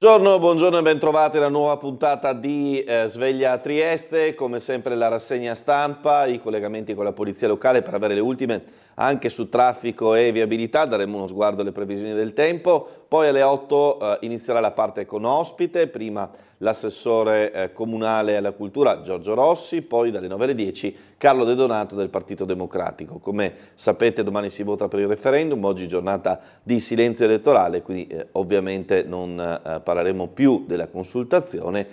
Buongiorno e bentrovati alla nuova puntata di Sveglia a Trieste, come sempre la rassegna stampa, i collegamenti con la polizia locale per avere le ultime anche su traffico e viabilità, daremo uno sguardo alle previsioni del tempo, poi alle 8 inizierà la parte con ospite, prima l'assessore comunale alla cultura Giorgio Rossi, poi dalle 9 alle 10 Carlo De Donato del Partito Democratico. Come sapete domani si vota per il referendum, oggi giornata di silenzio elettorale, quindi ovviamente non parleremo più della consultazione,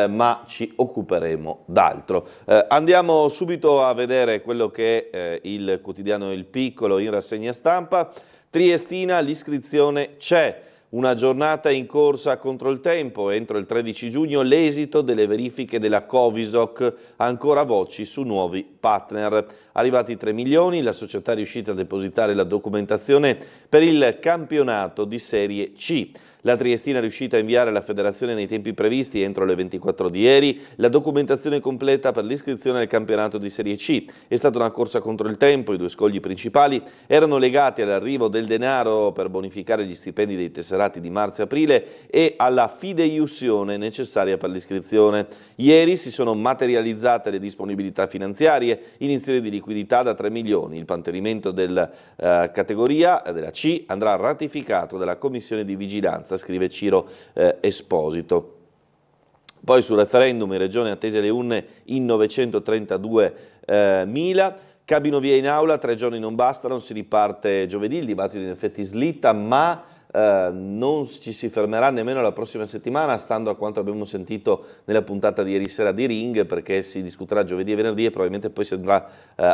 ma ci occuperemo d'altro. Andiamo subito a vedere quello che è il quotidiano Il Piccolo in rassegna stampa. Triestina, l'iscrizione c'è. Una giornata in corsa contro il tempo, entro il 13 giugno l'esito delle verifiche della Covisoc, ancora voci su nuovi partner. Arrivati 3 milioni, la società è riuscita a depositare la documentazione per il campionato di Serie C. La Triestina è riuscita a inviare alla federazione nei tempi previsti entro le 24 di ieri la documentazione completa per l'iscrizione al campionato di Serie C. È stata una corsa contro il tempo, i due scogli principali erano legati all'arrivo del denaro per bonificare gli stipendi dei tesserati di marzo e aprile e alla fideiussione necessaria per l'iscrizione. Ieri si sono materializzate le disponibilità finanziarie, iniziale di liquidità da 3 milioni. Il mantenimento della categoria della C andrà ratificato dalla Commissione di Vigilanza, scrive Ciro Esposito. Poi sul referendum in regione attese le urne in 932.000, cabino via in aula, 3 giorni non bastano, si riparte giovedì, il dibattito in effetti slitta, ma non ci si fermerà nemmeno la prossima settimana, stando a quanto abbiamo sentito nella puntata di ieri sera di Ring, perché si discuterà giovedì e venerdì e probabilmente poi si andrà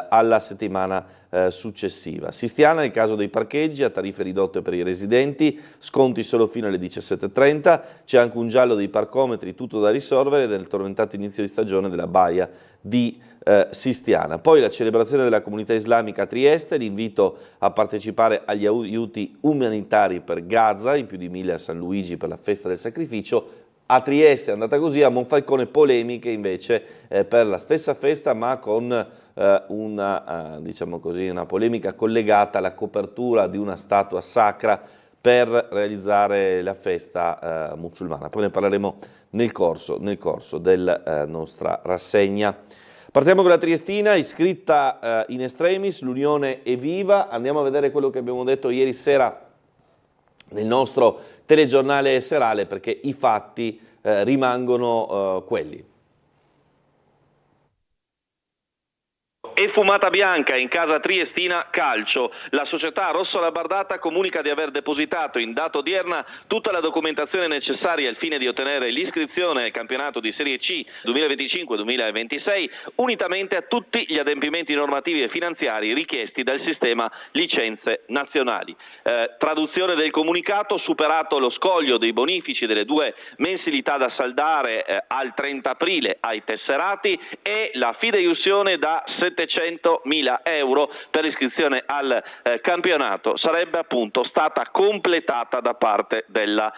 alla settimana successiva. Sistiana, nel caso dei parcheggi, a tariffe ridotte per i residenti, sconti solo fino alle 17:30, c'è anche un giallo dei parcometri, tutto da risolvere nel tormentato inizio di stagione della baia di Sistiana. Poi la celebrazione della comunità islamica a Trieste, l'invito a partecipare agli aiuti umanitari per Gaza, in più di 1000 a San Luigi per la festa del sacrificio. A Trieste è andata così, a Monfalcone polemiche invece per la stessa festa, ma con diciamo così, una polemica collegata alla copertura di una statua sacra per realizzare la festa musulmana. Poi ne parleremo nel corso della nostra rassegna. Partiamo con la Triestina, iscritta in extremis, l'Unione è viva. Andiamo a vedere quello che abbiamo detto ieri sera nel nostro telegiornale serale, perché i fatti rimangono quelli. E fumata bianca in casa Triestina Calcio. La società rosso-labardata comunica di aver depositato in data odierna tutta la documentazione necessaria al fine di ottenere l'iscrizione al campionato di Serie C 2025-2026, unitamente a tutti gli adempimenti normativi e finanziari richiesti dal sistema licenze nazionali. Traduzione del comunicato: superato lo scoglio dei bonifici delle 2 mensilità da saldare al 30 aprile ai tesserati e la fideiussione da 700.000 euro per l'iscrizione al campionato sarebbe appunto stata completata da parte della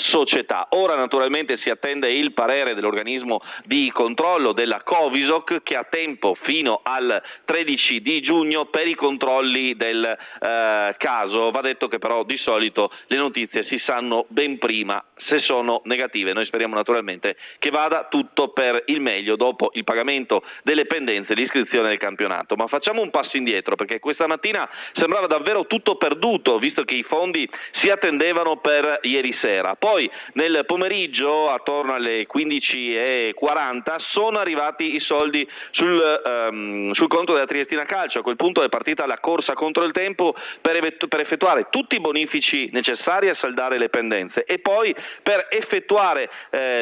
società. Ora naturalmente si attende il parere dell'organismo di controllo della Covisoc, che ha tempo fino al 13 di giugno per i controlli del caso. Va detto che però di solito le notizie si sanno ben prima se sono negative. Noi speriamo naturalmente che vada tutto per il meglio dopo il pagamento delle pendenze e l'iscrizione del campionato. Ma facciamo un passo indietro, perché questa mattina sembrava davvero tutto perduto, visto che i fondi si attendevano per ieri sera. Poi nel pomeriggio, attorno alle 15:40, sono arrivati i soldi sul conto della Triestina Calcio. A quel punto è partita la corsa contro il tempo per effettuare tutti i bonifici necessari a saldare le pendenze e poi per effettuare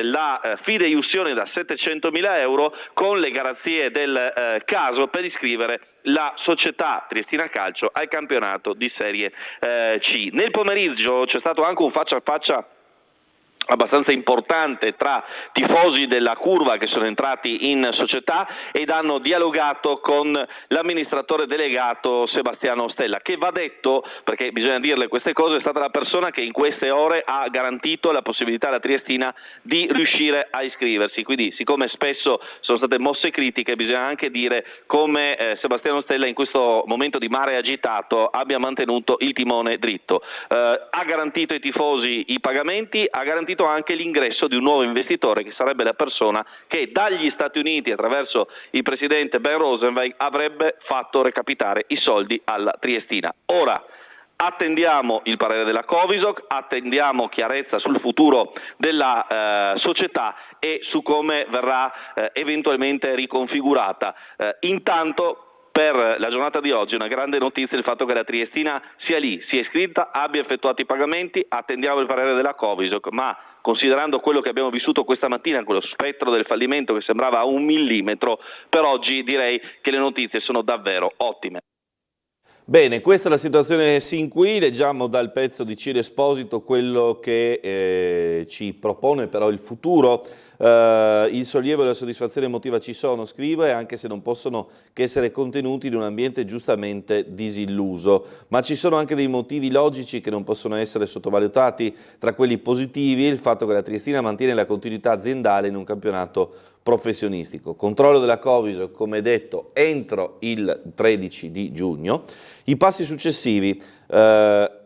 la fideiussione da 700.000 euro con le garanzie del caso per iscrivere la società Triestina Calcio al campionato di Serie C. Nel pomeriggio c'è stato anche un faccia a faccia abbastanza importante tra tifosi della Curva che sono entrati in società ed hanno dialogato con l'amministratore delegato Sebastiano Stella, che, va detto, perché bisogna dirle queste cose, è stata la persona che in queste ore ha garantito la possibilità alla Triestina di riuscire a iscriversi. Quindi, siccome spesso sono state mosse critiche, bisogna anche dire come Sebastiano Stella in questo momento di mare agitato abbia mantenuto il timone dritto. Ha garantito ai tifosi i pagamenti, ha garantito garantito anche l'ingresso di un nuovo investitore, che sarebbe la persona che dagli Stati Uniti, attraverso il presidente Ben Rosenweig, avrebbe fatto recapitare i soldi alla Triestina. Ora attendiamo il parere della Covisoc, attendiamo chiarezza sul futuro della società e su come verrà eventualmente riconfigurata. Intanto, per la giornata di oggi, una grande notizia è il fatto che la Triestina sia lì, sia iscritta, abbia effettuato i pagamenti, attendiamo il parere della Covisoc, ma considerando quello che abbiamo vissuto questa mattina, quello spettro del fallimento che sembrava a 1 millimetro, per oggi direi che le notizie sono davvero ottime. Bene, questa è la situazione sin qui, leggiamo dal pezzo di Ciro Esposito quello che ci propone però il futuro. Il sollievo e la soddisfazione emotiva ci sono, scrive, anche se non possono che essere contenuti in un ambiente giustamente disilluso, ma ci sono anche dei motivi logici che non possono essere sottovalutati. Tra quelli positivi il fatto che la Triestina mantiene la continuità aziendale in un campionato professionistico. Controllo della Covisoc, come detto, entro il 13 di giugno. I passi successivi: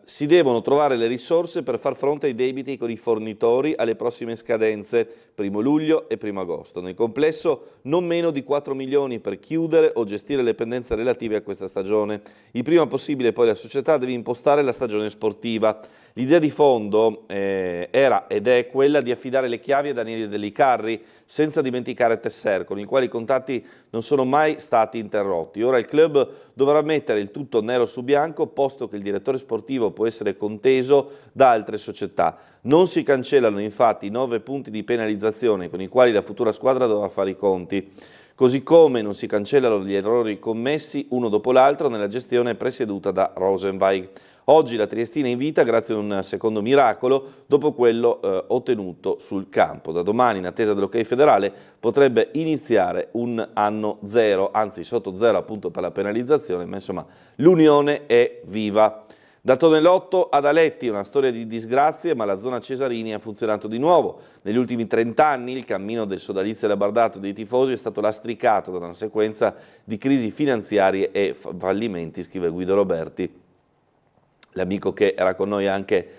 si devono trovare le risorse per far fronte ai debiti con i fornitori alle prossime scadenze, 1 luglio e 1 agosto. Nel complesso non meno di 4 milioni per chiudere o gestire le pendenze relative a questa stagione. Il prima possibile poi la società deve impostare la stagione sportiva. L'idea di fondo era ed è quella di affidare le chiavi a Daniele Delicarri, senza dimenticare Tesser, con i quali i contatti non sono mai stati interrotti. Ora il club dovrà mettere il tutto nero su bianco, posto che il direttore sportivo può essere conteso da altre società. Non si cancellano infatti i 9 punti di penalizzazione con i quali la futura squadra dovrà fare i conti, così come non si cancellano gli errori commessi uno dopo l'altro nella gestione presieduta da Rosenweig. Oggi la Triestina è in vita grazie a un secondo miracolo dopo quello ottenuto sul campo. Da domani, in attesa dell'ok federale, potrebbe iniziare un anno zero, anzi sotto zero appunto per la penalizzazione, ma insomma l'unione è viva. Da Tonellotto ad Aletti, una storia di disgrazie, ma la zona Cesarini ha funzionato di nuovo. Negli ultimi 30 anni il cammino del sodalizio labardato dei tifosi è stato lastricato da una sequenza di crisi finanziarie e fallimenti, scrive Guido Roberti, l'amico che era con noi anche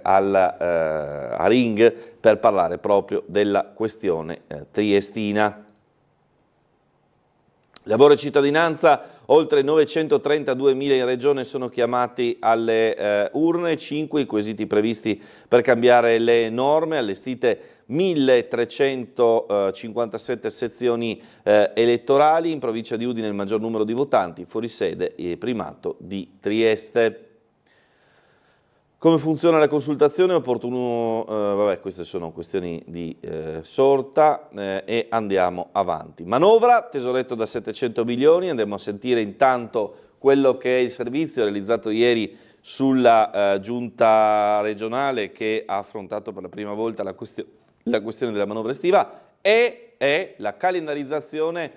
a Ring per parlare proprio della questione triestina. Lavoro e cittadinanza, oltre 932.000 in regione sono chiamati alle urne, 5 i quesiti previsti per cambiare le norme, allestite 1.357 sezioni elettorali, in provincia di Udine il maggior numero di votanti, fuori sede e primato di Trieste. Come funziona la consultazione? Opportuno, queste sono questioni di sorta e andiamo avanti. Manovra, tesoretto da 700 milioni, andiamo a sentire intanto quello che è il servizio realizzato ieri sulla giunta regionale che ha affrontato per la prima volta la questione della manovra estiva e è la calendarizzazione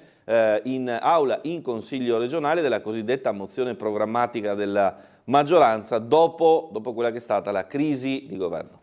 in aula in Consiglio regionale della cosiddetta mozione programmatica della maggioranza dopo quella che è stata la crisi di governo.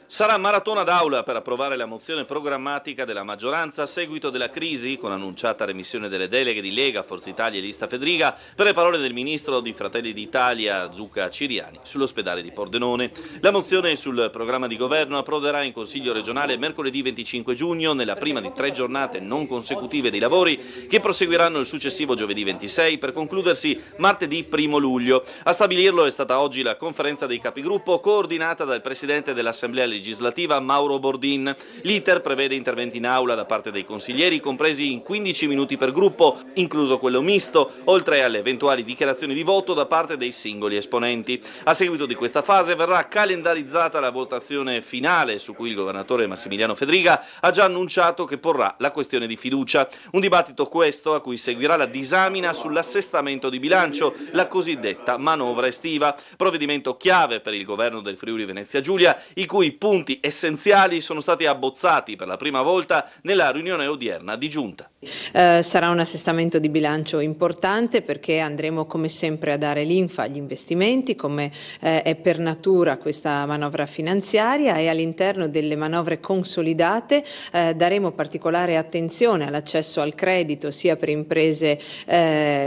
Sarà maratona d'aula per approvare la mozione programmatica della maggioranza a seguito della crisi, con annunciata remissione delle deleghe di Lega, Forza Italia e Lista Federica, per le parole del ministro di Fratelli d'Italia, Zucca Ciriani, sull'ospedale di Pordenone. La mozione sul programma di governo approderà in Consiglio regionale mercoledì 25 giugno, nella prima di 3 giornate non consecutive dei lavori, che proseguiranno il successivo giovedì 26 per concludersi martedì 1 luglio. A stabilirlo è stata oggi la conferenza dei capigruppo, coordinata dal Presidente dell'Assemblea legislativa Mauro Bordin. L'iter prevede interventi in aula da parte dei consiglieri compresi in 15 minuti per gruppo, incluso quello misto, oltre alle eventuali dichiarazioni di voto da parte dei singoli esponenti. A seguito di questa fase verrà calendarizzata la votazione finale, su cui il governatore Massimiliano Fedriga ha già annunciato che porrà la questione di fiducia. Un dibattito questo a cui seguirà la disamina sull'assestamento di bilancio, la cosiddetta manovra estiva, provvedimento chiave per il governo del Friuli Venezia Giulia, i cui spunti essenziali sono stati abbozzati per la prima volta nella riunione odierna di Giunta. Sarà un assestamento di bilancio importante perché andremo come sempre a dare linfa agli investimenti, come è per natura questa manovra finanziaria, e all'interno delle manovre consolidate daremo particolare attenzione all'accesso al credito sia per imprese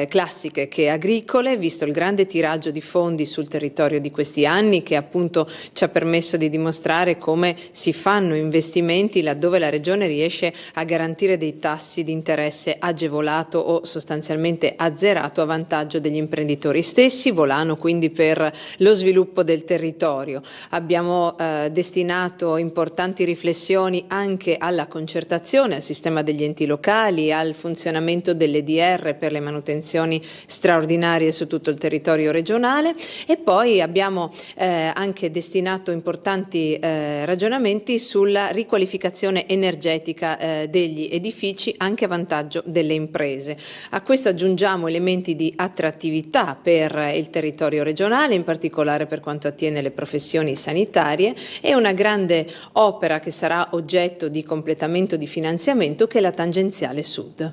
classiche che agricole, visto il grande tiraggio di fondi sul territorio di questi anni che appunto ci ha permesso di dimostrare come si fanno investimenti laddove la Regione riesce a garantire dei tassi di interesse agevolato o sostanzialmente azzerato a vantaggio degli imprenditori stessi, volano quindi per lo sviluppo del territorio. Abbiamo destinato importanti riflessioni anche alla concertazione, al sistema degli enti locali, al funzionamento dell'EDR per le manutenzioni straordinarie su tutto il territorio regionale, e poi abbiamo anche destinato importanti ragionamenti sulla riqualificazione energetica degli edifici anche a vantaggio delle imprese. A questo aggiungiamo elementi di attrattività per il territorio regionale, in particolare per quanto attiene le professioni sanitarie, e una grande opera che sarà oggetto di completamento di finanziamento che è la tangenziale sud.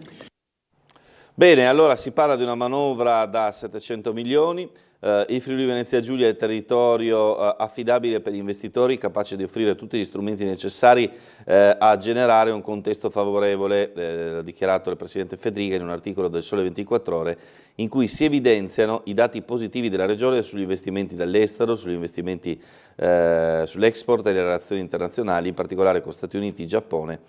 Bene, allora si parla di una manovra da 700 milioni. Il Friuli Venezia Giulia è il territorio affidabile per gli investitori, capace di offrire tutti gli strumenti necessari a generare un contesto favorevole, l'ha dichiarato il Presidente Fedriga in un articolo del Sole 24 Ore, in cui si evidenziano i dati positivi della Regione sugli investimenti dall'estero, sugli investimenti sull'export e le relazioni internazionali, in particolare con Stati Uniti, Giappone,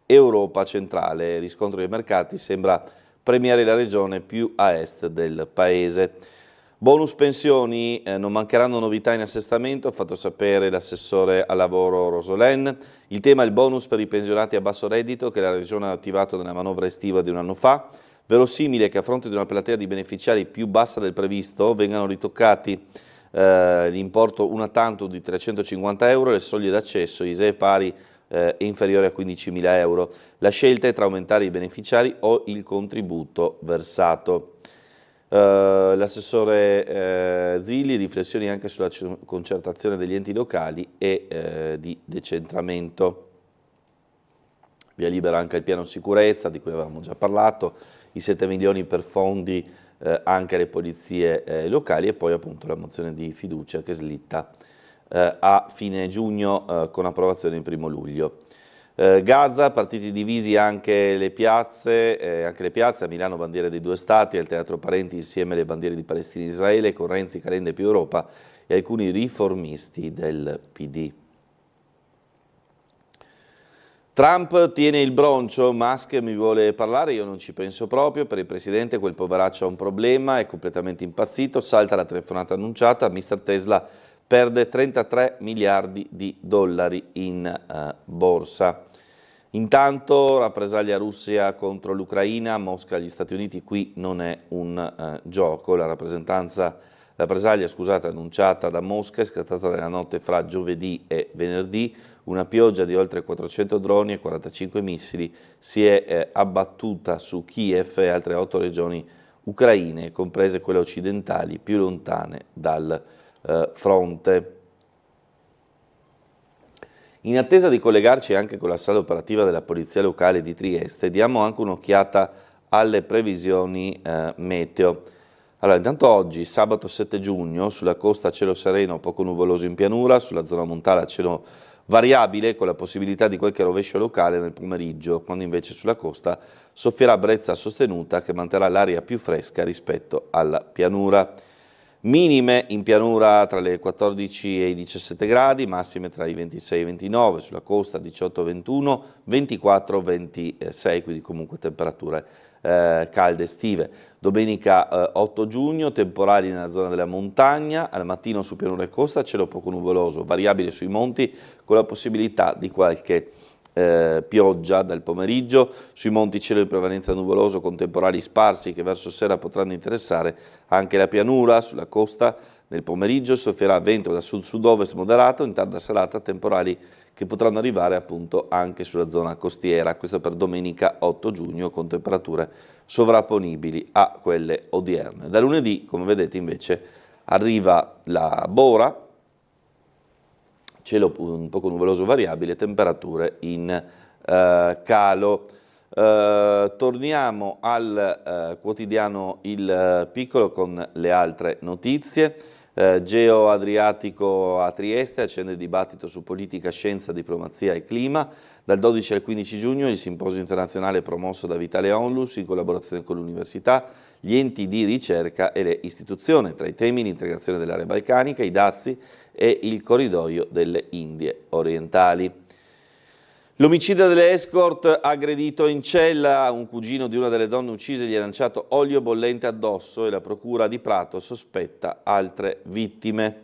Europa centrale. Il riscontro dei mercati sembra premiare la Regione più a est del Paese. Bonus pensioni, non mancheranno novità in assestamento, ha fatto sapere l'assessore al lavoro Rosolen. Il tema è il bonus per i pensionati a basso reddito che la Regione ha attivato nella manovra estiva di un anno fa. Verosimile che a fronte di una platea di beneficiari più bassa del previsto vengano ritoccati l'importo una tantum di 350 euro e le soglie d'accesso ISEE pari e inferiore a 15.000 euro. La scelta è tra aumentare i beneficiari o il contributo versato. L'assessore Zilli, riflessioni anche sulla concertazione degli enti locali e di decentramento. Via libera anche il piano sicurezza, di cui avevamo già parlato, i 7 milioni per fondi anche alle polizie locali, e poi appunto la mozione di fiducia che slitta a fine giugno con approvazione in 1° luglio. Gaza, partiti divisi anche le piazze, a Milano bandiere dei due stati, al Teatro Parenti insieme le bandiere di Palestina e Israele, con Renzi, Calenda e più Europa e alcuni riformisti del PD. Trump tiene il broncio, Musk mi vuole parlare, io non ci penso proprio, per il Presidente quel poveraccio ha un problema, è completamente impazzito, salta la telefonata annunciata, Mr. Tesla perde 33 miliardi di dollari in borsa. Intanto rappresaglia Russia contro l'Ucraina, Mosca agli Stati Uniti, qui non è un gioco, la rappresaglia annunciata da Mosca è scattata nella notte fra giovedì e venerdì, una pioggia di oltre 400 droni e 45 missili si è abbattuta su Kiev e altre 8 regioni ucraine, comprese quelle occidentali più lontane dal fronte. In attesa di collegarci anche con la sala operativa della Polizia Locale di Trieste, diamo anche un'occhiata alle previsioni meteo. Allora, intanto oggi, sabato 7 giugno, sulla costa cielo sereno, poco nuvoloso in pianura, sulla zona montana cielo variabile con la possibilità di qualche rovescio locale nel pomeriggio, quando invece sulla costa soffierà brezza sostenuta che manterrà l'aria più fresca rispetto alla pianura. Minime in pianura tra le 14 e i 17 gradi, massime tra i 26 e i 29, sulla costa 18-21, 24-26, quindi comunque temperature calde estive. Domenica 8 giugno, temporali nella zona della montagna, al mattino su pianura e costa cielo poco nuvoloso, variabile sui monti con la possibilità di qualche pioggia dal pomeriggio, sui monti cielo in prevalenza nuvoloso con temporali sparsi che verso sera potranno interessare anche la pianura, sulla costa nel pomeriggio soffierà vento da sud-sud-ovest moderato, in tarda serata temporali che potranno arrivare appunto anche sulla zona costiera, questo per domenica 8 giugno con temperature sovrapponibili a quelle odierne. Da lunedì, come vedete invece, arriva la bora, cielo un poco nuvoloso variabile, temperature in calo. Torniamo al quotidiano Il Piccolo con le altre notizie. Geo Adriatico a Trieste accende il dibattito su politica, scienza, diplomazia e clima. Dal 12 al 15 giugno il simposio internazionale promosso da Vitale Onlus in collaborazione con l'università, gli enti di ricerca e le istituzioni. Tra i temi l'integrazione dell'area balcanica, i dazi e il corridoio delle Indie orientali. L'omicida delle escort ha aggredito in cella un cugino di una delle donne uccise, gli ha lanciato olio bollente addosso e la procura di Prato sospetta altre vittime.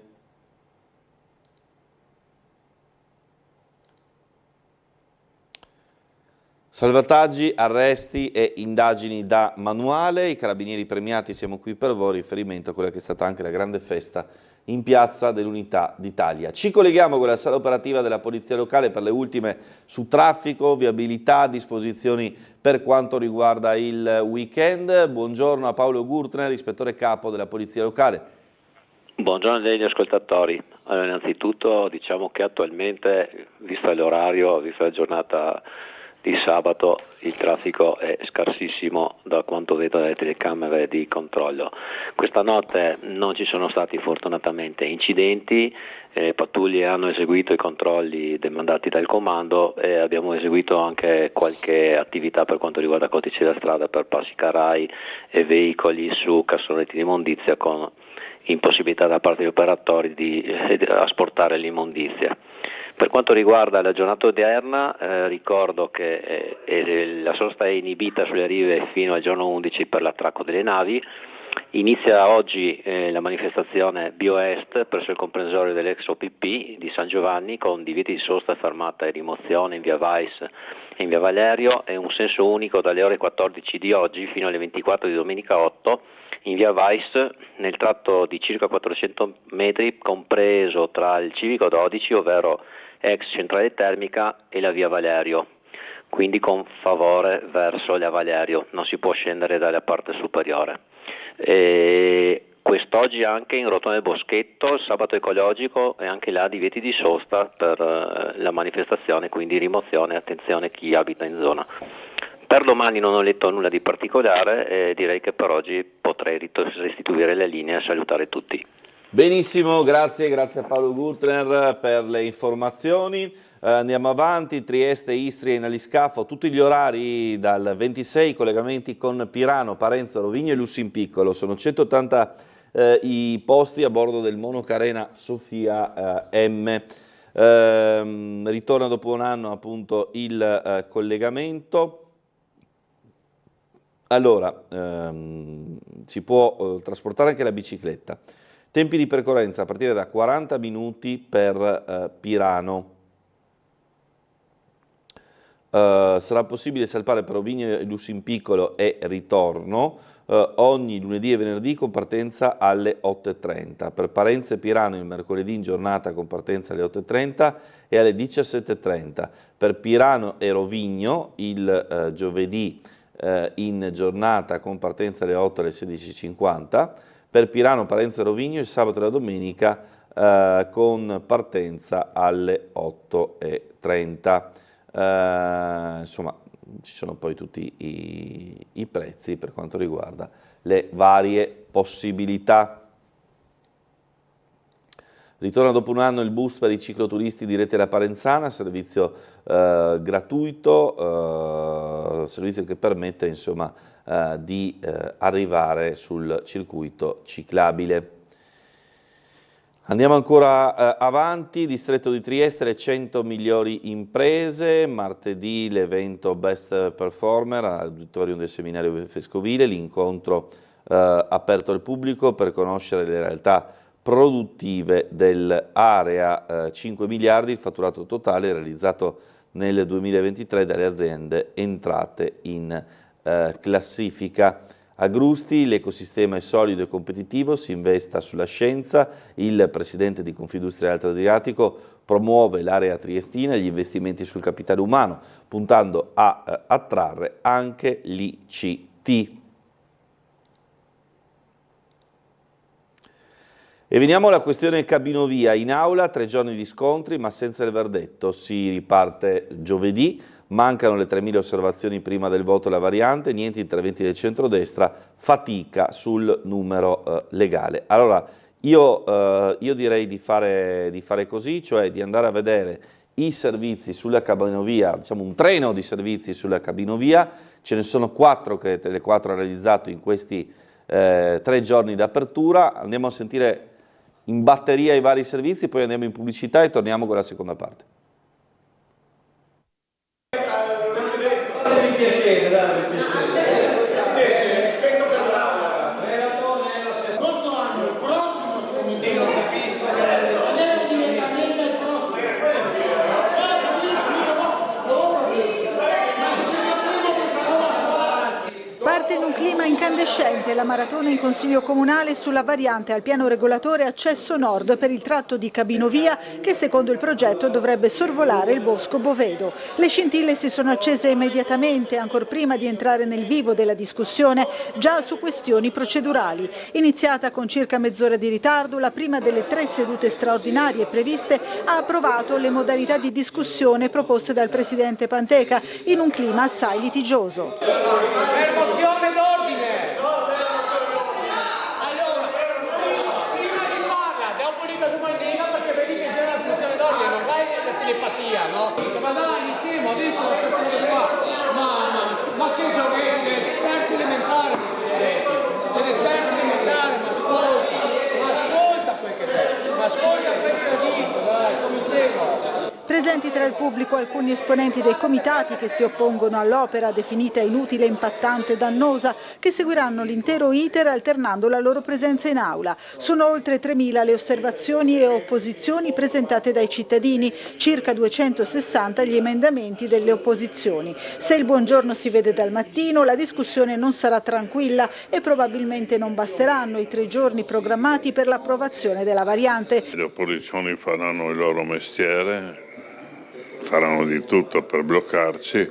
Salvataggi, arresti e indagini da manuale, i carabinieri premiati siamo qui per voi, riferimento a quella che è stata anche la grande festa in piazza dell'Unità d'Italia. Ci colleghiamo con la sala operativa della Polizia Locale per le ultime su traffico, viabilità, disposizioni per quanto riguarda il weekend. Buongiorno a Paolo Gurtner, ispettore capo della Polizia Locale. Buongiorno a lei gli ascoltatori. Allora, innanzitutto diciamo che attualmente, visto l'orario, vista la giornata di sabato, il traffico è scarsissimo da quanto vedo dalle telecamere di controllo. Questa notte non ci sono stati fortunatamente incidenti, pattuglie hanno eseguito i controlli demandati dal comando e abbiamo eseguito anche qualche attività per quanto riguarda codice della strada per passi carrai e veicoli su cassonetti di immondizia con impossibilità da parte degli operatori di asportare l'immondizia. Per quanto riguarda la giornata odierna, ricordo che la sosta è inibita sulle rive fino al giorno 11 per l'attracco delle navi. Inizia oggi la manifestazione BioEst presso il comprensorio dell'ex OPP di San Giovanni con divieti di sosta, fermata e rimozione in via Weiss e in via Valerio e un senso unico dalle ore 14 di oggi fino alle 24 di domenica 8 in via Weiss nel tratto di circa 400 metri compreso tra il civico 12, ovvero ex centrale termica, e la via Valerio, quindi con favore verso la Valerio, non si può scendere dalla parte superiore. Quest'oggi anche in Rotone del Boschetto, il sabato ecologico, e anche là divieti di sosta per la manifestazione, quindi rimozione, attenzione chi abita in zona. Per domani non ho letto nulla di particolare e direi che per oggi potrei restituire le linee e salutare tutti. Benissimo, grazie a Paolo Gurtner per le informazioni. Andiamo avanti, Trieste, Istria in aliscafo, tutti gli orari dal 26, collegamenti con Pirano, Parenzo, Rovigno e Lussinpiccolo. Sono 180 i posti a bordo del monocarena Sofia M. Ritorna dopo un anno appunto il collegamento. Allora, si può trasportare anche la bicicletta. Tempi di percorrenza a partire da 40 minuti per Pirano. Sarà possibile salpare per Rovigno e Lussinpiccolo e ritorno ogni lunedì e venerdì con partenza alle 8:30. Per Parenzo e Pirano il mercoledì in giornata con partenza alle 8:30 e alle 17:30. Per Pirano e Rovigno il giovedì in giornata con partenza alle 8 e alle 16:50. Per Pirano, Parenzo e Rovigno il sabato e la domenica con partenza alle 8:30. Insomma, ci sono poi tutti i prezzi per quanto riguarda le varie possibilità. Ritorna dopo un anno il bus per i cicloturisti di Rete La Parenzana, servizio gratuito, servizio che permette insomma di arrivare sul circuito ciclabile. Andiamo ancora avanti, distretto di Trieste, le 100 migliori imprese, martedì l'evento Best Performer all'auditorium del seminario vescovile, l'incontro aperto al pubblico per conoscere le realtà produttive dell'area, 5 miliardi il fatturato totale realizzato nel 2023 dalle aziende entrate in classifica. A Grusti l'ecosistema è solido e competitivo, si investa sulla scienza, il presidente di Confindustria Alto Adriatico promuove l'area triestina e gli investimenti sul capitale umano, puntando a attrarre anche l'ICT. E veniamo alla questione cabinovia. In aula 3 giorni di scontri ma senza il verdetto. Si riparte giovedì, mancano le 3.000 osservazioni prima del voto alla variante, niente interventi del centrodestra, fatica sul numero legale. Allora io direi di fare così, cioè di andare a vedere i servizi sulla cabinovia, diciamo un treno di servizi sulla cabinovia. Ce ne sono 4 che Tele4 ha realizzato in questi 3 giorni d'apertura. Andiamo a sentire in batteria i vari servizi, poi andiamo in pubblicità e torniamo con la seconda parte. Parte in un clima incandescente la maratona in Consiglio Comunale sulla variante al piano regolatore accesso nord per il tratto di cabinovia che secondo il progetto dovrebbe sorvolare il Bosco Bovedo. Le scintille si sono accese immediatamente, ancor prima di entrare nel vivo della discussione, già su questioni procedurali. Iniziata con circa mezz'ora di ritardo, la prima delle 3 sedute straordinarie previste ha approvato le modalità di discussione proposte dal Presidente Panteca in un clima assai litigioso. Mozione d'ordine. Allora, prima di parla, dopo lì su Mandela perché vedi che c'è una mozione d'ordine, non vai nella telepatia, no? Ma dai, iniziamo, adesso lo facciamo qua. Ma che giochette, esperti elementari, esperti elementari, ma ascolta quel che c'è, ma ascolta quel che dico, dai, cominciamo. Presenti tra il pubblico alcuni esponenti dei comitati che si oppongono all'opera definita inutile, impattante e dannosa, che seguiranno l'intero iter alternando la loro presenza in aula. Sono oltre 3.000 le osservazioni e opposizioni presentate dai cittadini, circa 260 gli emendamenti delle opposizioni. Se il buongiorno si vede dal mattino, la discussione non sarà tranquilla e probabilmente non basteranno i 3 giorni programmati per l'approvazione della variante. Le opposizioni faranno il loro mestiere, faranno di tutto per bloccarci.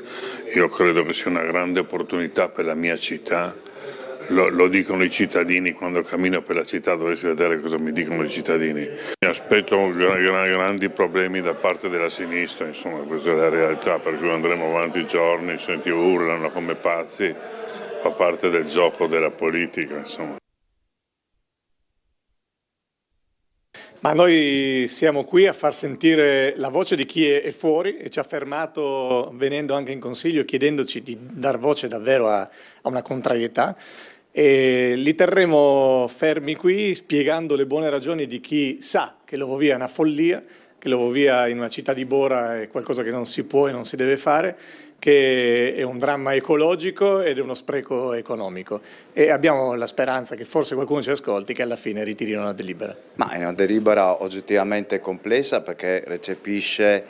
Io credo che sia una grande opportunità per la mia città. Lo dicono i cittadini, quando cammino per la città dovresti vedere cosa mi dicono i cittadini. Mi aspetto grandi problemi da parte della sinistra, insomma questa è la realtà, per cui andremo avanti giorni, senti urlano come pazzi, fa parte del gioco della politica, insomma. Ma noi siamo qui a far sentire la voce di chi è fuori e ci ha fermato venendo anche in Consiglio chiedendoci di dar voce davvero a una contrarietà e li terremo fermi qui spiegando le buone ragioni di chi sa che l'Ovovia è una follia, che l'Ovovia in una città di Bora è qualcosa che non si può e non si deve fare, che è un dramma ecologico ed è uno spreco economico e abbiamo la speranza che forse qualcuno ci ascolti, che alla fine ritirino la delibera. Ma è una delibera oggettivamente complessa perché recepisce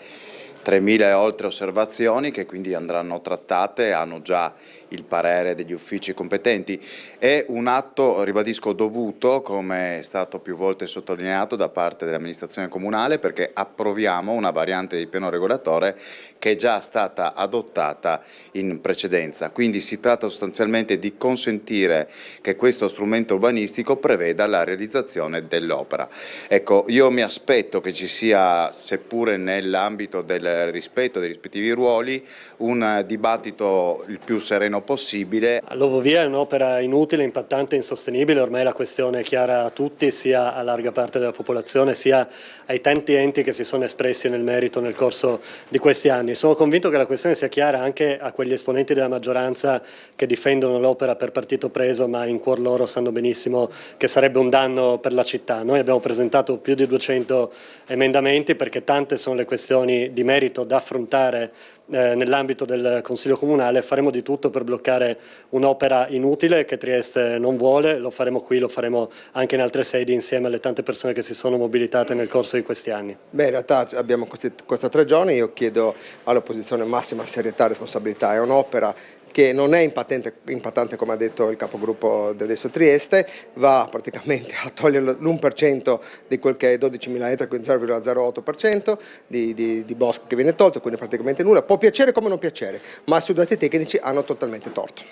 3.000 e oltre osservazioni che quindi andranno trattate, hanno già il parere degli uffici competenti. È un atto, ribadisco, dovuto, come è stato più volte sottolineato da parte dell'amministrazione comunale, perché approviamo una variante di piano regolatore che è già stata adottata in precedenza. Quindi si tratta sostanzialmente di consentire che questo strumento urbanistico preveda la realizzazione dell'opera. Ecco, io mi aspetto che ci sia, seppure nell'ambito del rispetto dei rispettivi ruoli, un dibattito il più sereno possibile. L'Ovovia è un'opera inutile, impattante e insostenibile, ormai la questione è chiara a tutti, sia a larga parte della popolazione, sia ai tanti enti che si sono espressi nel merito nel corso di questi anni. Sono convinto che la questione sia chiara anche a quegli esponenti della maggioranza che difendono l'opera per partito preso, ma in cuor loro sanno benissimo che sarebbe un danno per la città. Noi abbiamo presentato più di 200 emendamenti perché tante sono le questioni di merito da affrontare nell'ambito del Consiglio Comunale. Faremo di tutto per bloccare un'opera inutile che Trieste non vuole, lo faremo qui, lo faremo anche in altre sedi insieme alle tante persone che si sono mobilitate nel corso di questi anni. Beh, in realtà abbiamo questi 3 giorni, io chiedo all'opposizione massima serietà e responsabilità, è un'opera che non è impattante come ha detto il capogruppo di adesso Trieste, va praticamente a togliere l'1% di quel che è 12.000 ettari, quindi 0,08% di bosco che viene tolto, quindi praticamente nulla. Può piacere come non piacere, ma sui dati tecnici hanno totalmente torto.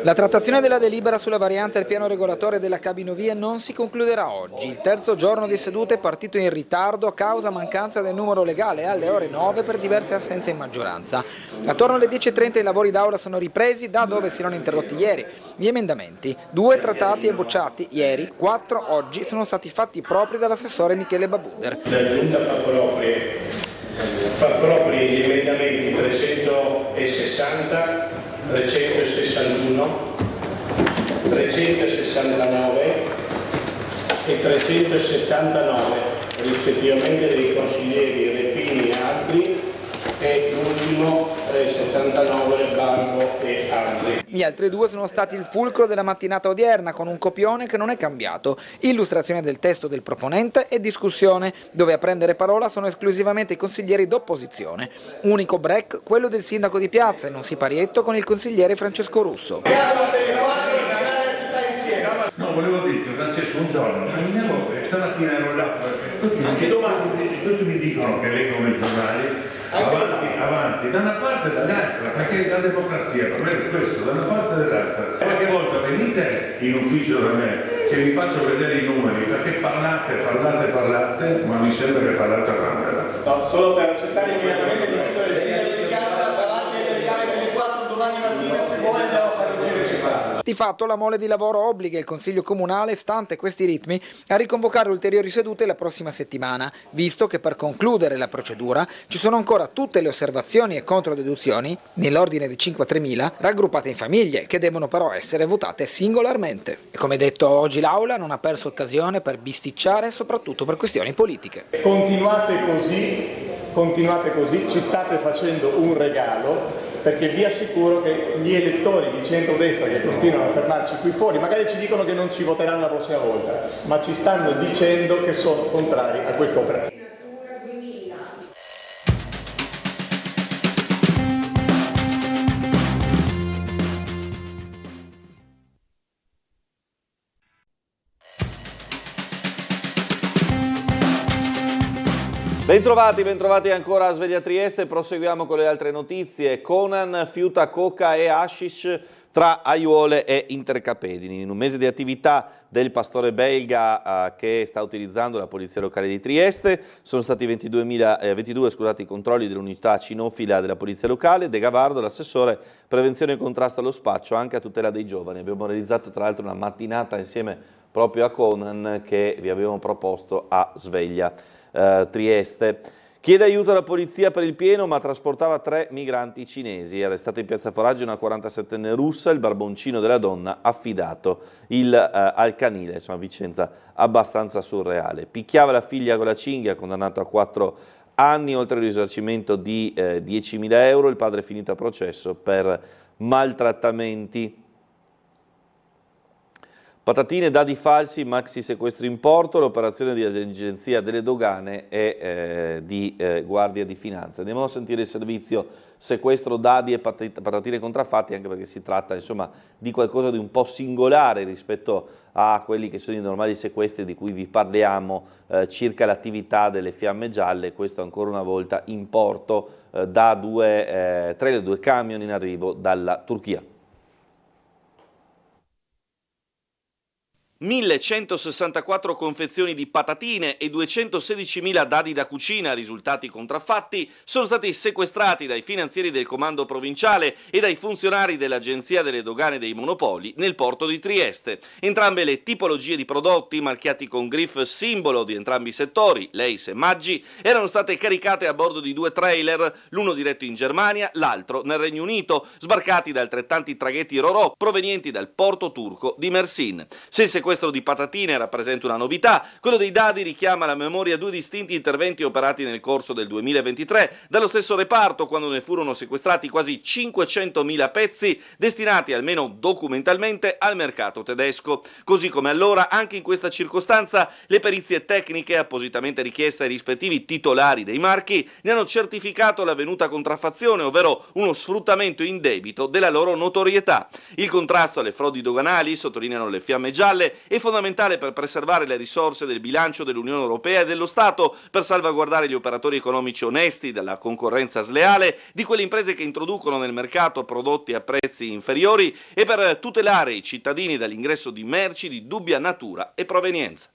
La trattazione della delibera sulla variante al piano regolatore della Cabinovia non si concluderà oggi. Il terzo giorno di seduta è partito in ritardo a causa mancanza del numero legale alle ore 9 per diverse assenze in maggioranza. Attorno alle 10:30 i lavori d'aula sono ripresi da dove si erano interrotti ieri. Gli emendamenti, 2 trattati e bocciati ieri, 4 oggi sono stati fatti propri dall'assessore Michele Babuder. La Giunta fa propri gli emendamenti 360, 361, 369 e 379, rispettivamente dei consiglieri Repini e altri, e l'ultimo 379 Barbo e altri. Gli altri 2 sono stati il fulcro della mattinata odierna, con un copione che non è cambiato: illustrazione del testo del proponente e discussione, dove a prendere parola sono esclusivamente i consiglieri d'opposizione. Unico break quello del sindaco di Piazza, in un siparietto con il consigliere Francesco Russo. No, volevo dirti, Francesco, un giorno camminavo e stamattina ero là, anche domani tutti mi dicono che leggono i giornali avanti, da una parte e dall'altra, perché la democrazia per me è questo, da una parte e dall'altra. Qualche volta venite in ufficio da me che vi faccio vedere i numeri, perché parlate, ma mi sembra che parlate a randela. No, solo per accettare immediatamente il titolo del sindaco di Piazza davanti ai delegati delle 4 domani mattina, se vuole andiamo a fare un giro città. Di fatto la mole di lavoro obbliga il Consiglio Comunale, stante questi ritmi, a riconvocare ulteriori sedute la prossima settimana, visto che per concludere la procedura ci sono ancora tutte le osservazioni e controdeduzioni, nell'ordine di 5 a 3.000, raggruppate in famiglie, che devono però essere votate singolarmente. E come detto, oggi l'Aula non ha perso occasione per bisticciare, soprattutto per questioni politiche. Continuate così, ci state facendo un regalo, perché vi assicuro che gli elettori di centrodestra che continuano a fermarci qui fuori, magari ci dicono che non ci voteranno la prossima volta, ma ci stanno dicendo che sono contrari a questa operazione. Bentrovati ancora a Sveglia Trieste, proseguiamo con le altre notizie. Conan fiuta coca e hashish tra Aiuole e Intercapedini. In un mese di attività del pastore belga che sta utilizzando la Polizia Locale di Trieste, sono stati 22 i controlli dell'unità cinofila della Polizia Locale. De Gavardo, l'assessore prevenzione e contrasto allo spaccio anche a tutela dei giovani. Abbiamo realizzato tra l'altro una mattinata insieme proprio a Conan che vi avevamo proposto a Sveglia Trieste. Chiede aiuto alla polizia per il pieno, ma trasportava 3 migranti cinesi. È arrestata in piazza Foraggi una 47enne russa, il barboncino della donna affidato al canile. Insomma, vicenda abbastanza surreale. Picchiava la figlia con la cinghia, condannato a 4 anni, oltre al risarcimento di 10.000 euro. Il padre è finito a processo per maltrattamenti. Patatine, dadi falsi, maxi sequestro in porto, l'operazione di agenzia delle dogane e di Guardia di Finanza. Andiamo a sentire il servizio sequestro dadi e patatine contraffatti, anche perché si tratta insomma di qualcosa di un po' singolare rispetto a quelli che sono i normali sequestri di cui vi parliamo circa l'attività delle Fiamme Gialle. Questo ancora una volta in porto da 3 camion in arrivo dalla Turchia. 1.164 confezioni di patatine e 216.000 dadi da cucina, risultati contraffatti, sono stati sequestrati dai finanzieri del comando provinciale e dai funzionari dell'Agenzia delle Dogane dei Monopoli nel porto di Trieste. Entrambe le tipologie di prodotti, marchiati con griff simbolo di entrambi i settori, Leis e Maggi, erano state caricate a bordo di 2 trailer, l'uno diretto in Germania, l'altro nel Regno Unito, sbarcati da altrettanti traghetti Ro-Ro provenienti dal porto turco di Mersin. Se il sequestro di patatine rappresenta una novità, quello dei dadi richiama alla memoria 2 distinti interventi operati nel corso del 2023 dallo stesso reparto, quando ne furono sequestrati quasi 500.000 pezzi destinati almeno documentalmente al mercato tedesco. Così come allora, anche in questa circostanza, le perizie tecniche appositamente richieste ai rispettivi titolari dei marchi ne hanno certificato l'avvenuta contraffazione, ovvero uno sfruttamento indebito della loro notorietà. Il contrasto alle frodi doganali, sottolineano le Fiamme Gialle, è fondamentale per preservare le risorse del bilancio dell'Unione Europea e dello Stato, per salvaguardare gli operatori economici onesti dalla concorrenza sleale di quelle imprese che introducono nel mercato prodotti a prezzi inferiori e per tutelare i cittadini dall'ingresso di merci di dubbia natura e provenienza.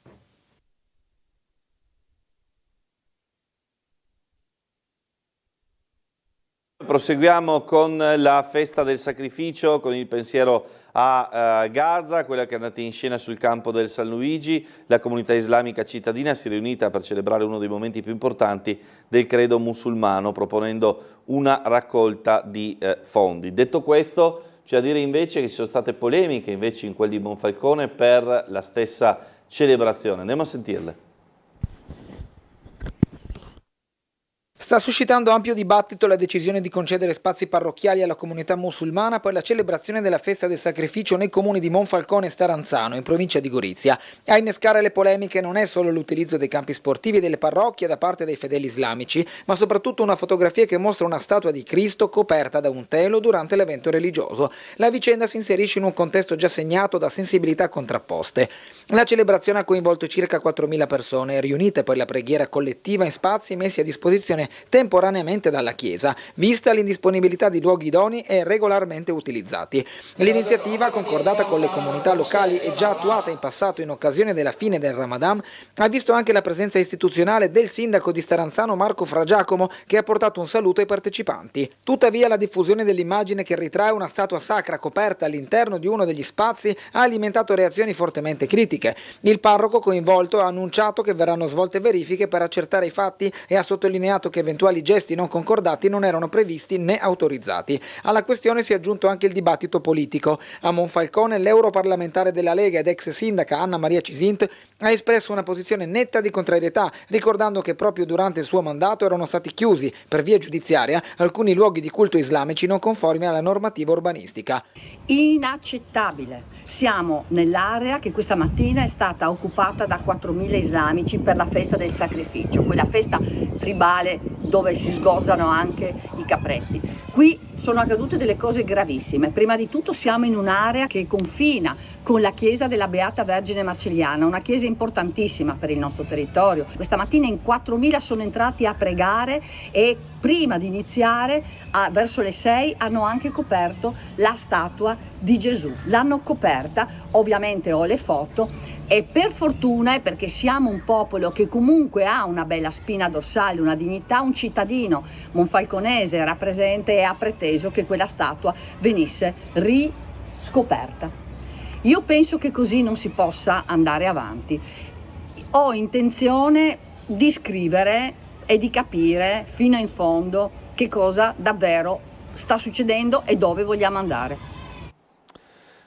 Proseguiamo con la festa del sacrificio, con il pensiero a Gaza, quella che è andata in scena sul campo del San Luigi. La comunità islamica cittadina si è riunita per celebrare uno dei momenti più importanti del credo musulmano, proponendo una raccolta di fondi. Detto questo, c'è a dire invece che ci sono state polemiche invece in quel di Monfalcone per la stessa celebrazione. Andiamo a sentirle. Sta suscitando ampio dibattito la decisione di concedere spazi parrocchiali alla comunità musulmana per la celebrazione della festa del sacrificio nei comuni di Monfalcone e Staranzano, in provincia di Gorizia. A innescare le polemiche non è solo l'utilizzo dei campi sportivi e delle parrocchie da parte dei fedeli islamici, ma soprattutto una fotografia che mostra una statua di Cristo coperta da un telo durante l'evento religioso. La vicenda si inserisce in un contesto già segnato da sensibilità contrapposte. La celebrazione ha coinvolto circa 4.000 persone, riunite per la preghiera collettiva in spazi messi a disposizione temporaneamente dalla Chiesa, vista l'indisponibilità di luoghi idonei e regolarmente utilizzati. L'iniziativa, concordata con le comunità locali e già attuata in passato in occasione della fine del Ramadan, ha visto anche la presenza istituzionale del sindaco di Staranzano Marco Fragiacomo, che ha portato un saluto ai partecipanti. Tuttavia la diffusione dell'immagine che ritrae una statua sacra coperta all'interno di uno degli spazi ha alimentato reazioni fortemente critiche. Il parroco coinvolto ha annunciato che verranno svolte verifiche per accertare i fatti e ha sottolineato che eventuali gesti non concordati non erano previsti né autorizzati. Alla questione si è aggiunto anche il dibattito politico. A Monfalcone l'europarlamentare della Lega ed ex sindaca Anna Maria Cisint ha espresso una posizione netta di contrarietà, ricordando che proprio durante il suo mandato erano stati chiusi per via giudiziaria alcuni luoghi di culto islamici non conformi alla normativa urbanistica. Inaccettabile. Siamo nell'area che questa mattina è stata occupata da 4.000 islamici per la festa del sacrificio, quella festa tribale dove si sgozzano anche i capretti. Qui sono accadute delle cose gravissime. Prima di tutto siamo in un'area che confina con la chiesa della Beata Vergine Marcelliana, una chiesa importantissima per il nostro territorio. Questa mattina in 4.000 sono entrati a pregare e prima di iniziare, verso le 6, hanno anche coperto la statua di Gesù. L'hanno coperta, ovviamente ho le foto, e per fortuna, e perché siamo un popolo che comunque ha una bella spina dorsale, una dignità, un cittadino monfalconese era presente e ha preteso che quella statua venisse riscoperta. Io penso che così non si possa andare avanti. Ho intenzione di scrivere e di capire fino in fondo che cosa davvero sta succedendo e dove vogliamo andare.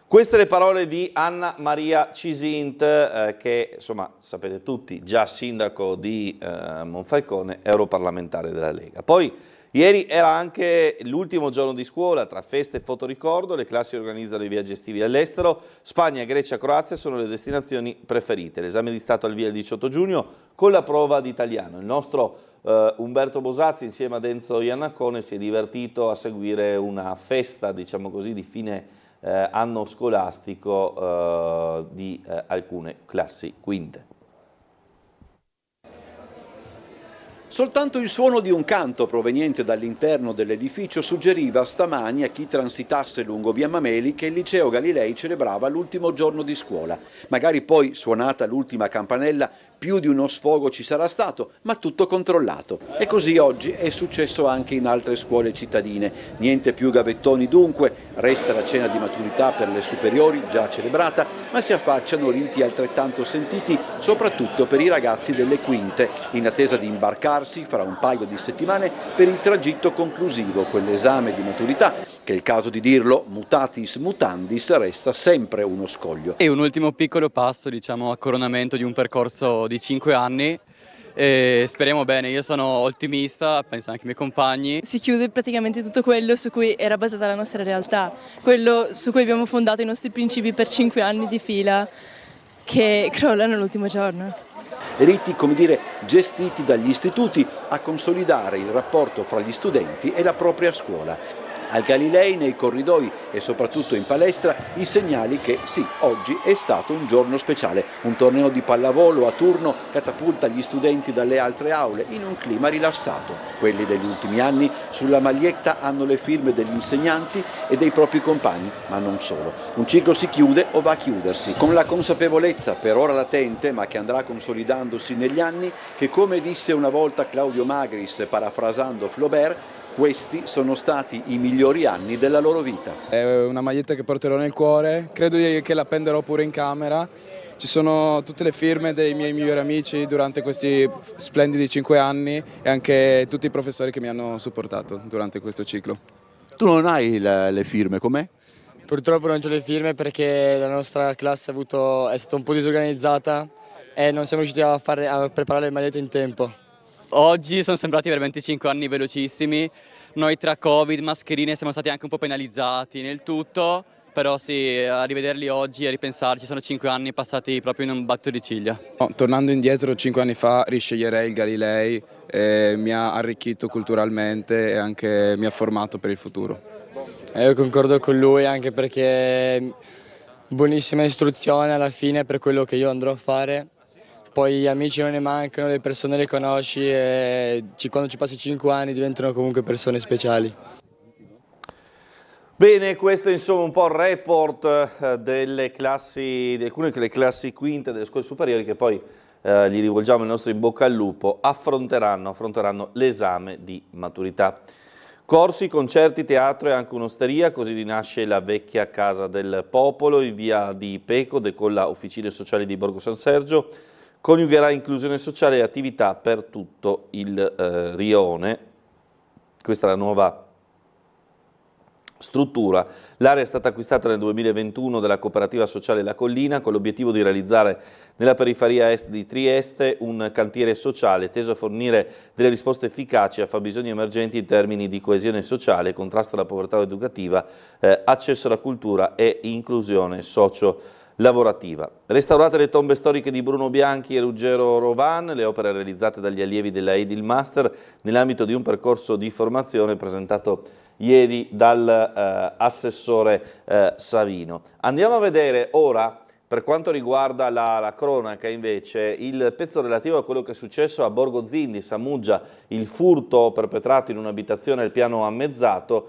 Queste le parole di Anna Maria Cisint, che insomma sapete tutti, già sindaco di Monfalcone, europarlamentare della Lega. Poi ieri era anche l'ultimo giorno di scuola, tra feste e fotoricordo, le classi organizzano i viaggi estivi all'estero, Spagna, Grecia e Croazia sono le destinazioni preferite. L'esame di Stato al via il 18 giugno con la prova di italiano. Il nostro Umberto Bosazzi insieme ad Enzo Iannacone si è divertito a seguire una festa, diciamo così, di fine anno scolastico di alcune classi quinte. Soltanto il suono di un canto proveniente dall'interno dell'edificio suggeriva stamani a chi transitasse lungo via Mameli che il liceo Galilei celebrava l'ultimo giorno di scuola. Magari poi, suonata l'ultima campanella, più di uno sfogo ci sarà stato, ma tutto controllato. E così oggi è successo anche in altre scuole cittadine. Niente più gavettoni dunque, resta la cena di maturità per le superiori, già celebrata, ma si affacciano riti altrettanto sentiti, soprattutto per i ragazzi delle quinte, in attesa di imbarcarsi fra un paio di settimane per il tragitto conclusivo, quell'esame di maturità, che è il caso di dirlo, mutatis mutandis, resta sempre uno scoglio. È un ultimo piccolo passo, diciamo, a coronamento di un percorso di 5 anni e speriamo bene. Io sono ottimista, penso anche i miei compagni. Si chiude praticamente tutto quello su cui era basata la nostra realtà, quello su cui abbiamo fondato i nostri principi per 5 anni di fila, che crollano l'ultimo giorno. Riti, come dire, gestiti dagli istituti a consolidare il rapporto fra gli studenti e la propria scuola. Al Galilei, nei corridoi e soprattutto in palestra, i segnali che sì, oggi è stato un giorno speciale. Un torneo di pallavolo a turno catapulta gli studenti dalle altre aule in un clima rilassato. Quelli degli ultimi anni sulla maglietta hanno le firme degli insegnanti e dei propri compagni, ma non solo. Un ciclo si chiude o va a chiudersi, con la consapevolezza, per ora latente, ma che andrà consolidandosi negli anni, che come disse una volta Claudio Magris, parafrasando Flaubert, questi sono stati i migliori anni della loro vita. È una maglietta che porterò nel cuore, credo che la appenderò pure in camera. Ci sono tutte le firme dei miei migliori amici durante questi splendidi 5 anni e anche tutti i professori che mi hanno supportato durante questo ciclo. Tu non hai le firme, com'è? Purtroppo non ho le firme perché la nostra classe è stata un po' disorganizzata e non siamo riusciti a preparare le magliette in tempo. Oggi sono sembrati veramente 5 anni velocissimi, noi tra Covid, mascherine siamo stati anche un po' penalizzati nel tutto, però sì, a rivederli oggi e a ripensarci sono 5 anni passati proprio in un battito di ciglia. Tornando indietro 5 anni fa risceglierei il Galilei, mi ha arricchito culturalmente e anche mi ha formato per il futuro. Io concordo con lui anche perché buonissima istruzione alla fine per quello che io andrò a fare. Poi gli amici non ne mancano, le persone le conosci e quando ci passi 5 anni diventano comunque persone speciali. Bene, questo è insomma un po' il report delle classi, di alcune delle classi quinte delle scuole superiori che poi gli rivolgiamo il nostro in bocca al lupo, affronteranno l'esame di maturità. Corsi, concerti, teatro e anche un'osteria, così rinasce la vecchia Casa del Popolo in via di Peco, decolla Officine Sociali di Borgo San Sergio, coniugherà inclusione sociale e attività per tutto il rione. Questa è la nuova struttura. L'area è stata acquistata nel 2021 dalla cooperativa sociale La Collina con l'obiettivo di realizzare nella periferia est di Trieste un cantiere sociale teso a fornire delle risposte efficaci a fabbisogni emergenti in termini di coesione sociale, contrasto alla povertà educativa, accesso alla cultura e inclusione socio-lavorativa. Restaurate le tombe storiche di Bruno Bianchi e Ruggero Rovan, le opere realizzate dagli allievi della Edil Master nell'ambito di un percorso di formazione presentato ieri dall'assessore Savino. Andiamo a vedere ora, per quanto riguarda la cronaca invece, il pezzo relativo a quello che è successo a Borgo Zindis, a Muggia, il furto perpetrato in un'abitazione al piano ammezzato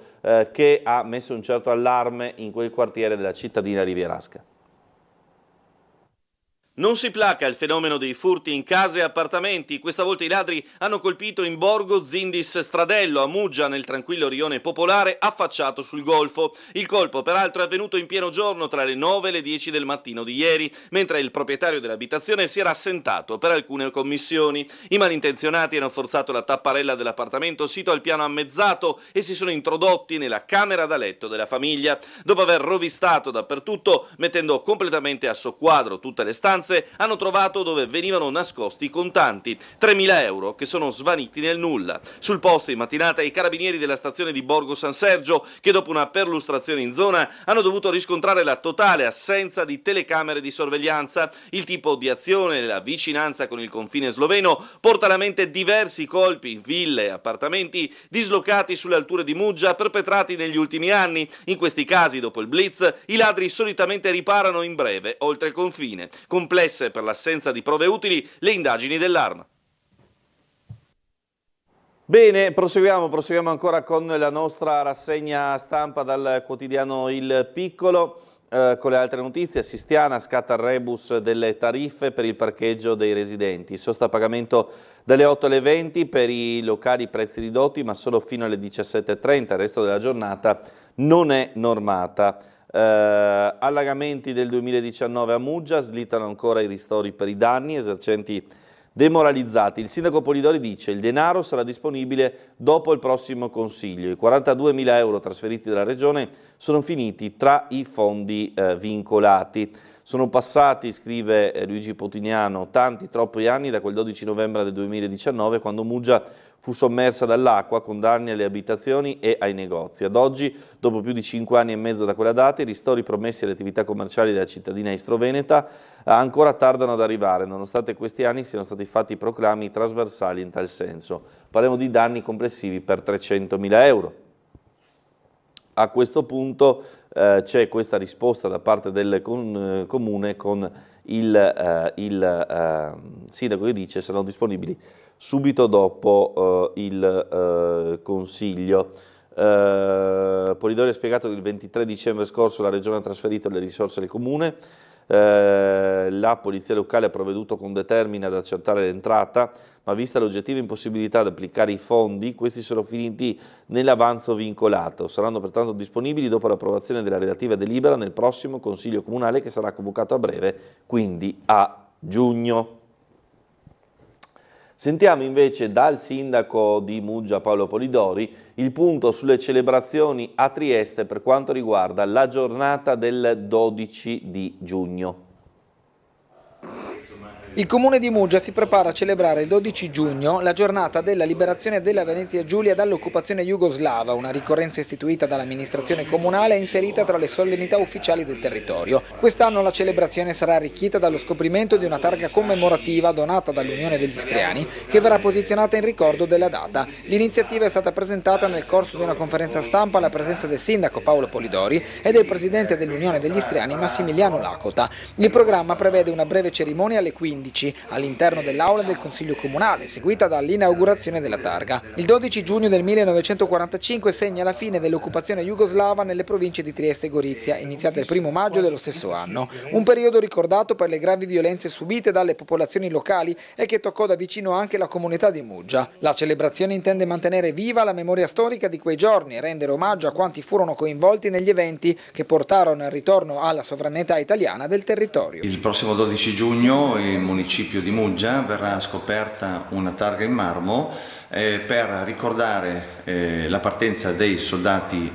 che ha messo un certo allarme in quel quartiere della cittadina rivierasca. Non si placa il fenomeno dei furti in case e appartamenti. Questa volta i ladri hanno colpito in Borgo Zindis Stradello, a Muggia, nel tranquillo rione popolare affacciato sul golfo. Il colpo, peraltro, è avvenuto in pieno giorno tra le 9 e le 10 del mattino di ieri, mentre il proprietario dell'abitazione si era assentato per alcune commissioni. I malintenzionati hanno forzato la tapparella dell'appartamento sito al piano ammezzato e si sono introdotti nella camera da letto della famiglia. Dopo aver rovistato dappertutto, mettendo completamente a soqquadro tutte le stanze, hanno trovato dove venivano nascosti i contanti, 3.000 euro che sono svaniti nel nulla. Sul posto in mattinata i carabinieri della stazione di Borgo San Sergio, che dopo una perlustrazione in zona hanno dovuto riscontrare la totale assenza di telecamere di sorveglianza. Il tipo di azione e la vicinanza con il confine sloveno porta alla mente diversi colpi in ville e appartamenti dislocati sulle alture di Muggia perpetrati negli ultimi anni. In questi casi, dopo il blitz, i ladri solitamente riparano in breve oltre il confine. Complesse per l'assenza di prove utili le indagini dell'Arma. Bene, proseguiamo ancora con la nostra rassegna stampa dal quotidiano Il Piccolo. Con le altre notizie, Sistiana scatta il rebus delle tariffe per il parcheggio dei residenti. Sosta a pagamento dalle 8 alle 20 per i locali prezzi ridotti, ma solo fino alle 17:30. Il resto della giornata non è normata. Allagamenti del 2019 a Muggia, slittano ancora i ristori per i danni, esercenti demoralizzati. Il sindaco Polidori dice: il denaro sarà disponibile dopo il prossimo consiglio. I 42.000 euro trasferiti dalla regione sono finiti tra i fondi vincolati. Sono passati, scrive Luigi Potiniano, troppi anni da quel 12 novembre del 2019, quando Muggia fu sommersa dall'acqua con danni alle abitazioni e ai negozi. Ad oggi, dopo più di 5 anni e mezzo da quella data, i ristori promessi alle attività commerciali della cittadina istroveneta ancora tardano ad arrivare, nonostante questi anni siano stati fatti proclami trasversali in tal senso. Parliamo di danni complessivi per 300.000 euro. A questo punto c'è questa risposta da parte del comune con il sindaco che dice saranno disponibili subito dopo il Consiglio. Polidori ha spiegato che il 23 dicembre scorso la Regione ha trasferito le risorse al Comune, la Polizia Locale ha provveduto con determine ad accertare l'entrata, ma vista l'oggettiva impossibilità di applicare i fondi, questi sono finiti nell'avanzo vincolato. Saranno pertanto disponibili dopo l'approvazione della relativa delibera nel prossimo Consiglio Comunale che sarà convocato a breve, quindi a giugno. Sentiamo invece dal sindaco di Muggia Paolo Polidori il punto sulle celebrazioni a Trieste per quanto riguarda la giornata del 12 di giugno. Il comune di Muggia si prepara a celebrare il 12 giugno la giornata della liberazione della Venezia Giulia dall'occupazione jugoslava, una ricorrenza istituita dall'amministrazione comunale e inserita tra le solennità ufficiali del territorio. Quest'anno la celebrazione sarà arricchita dallo scoprimento di una targa commemorativa donata dall'Unione degli Istriani che verrà posizionata in ricordo della data. L'iniziativa è stata presentata nel corso di una conferenza stampa alla presenza del sindaco Paolo Polidori e del presidente dell'Unione degli Istriani Massimiliano Lacota. Il programma prevede una breve cerimonia alle 15 all'interno dell'aula del Consiglio Comunale, seguita dall'inaugurazione della targa. Il 12 giugno del 1945 segna la fine dell'occupazione jugoslava nelle province di Trieste e Gorizia, iniziata il 1 maggio dello stesso anno. Un periodo ricordato per le gravi violenze subite dalle popolazioni locali e che toccò da vicino anche la comunità di Muggia. La celebrazione intende mantenere viva la memoria storica di quei giorni e rendere omaggio a quanti furono coinvolti negli eventi che portarono al ritorno alla sovranità italiana del territorio. Il prossimo 12 giugno il municipio di Muggia verrà scoperta una targa in marmo per ricordare la partenza dei soldati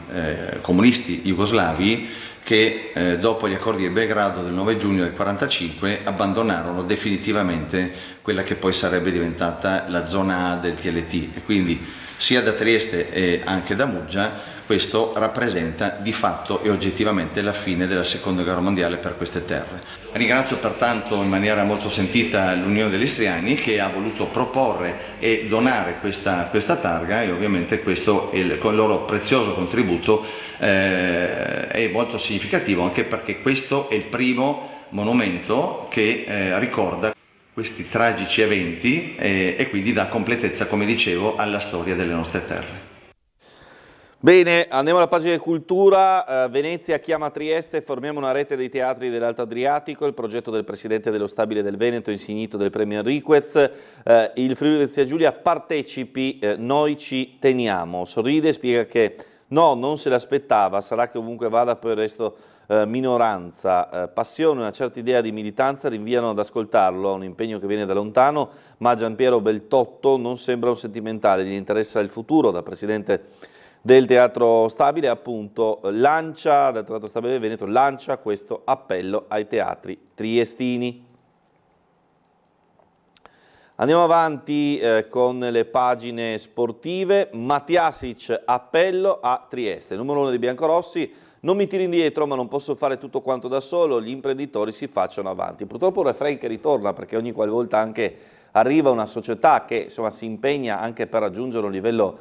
comunisti jugoslavi che dopo gli accordi di Belgrado del 9 giugno del 1945 abbandonarono definitivamente quella che poi sarebbe diventata la zona A del TLT e quindi sia da Trieste e anche da Muggia questo rappresenta di fatto e oggettivamente la fine della Seconda Guerra Mondiale per queste terre. Ringrazio pertanto in maniera molto sentita l'Unione degli Istriani che ha voluto proporre e donare questa targa e ovviamente questo con il loro prezioso contributo è molto significativo anche perché questo è il primo monumento che ricorda questi tragici eventi e quindi dà completezza, come dicevo, alla storia delle nostre terre. Bene, andiamo alla pagina di cultura. Venezia chiama Trieste, formiamo una rete dei teatri dell'Alto Adriatico, il progetto del presidente dello Stabile del Veneto insignito del premio Enriquez. Il Friuli Venezia Giulia partecipi, noi ci teniamo. Sorride, spiega che no, non se l'aspettava, sarà che ovunque vada poi il resto minoranza, passione, una certa idea di militanza rinviano ad ascoltarlo, un impegno che viene da lontano, ma Giampiero Beltotto non sembra un sentimentale, gli interessa il futuro. Da presidente del Teatro Stabile appunto lancia, del Teatro Stabile del Veneto lancia questo appello ai teatri triestini. Andiamo avanti con le pagine sportive. Matjasic, appello a Trieste, numero 1 dei biancorossi. Non mi tiri indietro, ma non posso fare tutto quanto da solo, gli imprenditori si facciano avanti. Purtroppo il refrain che ritorna, perché ogni qualvolta anche arriva una società che insomma, si impegna anche per raggiungere un livello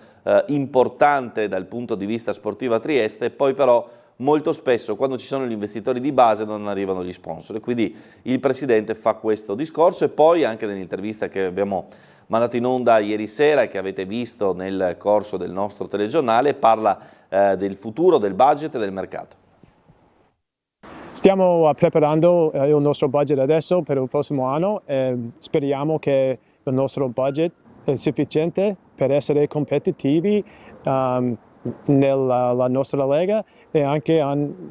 importante dal punto di vista sportivo a Trieste, poi però molto spesso quando ci sono gli investitori di base non arrivano gli sponsor. E quindi il Presidente fa questo discorso e poi anche nell'intervista che abbiamo mandato in onda ieri sera e che avete visto nel corso del nostro telegiornale parla del futuro, del budget e del mercato. Stiamo preparando il nostro budget adesso per il prossimo anno e speriamo che il nostro budget è sufficiente per essere competitivi nella nostra Lega e anche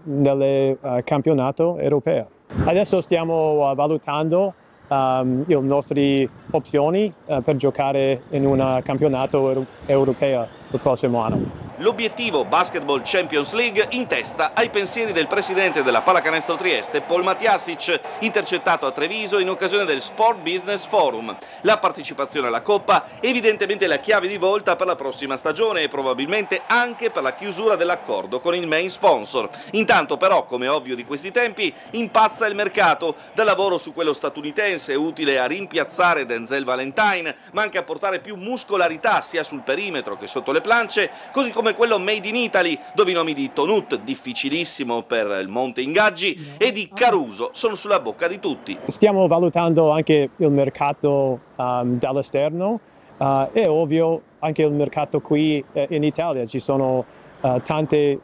nel campionato europeo. Adesso stiamo valutando le nostre opzioni per giocare in un campionato europeo il prossimo anno. L'obiettivo Basketball Champions League in testa ai pensieri del presidente della Pallacanestro Trieste, Paul Matjasic, intercettato a Treviso in occasione del Sport Business Forum. La partecipazione alla Coppa è evidentemente la chiave di volta per la prossima stagione e probabilmente anche per la chiusura dell'accordo con il main sponsor. Intanto però, come ovvio di questi tempi, impazza il mercato, dal lavoro su quello statunitense utile a rimpiazzare Denzel Valentine, ma anche a portare più muscolarità sia sul perimetro che sotto le plance, così come come quello Made in Italy, dove i nomi di Tonut, difficilissimo per il Monte Ingaggi, e di Caruso sono sulla bocca di tutti. Stiamo valutando anche il mercato dall'esterno, è ovvio anche il mercato qui in Italia, ci sono tanti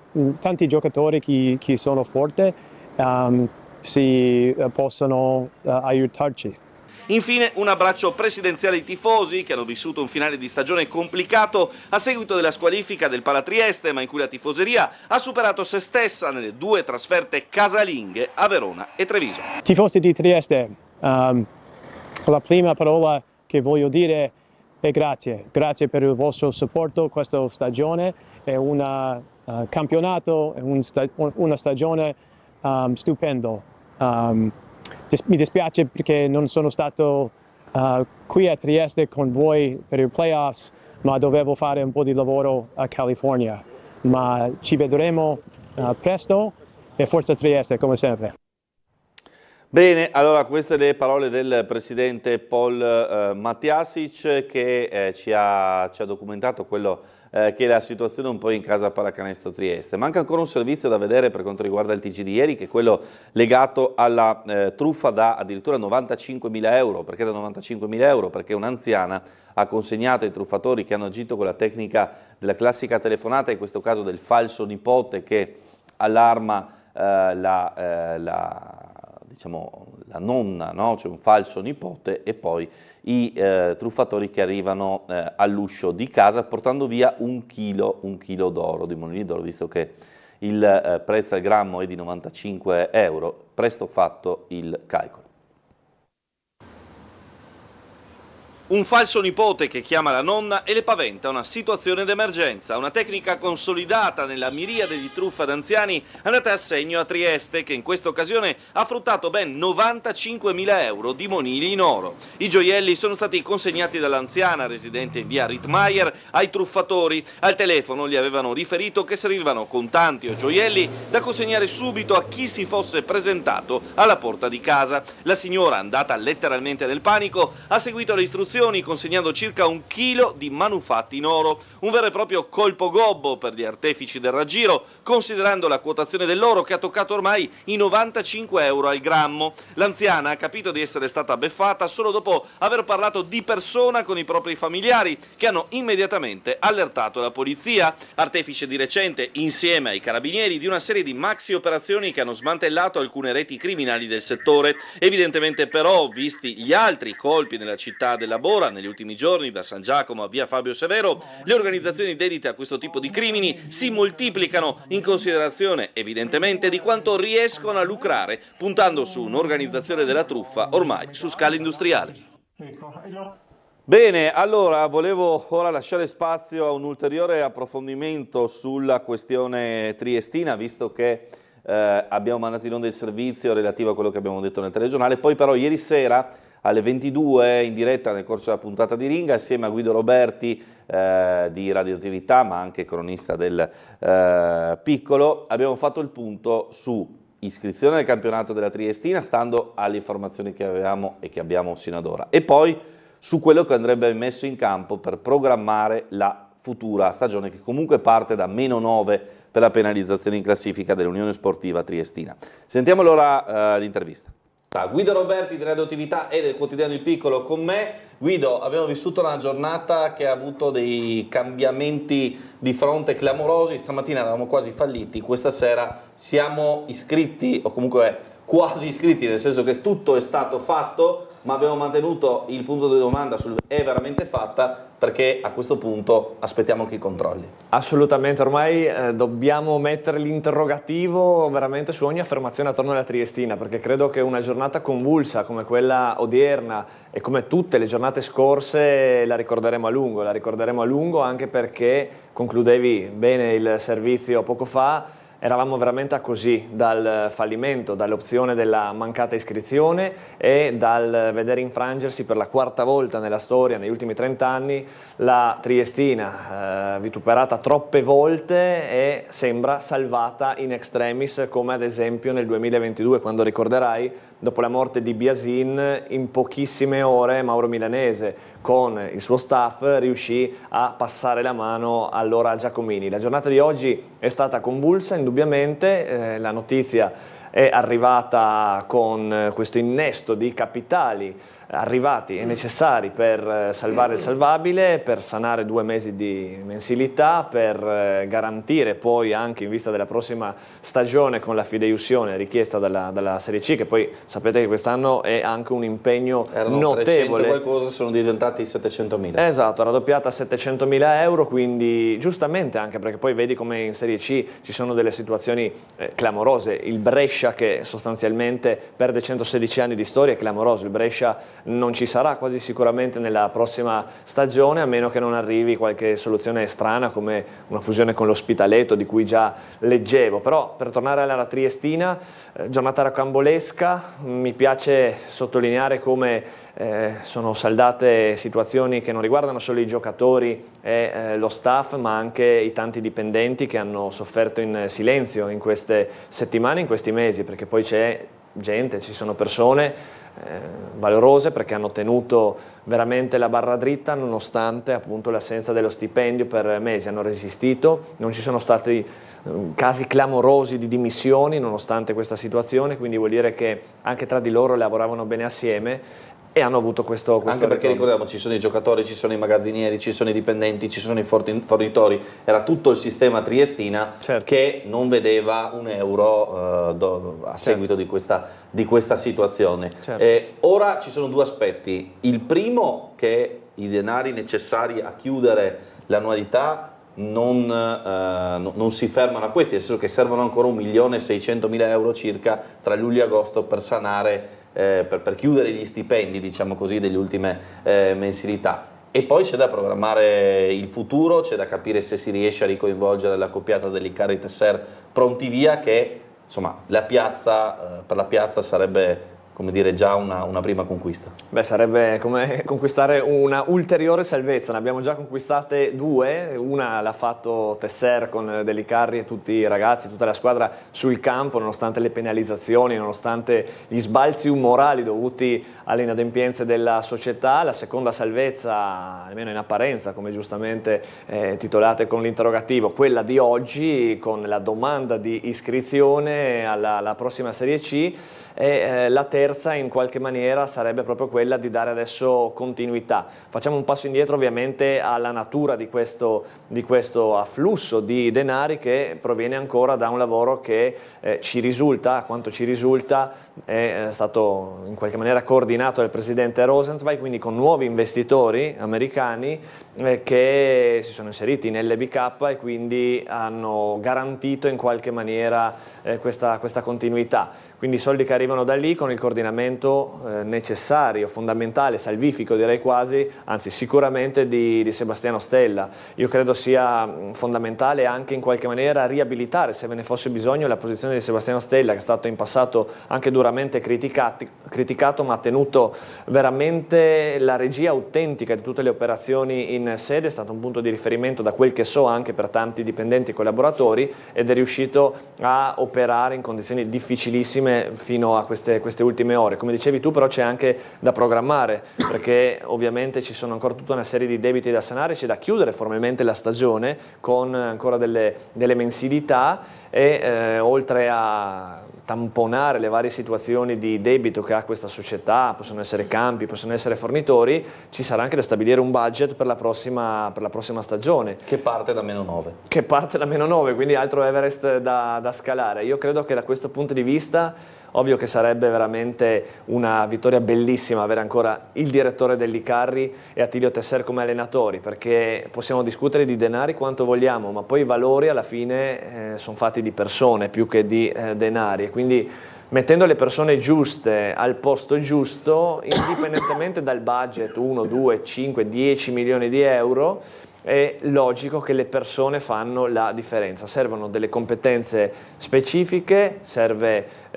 giocatori che sono forti, si possono aiutarci. Infine un abbraccio presidenziale ai tifosi che hanno vissuto un finale di stagione complicato a seguito della squalifica del Palatrieste, ma in cui la tifoseria ha superato se stessa nelle 2 trasferte casalinghe a Verona e Treviso. Tifosi di Trieste, la prima parola che voglio dire è grazie per il vostro supporto questa stagione, è un campionato, è una stagione stupenda. Mi dispiace perché non sono stato qui a Trieste con voi per i playoffs, ma dovevo fare un po' di lavoro a California. Ma ci vedremo presto e forza Trieste come sempre. Bene, allora queste le parole del presidente Paul Matjasic che ci ha documentato quello che è la situazione un po' in casa Pallacanestro Trieste. Manca ancora un servizio da vedere per quanto riguarda il TG di ieri, che è quello legato alla truffa da addirittura 95.000 euro. Perché da 95.000 euro? Perché un'anziana ha consegnato ai truffatori che hanno agito con la tecnica della classica telefonata, in questo caso del falso nipote che allarma la nonna, no? C'è un falso nipote e poi i truffatori che arrivano all'uscio di casa portando via un chilo d'oro, di monili d'oro, visto che il prezzo al grammo è di 95 euro, presto fatto il calcolo. Un falso nipote che chiama la nonna e le paventa una situazione d'emergenza, una tecnica consolidata nella miriade di truffe ad anziani andate a segno a Trieste, che in questa occasione ha fruttato ben 95.000 euro di monili in oro. I gioielli sono stati consegnati dall'anziana residente in via Rittmeier ai truffatori. Al telefono gli avevano riferito che servivano contanti o gioielli da consegnare subito a chi si fosse presentato alla porta di casa. La signora, andata letteralmente nel panico, ha seguito le istruzioni consegnando circa 1 chilo di manufatti in oro, un vero e proprio colpo gobbo per gli artefici del raggiro, considerando la quotazione dell'oro che ha toccato ormai i 95 euro al grammo. L'anziana ha capito di essere stata beffata solo dopo aver parlato di persona con i propri familiari, che hanno immediatamente allertato la polizia, artefice di recente, insieme ai carabinieri, di una serie di maxi operazioni che hanno smantellato alcune reti criminali del settore. Evidentemente però, visti gli altri colpi nella città della negli ultimi giorni, da San Giacomo a via Fabio Severo, le organizzazioni dedite a questo tipo di crimini si moltiplicano in considerazione evidentemente di quanto riescono a lucrare, puntando su un'organizzazione della truffa ormai su scala industriale. Bene, allora volevo ora lasciare spazio a un ulteriore approfondimento sulla questione triestina, visto che abbiamo mandato in onda il servizio relativo a quello che abbiamo detto nel telegiornale. Poi però ieri sera alle 22 in diretta nel corso della puntata di Ringa, assieme a Guido Roberti di Radioattività, ma anche cronista del Piccolo, abbiamo fatto il punto su iscrizione al campionato della Triestina, stando alle informazioni che avevamo e che abbiamo sino ad ora, e poi su quello che andrebbe messo in campo per programmare la futura stagione, che comunque parte da -9 per la penalizzazione in classifica dell'Unione Sportiva Triestina. Sentiamo allora l'intervista. Guido Roberti di Radioattività e del quotidiano Il Piccolo con me. Guido, abbiamo vissuto una giornata che ha avuto dei cambiamenti di fronte clamorosi. Stamattina eravamo quasi falliti, questa sera siamo iscritti, o comunque quasi iscritti, nel senso che tutto è stato fatto, ma abbiamo mantenuto il punto di domanda sul è veramente fatta, perché a questo punto aspettiamo che i controlli. Assolutamente, ormai dobbiamo mettere l'interrogativo veramente su ogni affermazione attorno alla Triestina, perché credo che una giornata convulsa come quella odierna e come tutte le giornate scorse la ricorderemo a lungo anche perché, concludevi bene il servizio poco fa, eravamo veramente a così, dal fallimento, dall'opzione della mancata iscrizione e dal vedere infrangersi per la 4ª volta nella storia, negli ultimi 30 anni, la Triestina, vituperata troppe volte e sembra salvata in extremis, come ad esempio nel 2022, quando ricorderai dopo la morte di Biasin, in pochissime ore Mauro Milanese con il suo staff riuscì a passare la mano allora a Giacomini. La giornata di oggi è stata convulsa indubbiamente, la notizia è arrivata con questo innesto di capitali arrivati e necessari per salvare il salvabile, per sanare 2 mesi di mensilità, per garantire poi anche in vista della prossima stagione con la fideiussione richiesta dalla Serie C, che poi sapete che quest'anno è anche un impegno notevole. Qualcosa sono diventati 700.000. Esatto, raddoppiata a 700.000 euro, quindi giustamente, anche perché poi vedi come in Serie C ci sono delle situazioni clamorose. Il Brescia, che sostanzialmente perde 116 anni di storia, è clamoroso. Il Brescia non ci sarà quasi sicuramente nella prossima stagione, a meno che non arrivi qualche soluzione strana come una fusione con l'Ospitaletto, di cui già leggevo. Però per tornare alla Triestina, giornata rocambolesca, mi piace sottolineare come sono saldate situazioni che non riguardano solo i giocatori e lo staff, ma anche i tanti dipendenti che hanno sofferto in silenzio in queste settimane, in questi mesi, perché poi c'è gente, ci sono persone valorose, perché hanno tenuto veramente la barra dritta nonostante appunto l'assenza dello stipendio per mesi, hanno resistito, non ci sono stati casi clamorosi di dimissioni nonostante questa situazione, quindi vuol dire che anche tra di loro lavoravano bene assieme e hanno avuto questo anche perché ricordiamo, ci sono i giocatori, ci sono i magazzinieri, ci sono i dipendenti, ci sono i fornitori, era tutto il sistema Triestina, certo, che non vedeva un euro a seguito, certo, di questa situazione. Certo. Ora ci sono 2 aspetti: il primo, che i denari necessari a chiudere l'annualità non si fermano a questi, nel senso che servono ancora 1.600.000 euro circa tra luglio e agosto per sanare, per chiudere gli stipendi, diciamo così, delle ultime mensilità. E poi c'è da programmare il futuro, c'è da capire se si riesce a ricoinvolgere la coppiata dell'Icari Tesser pronti via, che insomma per la piazza sarebbe, come dire, già una prima conquista. Beh, sarebbe come conquistare una ulteriore salvezza. Ne abbiamo già conquistate 2, una l'ha fatto Tesser con Delicarri e tutti i ragazzi, tutta la squadra sul campo, nonostante le penalizzazioni, nonostante gli sbalzi umorali dovuti alle inadempienze della società. La seconda salvezza, almeno in apparenza, come giustamente titolate con l'interrogativo, quella di oggi, con la domanda di iscrizione alla prossima Serie C, e la terza in qualche maniera sarebbe proprio quella di dare adesso continuità. Facciamo un passo indietro ovviamente alla natura di questo afflusso di denari, che proviene ancora da un lavoro che ci risulta, a quanto ci risulta, è stato in qualche maniera coordinato dal presidente Rosenzweig, quindi con nuovi investitori americani che si sono inseriti nell'EBK e quindi hanno garantito in qualche maniera questa continuità. Quindi i soldi che arrivano da lì, con il coordinamento necessario, fondamentale, salvifico direi quasi, anzi sicuramente di Sebastiano Stella. Io credo sia fondamentale anche in qualche maniera riabilitare, se ve ne fosse bisogno, la posizione di Sebastiano Stella, che è stato in passato anche duramente criticato, ma ha tenuto veramente la regia autentica di tutte le operazioni in sede, è stato un punto di riferimento, da quel che so, anche per tanti dipendenti e collaboratori, ed è riuscito a operare in condizioni difficilissime fino a queste ultime ore. Come dicevi tu, però c'è anche da programmare, perché ovviamente ci sono ancora tutta una serie di debiti da sanare, c'è da chiudere formalmente la stagione con ancora delle mensilità e oltre a tamponare le varie situazioni di debito che ha questa società, possono essere campi, possono essere fornitori, ci sarà anche da stabilire un budget per la prossima stagione. Che parte da -9. Che parte da -9, quindi altro Everest da scalare. Io credo che da questo punto di vista, ovvio che sarebbe veramente una vittoria bellissima avere ancora il direttore dell'Icarri e Attilio Tesser come allenatori, perché possiamo discutere di denari quanto vogliamo, ma poi i valori alla fine sono fatti di persone più che di denari, e quindi mettendo le persone giuste al posto giusto, indipendentemente dal budget 1, 2, 5, 10 milioni di euro, è logico che le persone fanno la differenza. Servono delle competenze specifiche, serve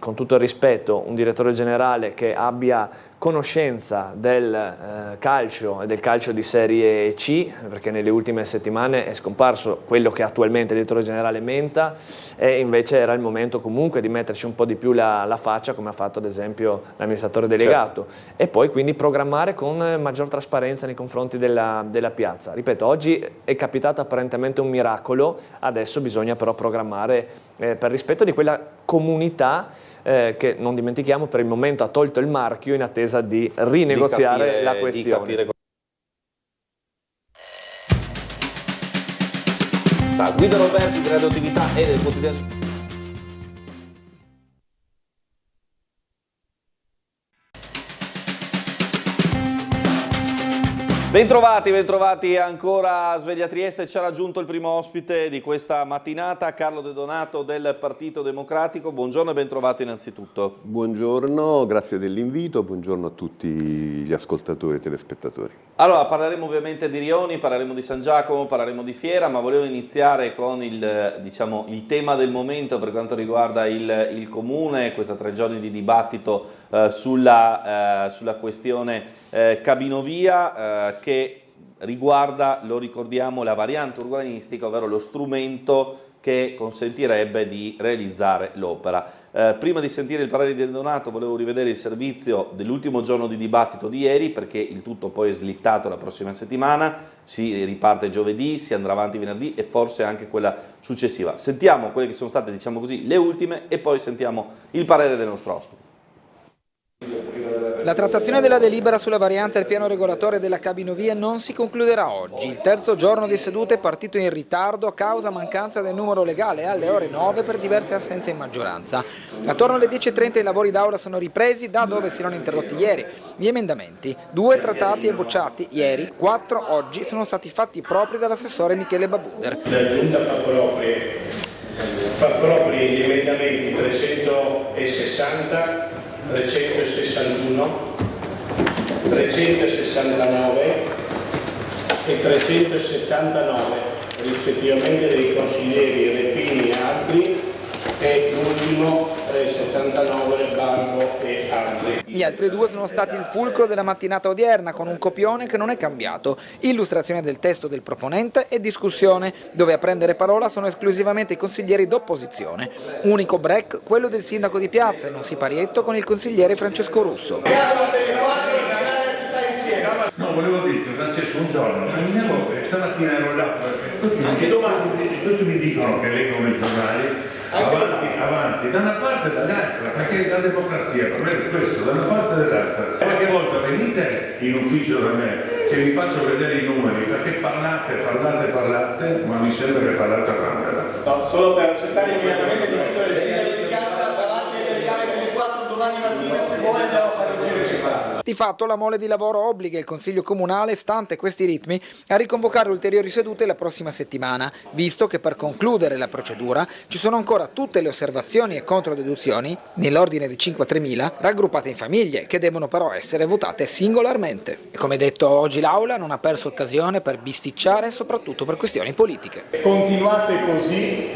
con tutto il rispetto un direttore generale che abbia conoscenza del calcio e del calcio di Serie C, perché nelle ultime settimane è scomparso quello che attualmente è il direttore generale Menta, e invece era il momento comunque di metterci un po' di più la faccia, come ha fatto ad esempio l'amministratore delegato, e poi quindi programmare con maggior trasparenza nei confronti della piazza. Ripeto, oggi è capitato apparentemente un miracolo, adesso bisogna però programmare per rispetto di quella comunità che, non dimentichiamo, per il momento ha tolto il marchio in attesa di rinegoziare la questione. Guido Roberti di Radioattività e del quotidiano. Bentrovati ancora a Sveglia Trieste. Ci ha raggiunto il primo ospite di questa mattinata, Carlo De Donato del Partito Democratico. Buongiorno e bentrovati innanzitutto. Buongiorno, grazie dell'invito, buongiorno a tutti gli ascoltatori e telespettatori. Allora, parleremo ovviamente di Rioni, parleremo di San Giacomo, parleremo di Fiera, ma volevo iniziare con il tema del momento per quanto riguarda il Comune, questa 3 giorni di dibattito sulla questione Cabinovia, che riguarda, lo ricordiamo, la variante urbanistica, ovvero lo strumento che consentirebbe di realizzare l'opera. Prima di sentire il parere di Donato volevo rivedere il servizio dell'ultimo giorno di dibattito di ieri, perché il tutto poi è slittato la prossima settimana, si riparte giovedì, si andrà avanti venerdì e forse anche quella successiva. Sentiamo quelle che sono state, diciamo così, le ultime e poi sentiamo il parere del nostro ospite. La trattazione della delibera sulla variante del piano regolatore della Cabinovia non si concluderà oggi. Il terzo giorno di seduta è partito in ritardo a causa mancanza del numero legale alle ore 9 per diverse assenze in maggioranza. Attorno alle 10:30 i lavori d'aula sono ripresi da dove si erano interrotti ieri. Gli emendamenti, 2 trattati e bocciati ieri, 4 oggi, sono stati fatti propri dall'assessore Michele Babuder. La Giunta fa propri gli emendamenti 360, 361, 369 e 379, rispettivamente dei consiglieri Repini e altri, e l'ultimo 379 Barbo e altri. Gli altri 2 sono stati il fulcro della mattinata odierna, con un copione che non è cambiato: illustrazione del testo del proponente e discussione, dove a prendere parola sono esclusivamente i consiglieri d'opposizione. Unico break quello del sindaco di piazza, in un siparietto con il consigliere Francesco Russo. No, volevo dire, Francesco, un giorno camminavo e stamattina ero là, anche domani tutti mi dicono che leggono i giornali avanti, da una parte e dall'altra, perché la democrazia per me è questo, da una parte e dall'altra. Qualche volta venite in ufficio da me che vi faccio vedere i numeri, perché parlate, ma mi sembra che parlate a randela. No, solo per accettare immediatamente l'invito del sindaco di piazza davanti alle telecamere delle 4 domani mattina, se vuole andiamo a fare un giro separato. Di fatto la mole di lavoro obbliga il Consiglio Comunale, stante questi ritmi, a riconvocare ulteriori sedute la prossima settimana, visto che per concludere la procedura ci sono ancora tutte le osservazioni e controdeduzioni, nell'ordine di 5 a 3.000, raggruppate in famiglie, che devono però essere votate singolarmente. E come detto, oggi l'Aula non ha perso occasione per bisticciare, soprattutto per questioni politiche. Continuate così,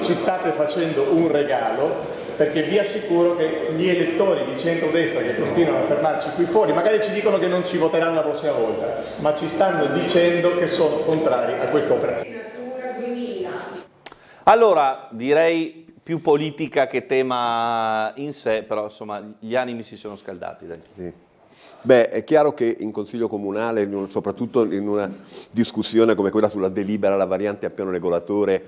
ci state facendo un regalo, perché vi assicuro che gli elettori di centrodestra che continuano a fermarci qui fuori, magari ci dicono che non ci voteranno la prossima volta, ma ci stanno dicendo che sono contrari a quest'opera. Allora, direi più politica che tema in sé, però insomma gli animi si sono scaldati. Dai. Sì. Beh, è chiaro che in Consiglio Comunale, soprattutto in una discussione come quella sulla delibera, la variante a piano regolatore,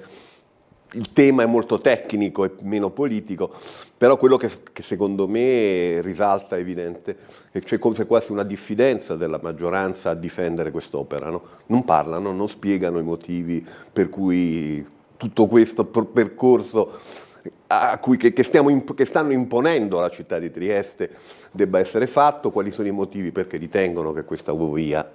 il tema è molto tecnico e meno politico, però quello che secondo me risalta evidente è che c'è quasi una diffidenza della maggioranza a difendere quest'opera, no? Non parlano, non spiegano i motivi per cui tutto questo percorso che stanno imponendo alla città di Trieste debba essere fatto, quali sono i motivi perché ritengono che questa via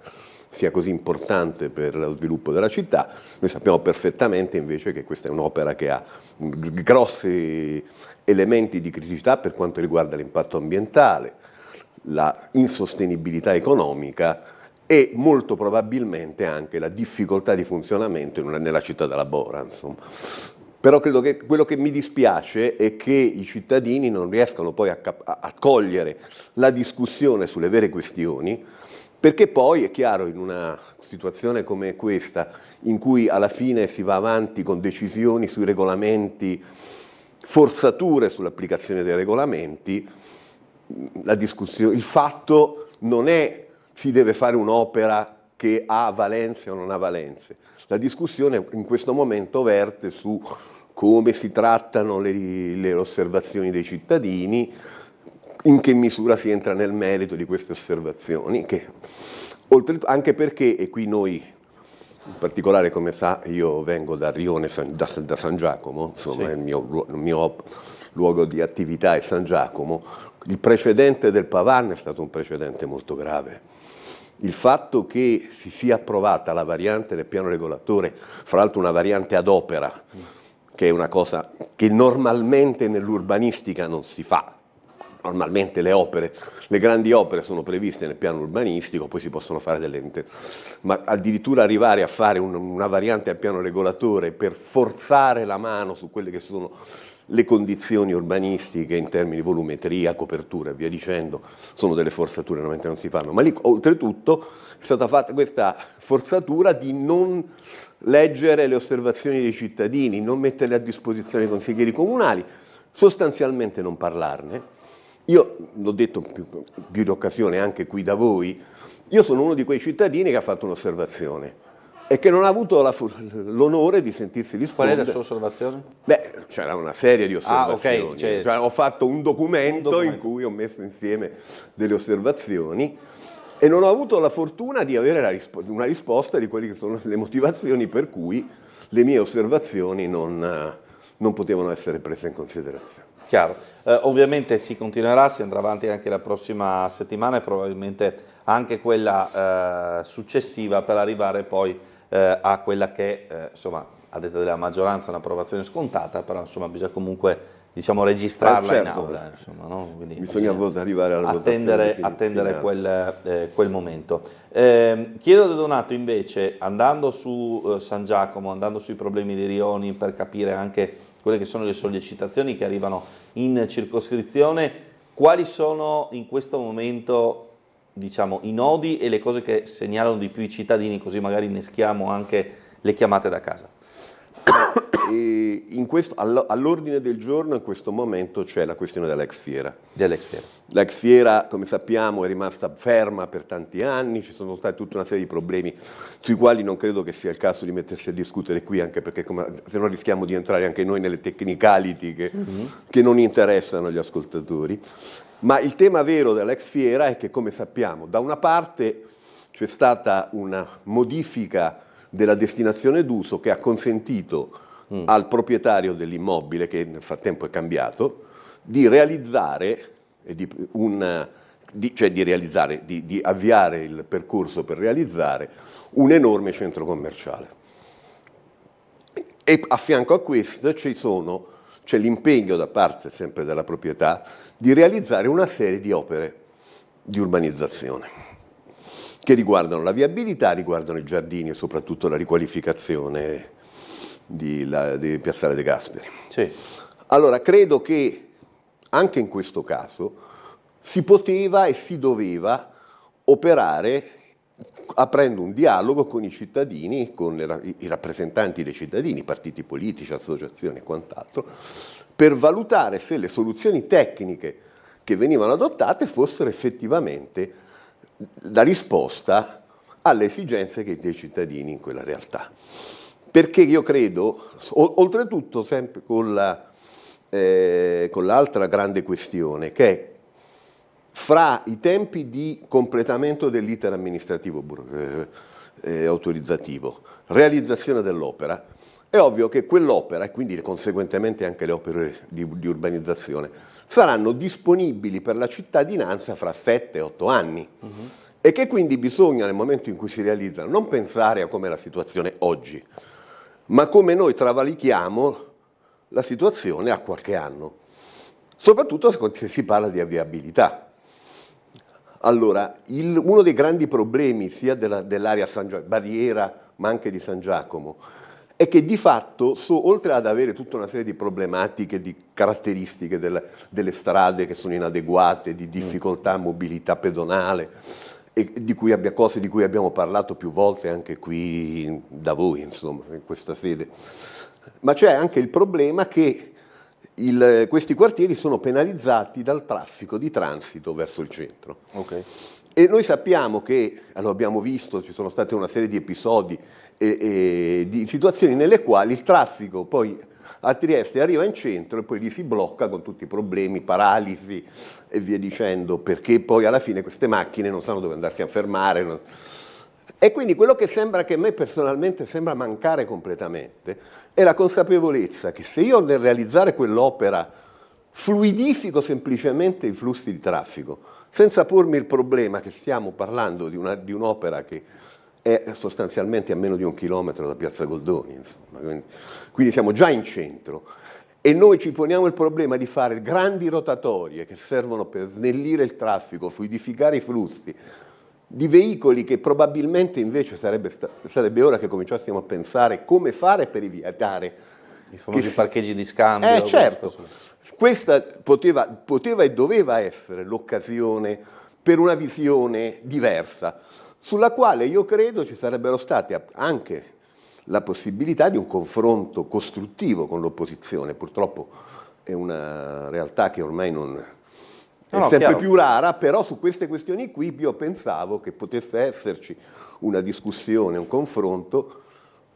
sia così importante per lo sviluppo della città. Noi sappiamo perfettamente invece che questa è un'opera che ha grossi elementi di criticità per quanto riguarda l'impatto ambientale, la insostenibilità economica e molto probabilmente anche la difficoltà di funzionamento nella città della Bora, insomma. Però credo che quello che mi dispiace è che i cittadini non riescano poi a cogliere la discussione sulle vere questioni, perché poi è chiaro, in una situazione come questa, in cui alla fine si va avanti con decisioni sui regolamenti, forzature sull'applicazione dei regolamenti, la discussione, il fatto non è si deve fare un'opera che ha valenze o non ha valenze. La discussione in questo momento verte su come si trattano le osservazioni dei cittadini, in che misura si entra nel merito di queste osservazioni, anche perché, e qui noi, in particolare come sa, io vengo da Rione, da San Giacomo, insomma il mio luogo di attività è San Giacomo, il precedente del Pavan è stato un precedente molto grave. Il fatto che si sia approvata la variante del piano regolatore, fra l'altro una variante ad opera, che è una cosa che normalmente nell'urbanistica non si fa. Normalmente le grandi opere sono previste nel piano urbanistico, poi si possono fare ma addirittura arrivare a fare una variante al piano regolatore per forzare la mano su quelle che sono le condizioni urbanistiche in termini di volumetria, copertura e via dicendo, sono delle forzature, normalmente non si fanno. Ma lì oltretutto è stata fatta questa forzatura di non leggere le osservazioni dei cittadini, non metterle a disposizione dei consiglieri comunali, sostanzialmente non parlarne. Io l'ho detto più di occasione anche qui da voi, io sono uno di quei cittadini che ha fatto un'osservazione e che non ha avuto l'onore di sentirsi rispondere. Qual è la sua osservazione? Beh, c'era una serie di osservazioni. Ok, cioè, ho fatto un documento in cui ho messo insieme delle osservazioni e non ho avuto la fortuna di avere una risposta di quelle che sono le motivazioni per cui le mie osservazioni non potevano essere prese in considerazione. Chiaro. Ovviamente si continuerà, si andrà avanti anche la prossima settimana e probabilmente anche quella successiva, per arrivare poi a quella che insomma, a detta della maggioranza è un'approvazione scontata, però insomma bisogna comunque registrarla certo. In aula, insomma, no? Quindi bisogna arrivare alla attendere quel momento. Chiedo a De Donato invece, andando su San Giacomo, andando sui problemi dei rioni, per capire anche quelle che sono le sollecitazioni che arrivano in circoscrizione, quali sono in questo momento, diciamo, i nodi e le cose che segnalano di più i cittadini, così magari inneschiamo anche le chiamate da casa? All'ordine del giorno in questo momento c'è la questione dell'ex fiera. Fiera. L'ex fiera, come sappiamo, è rimasta ferma per tanti anni, ci sono stati tutta una serie di problemi sui quali non credo che sia il caso di mettersi a discutere qui, anche perché se no rischiamo di entrare anche noi nelle technicality che non interessano gli ascoltatori. Ma il tema vero dell'ex fiera è che, come sappiamo, da una parte c'è stata una modifica della destinazione d'uso che ha consentito al proprietario dell'immobile, che nel frattempo è cambiato, di realizzare, di avviare il percorso per realizzare un enorme centro commerciale. E a fianco a questo c'è l'impegno da parte sempre della proprietà di realizzare una serie di opere di urbanizzazione che riguardano la viabilità, riguardano i giardini e soprattutto la riqualificazione di Piazzale De Gasperi. Sì. Allora, credo che anche in questo caso si poteva e si doveva operare aprendo un dialogo con i cittadini, con i rappresentanti dei cittadini, partiti politici, associazioni e quant'altro, per valutare se le soluzioni tecniche che venivano adottate fossero effettivamente la risposta alle esigenze dei cittadini in quella realtà. Perché io credo, oltretutto sempre con l'altra grande questione, che fra i tempi di completamento dell'iter amministrativo autorizzativo, realizzazione dell'opera, è ovvio che quell'opera, e quindi conseguentemente anche le opere di urbanizzazione, saranno disponibili per la cittadinanza fra 7-8 anni. E che quindi bisogna, nel momento in cui si realizzano, non pensare a come è la situazione oggi, ma come noi travalichiamo la situazione a qualche anno, soprattutto se si parla di viabilità. Allora, uno dei grandi problemi sia dell'area barriera ma anche di San Giacomo è che di fatto, oltre ad avere tutta una serie di problematiche, di caratteristiche delle strade che sono inadeguate, di difficoltà, mobilità pedonale, e cose di cui abbiamo parlato più volte anche qui da voi, insomma, in questa sede, ma c'è anche il problema che questi quartieri sono penalizzati dal traffico di transito verso il centro. Okay. E noi sappiamo che, lo abbiamo visto, ci sono state una serie di episodi e di situazioni nelle quali il traffico poi a Trieste arriva in centro e poi lì si blocca con tutti i problemi, paralisi e via dicendo, perché poi alla fine queste macchine non sanno dove andarsi a fermare. E quindi quello che a me personalmente sembra mancare completamente è la consapevolezza che se io nel realizzare quell'opera fluidifico semplicemente i flussi di traffico, senza pormi il problema che stiamo parlando di un'opera che è sostanzialmente a meno di 1 chilometro da Piazza Goldoni, insomma. Quindi siamo già in centro e noi ci poniamo il problema di fare grandi rotatorie che servono per snellire il traffico, fluidificare i flussi di veicoli che probabilmente invece sarebbe ora che cominciassimo a pensare come fare per evitare i famosi parcheggi di scambio. Certo, questa poteva e doveva essere l'occasione per una visione diversa, sulla quale io credo ci sarebbero state anche la possibilità di un confronto costruttivo con l'opposizione. Purtroppo è una realtà che ormai è sempre più rara, però su queste questioni qui io pensavo che potesse esserci una discussione, un confronto,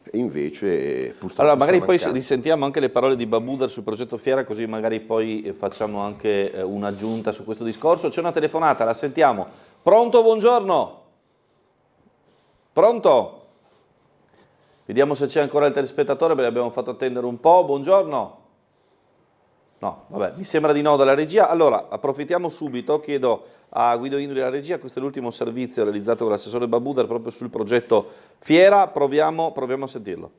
e invece purtroppo allora magari poi risentiamo anche le parole di Babudar sul progetto Fiera, così magari poi facciamo anche un'aggiunta su questo discorso. C'è una telefonata, la sentiamo. Pronto, buongiorno? Pronto? Vediamo se c'è ancora il telespettatore, perché abbiamo fatto attendere un po'. Buongiorno? No, vabbè, mi sembra di no dalla regia. Allora, approfittiamo subito, chiedo a Guido Indri della regia, questo è l'ultimo servizio realizzato con l'assessore Babudar proprio sul progetto Fiera, proviamo a sentirlo.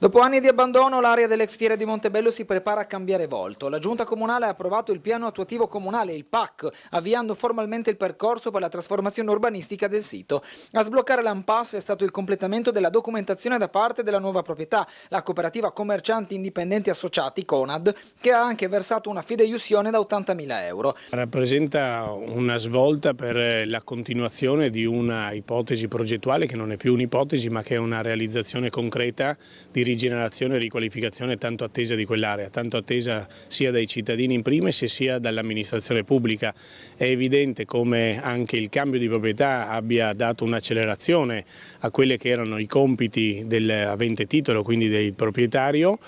Dopo anni di abbandono, l'area dell'ex Fiera di Montebello si prepara a cambiare volto. La Giunta Comunale ha approvato il piano attuativo comunale, il PAC, avviando formalmente il percorso per la trasformazione urbanistica del sito. A sbloccare l'impasse è stato il completamento della documentazione da parte della nuova proprietà, la cooperativa Commercianti Indipendenti Associati, CONAD, che ha anche versato una fideiussione da 80.000 euro. Rappresenta una svolta per la continuazione di una ipotesi progettuale che non è più un'ipotesi, ma che è una realizzazione concreta di rigenerazione e riqualificazione tanto attesa di quell'area, tanto attesa sia dai cittadini in primis sia dall'amministrazione pubblica. È evidente come anche il cambio di proprietà abbia dato un'accelerazione a quelli che erano i compiti dell'avente titolo, quindi del proprietario,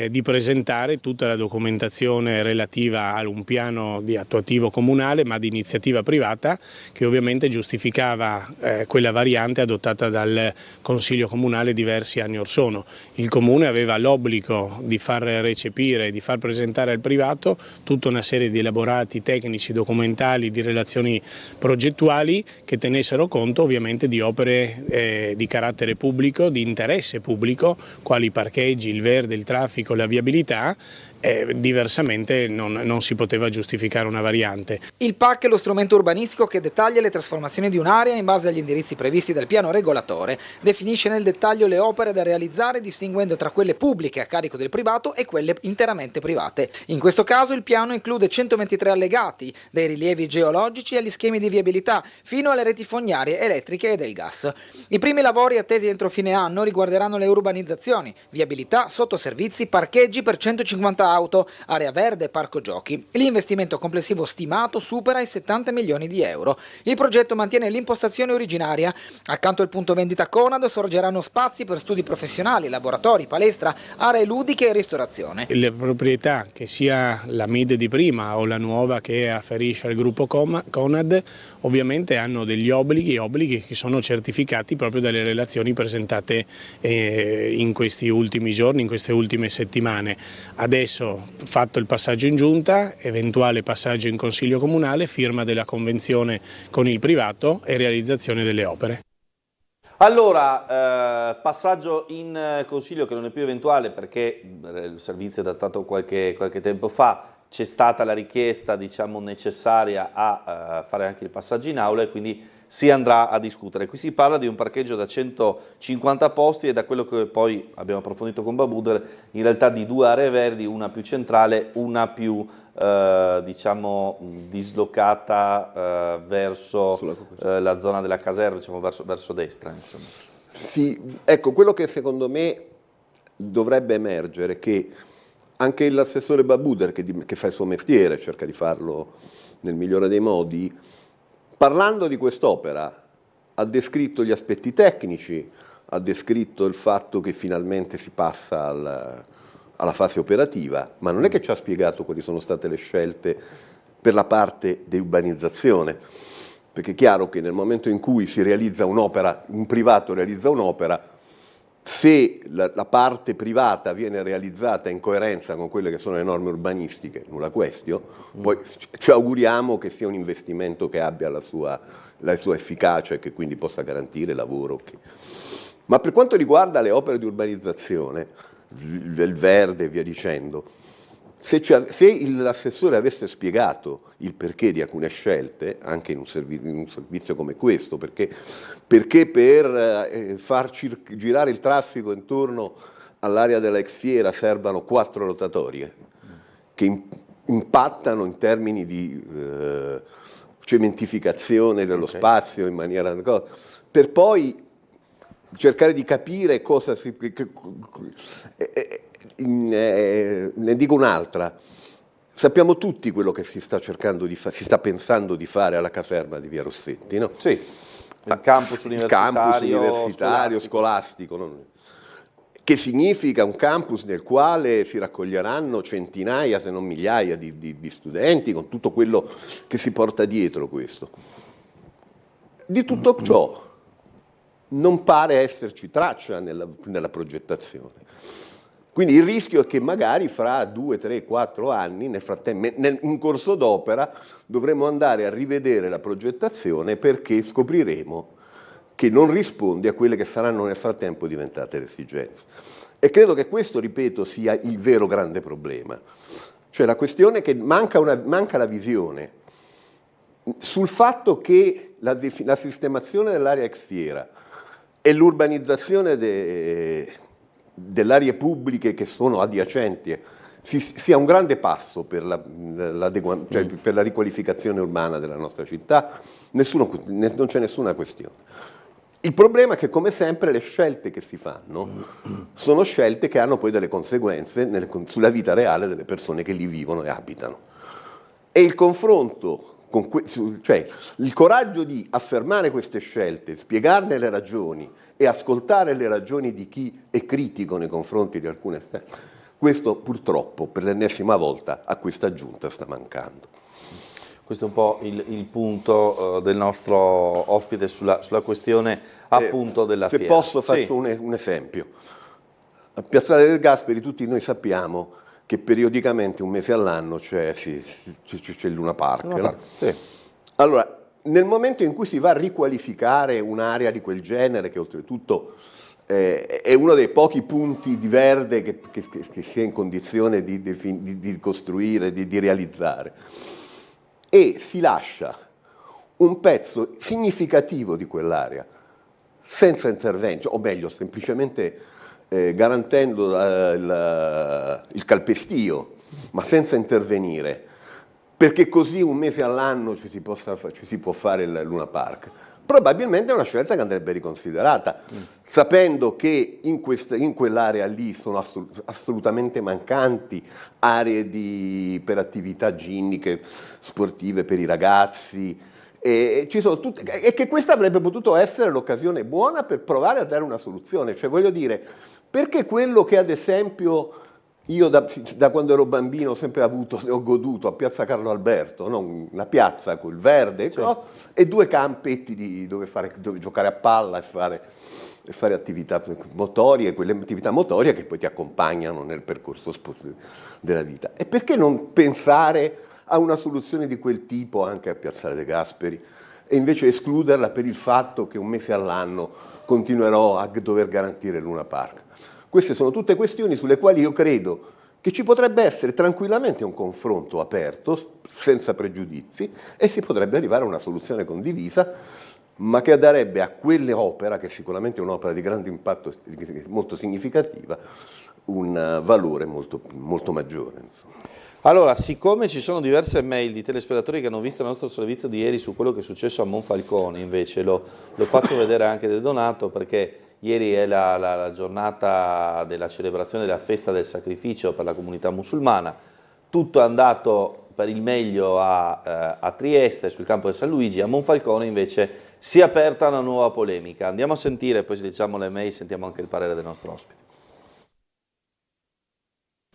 di presentare tutta la documentazione relativa a un piano di attuativo comunale ma di iniziativa privata, che ovviamente giustificava quella variante adottata dal Consiglio Comunale diversi anni or sono. Il Comune aveva l'obbligo di far recepire, di far presentare al privato tutta una serie di elaborati tecnici, documentali, di relazioni progettuali che tenessero conto ovviamente di opere di carattere pubblico, di interesse pubblico, quali i parcheggi, il verde, il traffico, la viabilità. Diversamente non si poteva giustificare una variante. Il PAC è lo strumento urbanistico che dettaglia le trasformazioni di un'area in base agli indirizzi previsti dal piano regolatore, definisce nel dettaglio le opere da realizzare distinguendo tra quelle pubbliche a carico del privato e quelle interamente private. In questo caso il piano include 123 allegati, dai rilievi geologici agli schemi di viabilità fino alle reti fognarie, elettriche e del gas. I primi lavori attesi entro fine anno riguarderanno le urbanizzazioni, viabilità, sottoservizi, parcheggi per 150 auto, area verde, parco giochi. L'investimento complessivo stimato supera i 70 milioni di euro. Il progetto mantiene l'impostazione originaria. Accanto al punto vendita Conad sorgeranno spazi per studi professionali, laboratori, palestra, aree ludiche e ristorazione. Le proprietà, che sia la MID di prima o la nuova che afferisce al gruppo Conad, ovviamente hanno degli obblighi che sono certificati proprio dalle relazioni presentate in questi ultimi giorni, in queste ultime settimane. Adesso, fatto il passaggio in giunta, eventuale passaggio in consiglio comunale, firma della convenzione con il privato e realizzazione delle opere. Allora, passaggio in consiglio che non è più eventuale perché il servizio è datato qualche tempo fa, c'è stata la richiesta, diciamo, necessaria a fare anche il passaggio in aula e quindi si andrà a discutere. Qui si parla di un parcheggio da 150 posti e da quello che poi abbiamo approfondito con Babuder, in realtà di 2 aree verdi, una più centrale, una più diciamo dislocata verso la zona della caserma, diciamo verso destra. Insomma. Sì, ecco, quello che secondo me dovrebbe emergere è che anche l'assessore Babuder, che fa il suo mestiere, cerca di farlo nel migliore dei modi, parlando di quest'opera ha descritto gli aspetti tecnici, ha descritto il fatto che finalmente si passa alla fase operativa, ma non è che ci ha spiegato quali sono state le scelte per la parte di urbanizzazione, perché è chiaro che nel momento in cui si realizza un'opera, un privato realizza un'opera, se la parte privata viene realizzata in coerenza con quelle che sono le norme urbanistiche, nulla questio, poi ci auguriamo che sia un investimento che abbia la sua efficacia e che quindi possa garantire lavoro. Ma per quanto riguarda le opere di urbanizzazione, del verde e via dicendo, se l'assessore avesse spiegato il perché di alcune scelte, anche in un servizio come questo, perché per far girare il traffico intorno all'area della ex fiera servano 4 rotatorie che impattano in termini di cementificazione dello spazio in maniera, per poi cercare di capire cosa si... ne dico un'altra. Sappiamo tutti quello che si sta cercando di fare, si sta pensando di fare alla caserma di Via Rossetti, no? Sì, il campus universitario, scolastico, no? Che significa un campus nel quale si raccoglieranno centinaia, se non migliaia di studenti, con tutto quello che si porta dietro questo. Di tutto ciò non pare esserci traccia nella progettazione. Quindi il rischio è che magari fra 2, 3, 4 anni, nel frattempo, in corso d'opera, dovremo andare a rivedere la progettazione perché scopriremo che non risponde a quelle che saranno nel frattempo diventate le esigenze. E credo che questo, ripeto, sia il vero grande problema. Cioè la questione è che manca la visione sul fatto che la sistemazione dell'area ex fiera e l'urbanizzazione delle aree pubbliche che sono adiacenti sia un grande passo per la riqualificazione urbana della nostra città, non c'è nessuna questione. Il problema è che, come sempre, le scelte che si fanno sono scelte che hanno poi delle conseguenze sulla vita reale delle persone che lì vivono e abitano. E il confronto, cioè il coraggio di affermare queste scelte, spiegarne le ragioni e ascoltare le ragioni di chi è critico nei confronti di alcune scelte, questo purtroppo per l'ennesima volta a questa giunta sta mancando. Questo è un po' il punto del nostro ospite sulla questione appunto della fiera. Se posso faccio un esempio. A Piazzale del Gasperi tutti noi sappiamo che periodicamente, un mese all'anno, c'è il Luna Park. No? Sì. Allora, nel momento in cui si va a riqualificare un'area di quel genere, che oltretutto è uno dei pochi punti di verde che si è in condizione di costruire, di realizzare, e si lascia un pezzo significativo di quell'area senza interventi, o meglio, semplicemente garantendo il calpestio, ma senza intervenire, perché così un mese all'anno ci si può fare il Luna Park. Probabilmente è una scelta che andrebbe riconsiderata, sapendo che in quell'area lì sono assolutamente mancanti aree per attività ginniche, sportive per i ragazzi, e che questa avrebbe potuto essere l'occasione buona per provare a dare una soluzione. Cioè, voglio dire, perché quello che ad esempio io da quando ero bambino ho sempre ho goduto a Piazza Carlo Alberto, no? Una piazza col verde, sì, e 2 campetti dove giocare a palla e fare attività motorie, quelle attività motorie che poi ti accompagnano nel percorso della vita. E perché non pensare a una soluzione di quel tipo anche a Piazzale De Gasperi e invece escluderla per il fatto che un mese all'anno continuerò a dover garantire il Luna Park? Queste sono tutte questioni sulle quali io credo che ci potrebbe essere tranquillamente un confronto aperto, senza pregiudizi, e si potrebbe arrivare a una soluzione condivisa, ma che darebbe a quell'opera, che sicuramente è un'opera di grande impatto, molto significativa, un valore molto, molto maggiore. Insomma. Allora, siccome ci sono diverse mail di telespettatori che hanno visto il nostro servizio di ieri su quello che è successo a Monfalcone, invece lo faccio vedere anche del Donato, perché ieri è la giornata della celebrazione della festa del sacrificio per la comunità musulmana. Tutto è andato per il meglio a Trieste, sul campo di San Luigi. A Monfalcone invece si è aperta una nuova polemica. Andiamo a sentire, poi diciamo le mail, sentiamo anche il parere del nostro ospite.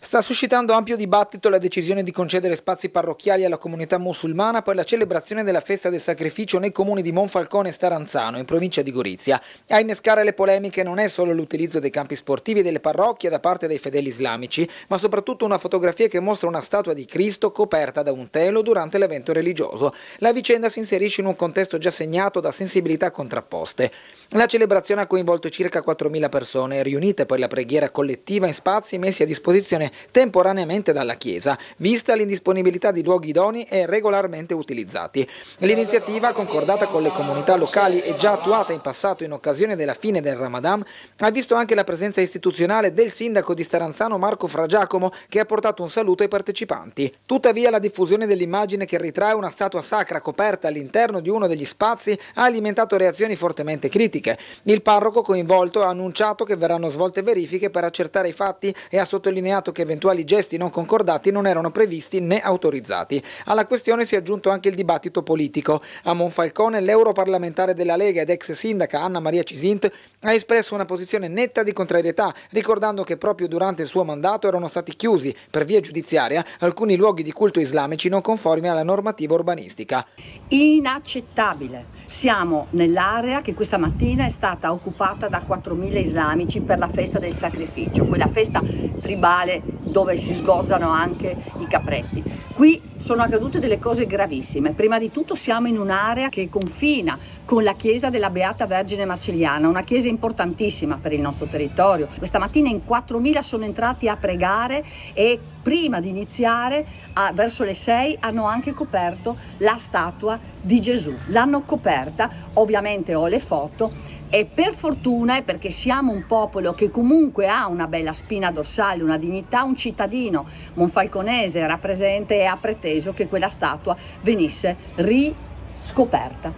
Sta suscitando ampio dibattito la decisione di concedere spazi parrocchiali alla comunità musulmana per la celebrazione della festa del sacrificio nei comuni di Monfalcone e Staranzano, in provincia di Gorizia. A innescare le polemiche non è solo l'utilizzo dei campi sportivi e delle parrocchie da parte dei fedeli islamici, ma soprattutto una fotografia che mostra una statua di Cristo coperta da un telo durante l'evento religioso. La vicenda si inserisce in un contesto già segnato da sensibilità contrapposte. La celebrazione ha coinvolto circa 4.000 persone, riunite per la preghiera collettiva in spazi messi a disposizione temporaneamente dalla Chiesa, vista l'indisponibilità di luoghi idonei e regolarmente utilizzati. L'iniziativa, concordata con le comunità locali e già attuata in passato in occasione della fine del Ramadan, ha visto anche la presenza istituzionale del sindaco di Staranzano Marco Fragiacomo, che ha portato un saluto ai partecipanti. Tuttavia la diffusione dell'immagine che ritrae una statua sacra coperta all'interno di uno degli spazi ha alimentato reazioni fortemente critiche. Il parroco coinvolto ha annunciato che verranno svolte verifiche per accertare i fatti e ha sottolineato che eventuali gesti non concordati non erano previsti né autorizzati. Alla questione si è aggiunto anche il dibattito politico. A Monfalcone l'europarlamentare della Lega ed ex sindaca Anna Maria Cisint ha espresso una posizione netta di contrarietà, ricordando che proprio durante il suo mandato erano stati chiusi per via giudiziaria alcuni luoghi di culto islamici non conformi alla normativa urbanistica. Inaccettabile. Siamo nell'area che questa mattina è stata occupata da 4.000 islamici per la festa del sacrificio, quella festa tribale dove si sgozzano anche i capretti. Qui sono accadute delle cose gravissime. Prima di tutto siamo in un'area che confina con la chiesa della Beata Vergine Marcelliana, una chiesa importantissima per il nostro territorio. Questa mattina in 4.000 sono entrati a pregare e prima di iniziare, verso le 6, hanno anche coperto la statua di Gesù. L'hanno coperta, ovviamente ho le foto, e per fortuna, perché siamo un popolo che comunque ha una bella spina dorsale, una dignità, un cittadino monfalconese era presente e ha preteso che quella statua venisse riscoperta.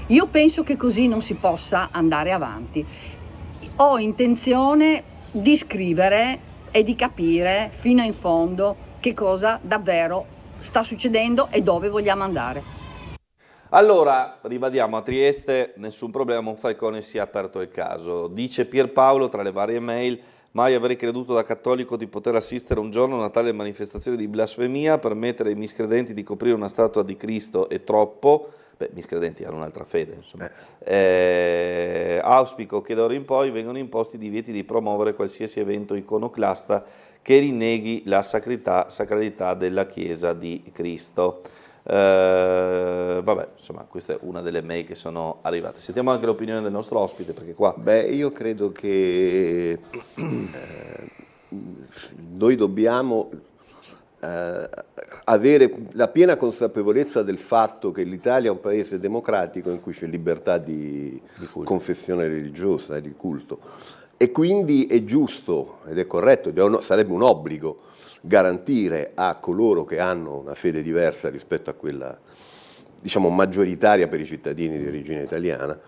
Io penso che così non si possa andare avanti. Ho intenzione di scrivere e di capire fino in fondo che cosa davvero sta succedendo e dove vogliamo andare. Allora, ribadiamo, a Trieste nessun problema, Monfalcone si è aperto il caso. Dice Pierpaolo tra le varie mail: mai avrei creduto da cattolico di poter assistere un giorno a una tale manifestazione di blasfemia. Permettere ai miscredenti di coprire una statua di Cristo è troppo. Beh, miscredenti hanno un'altra fede, insomma. Auspico che d'ora in poi vengano imposti divieti di promuovere qualsiasi evento iconoclasta che rinneghi la sacralità della Chiesa di Cristo. Vabbè, insomma, questa è una delle mail che sono arrivate. Sentiamo anche l'opinione del nostro ospite, perché qua... Beh, io credo che noi dobbiamo avere la piena consapevolezza del fatto che l'Italia è un paese democratico in cui c'è libertà di confessione religiosa e di culto, e quindi è giusto ed è corretto, sarebbe un obbligo garantire a coloro che hanno una fede diversa rispetto a quella, diciamo, maggioritaria per i cittadini di origine italiana,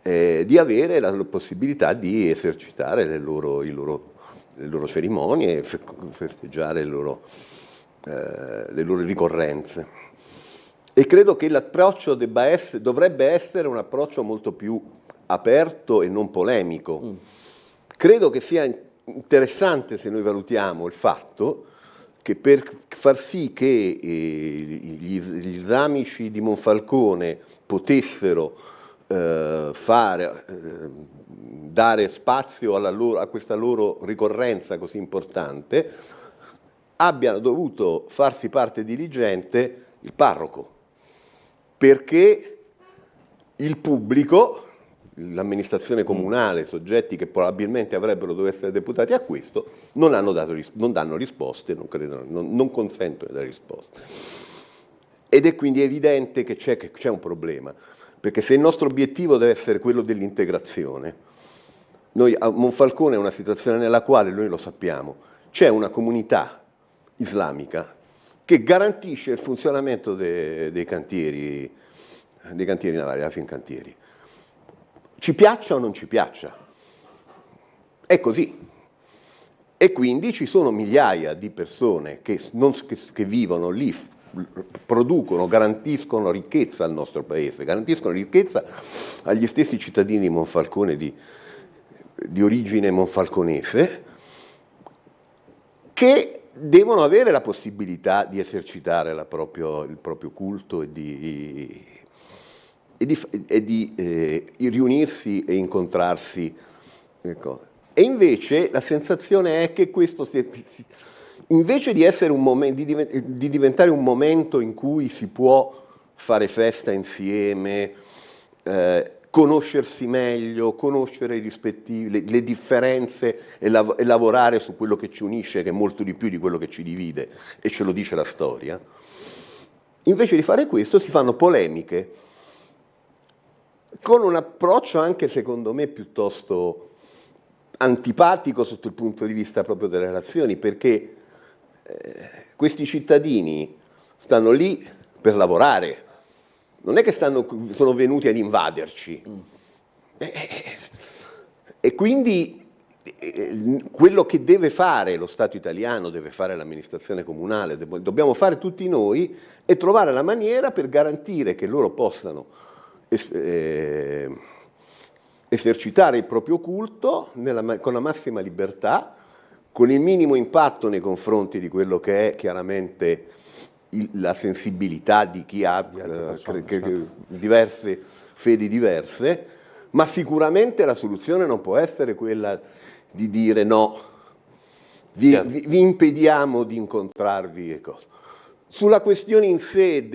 di avere la possibilità di esercitare le loro cerimonie, festeggiare le loro ricorrenze. E credo che l'approccio dovrebbe essere un approccio molto più aperto e non polemico. Credo che sia interessante se noi valutiamo il fatto che per far sì che gli islamici di Monfalcone potessero dare spazio a questa loro ricorrenza così importante, abbiano dovuto farsi parte diligente il parroco, perché il pubblico, l'amministrazione comunale, soggetti che probabilmente avrebbero dovuto essere deputati a questo, non danno risposte, non consentono di dare risposte. Ed è quindi evidente che c'è un problema. perché se il nostro obiettivo deve essere quello dell'integrazione, noi a Monfalcone è una situazione nella quale, noi lo sappiamo, c'è una comunità islamica che garantisce il funzionamento dei cantieri navali, dei Fincantieri. Ci piaccia o non ci piaccia, è così. E quindi ci sono migliaia di persone che vivono lì, producono, garantiscono ricchezza al nostro paese, garantiscono ricchezza agli stessi cittadini di Monfalcone di origine monfalconese, che devono avere la possibilità di esercitare il proprio culto e di riunirsi e incontrarsi. Ecco. E invece la sensazione è che questo, invece di essere di diventare un momento in cui si può fare festa insieme, conoscersi meglio, conoscere le differenze e lavorare su quello che ci unisce, che è molto di più di quello che ci divide, e ce lo dice la storia, invece di fare questo si fanno polemiche con un approccio anche secondo me piuttosto antipatico sotto il punto di vista proprio delle relazioni, perché questi cittadini stanno lì per lavorare, non è che sono venuti ad invaderci. E quindi quello che deve fare lo Stato italiano, deve fare l'amministrazione comunale, dobbiamo fare tutti noi, è trovare la maniera per garantire che loro possano esercitare il proprio culto con la massima libertà, con il minimo impatto nei confronti di quello che è chiaramente la sensibilità di chi ha diverse fedi diverse, ma sicuramente la soluzione non può essere quella di dire no, vi impediamo di incontrarvi e cose. Sulla questione in sé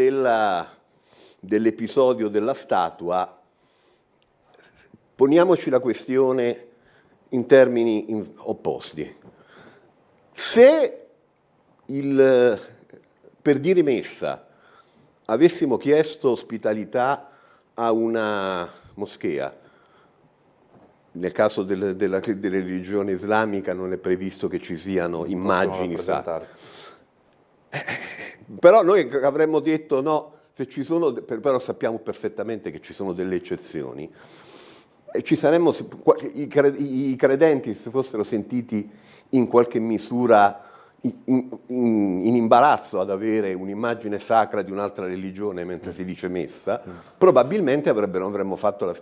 dell'episodio della statua, poniamoci la questione in termini opposti. Se per dire messa avessimo chiesto ospitalità a una moschea, nel caso della religione islamica non è previsto che ci siano immagini sacre, però noi avremmo detto no, se ci sono, però sappiamo perfettamente che ci sono delle eccezioni. I credenti si fossero sentiti in qualche misura in imbarazzo ad avere un'immagine sacra di un'altra religione mentre si dice messa, probabilmente avremmo fatto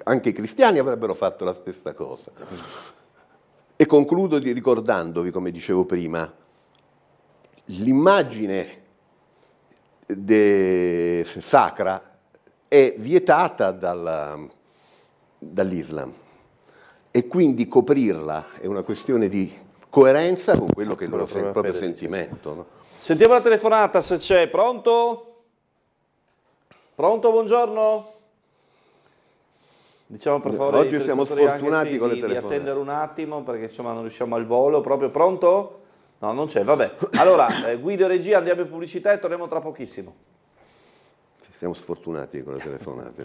anche i cristiani avrebbero fatto la stessa cosa. E concludo ricordandovi, come dicevo prima, l'immagine sacra è vietata dall'Islam, e quindi coprirla è una questione di coerenza con quello che è il proprio sentimento. No? Sentiamo la telefonata se c'è. Pronto? Pronto, buongiorno? Diciamo per favore oggi siamo sfortunati con le di telefonate. attendere un attimo perché insomma non riusciamo al volo. Proprio pronto? No, non c'è, vabbè. Allora, Guido e regia, andiamo in pubblicità e torniamo tra pochissimo. Siamo sfortunati con le telefonate.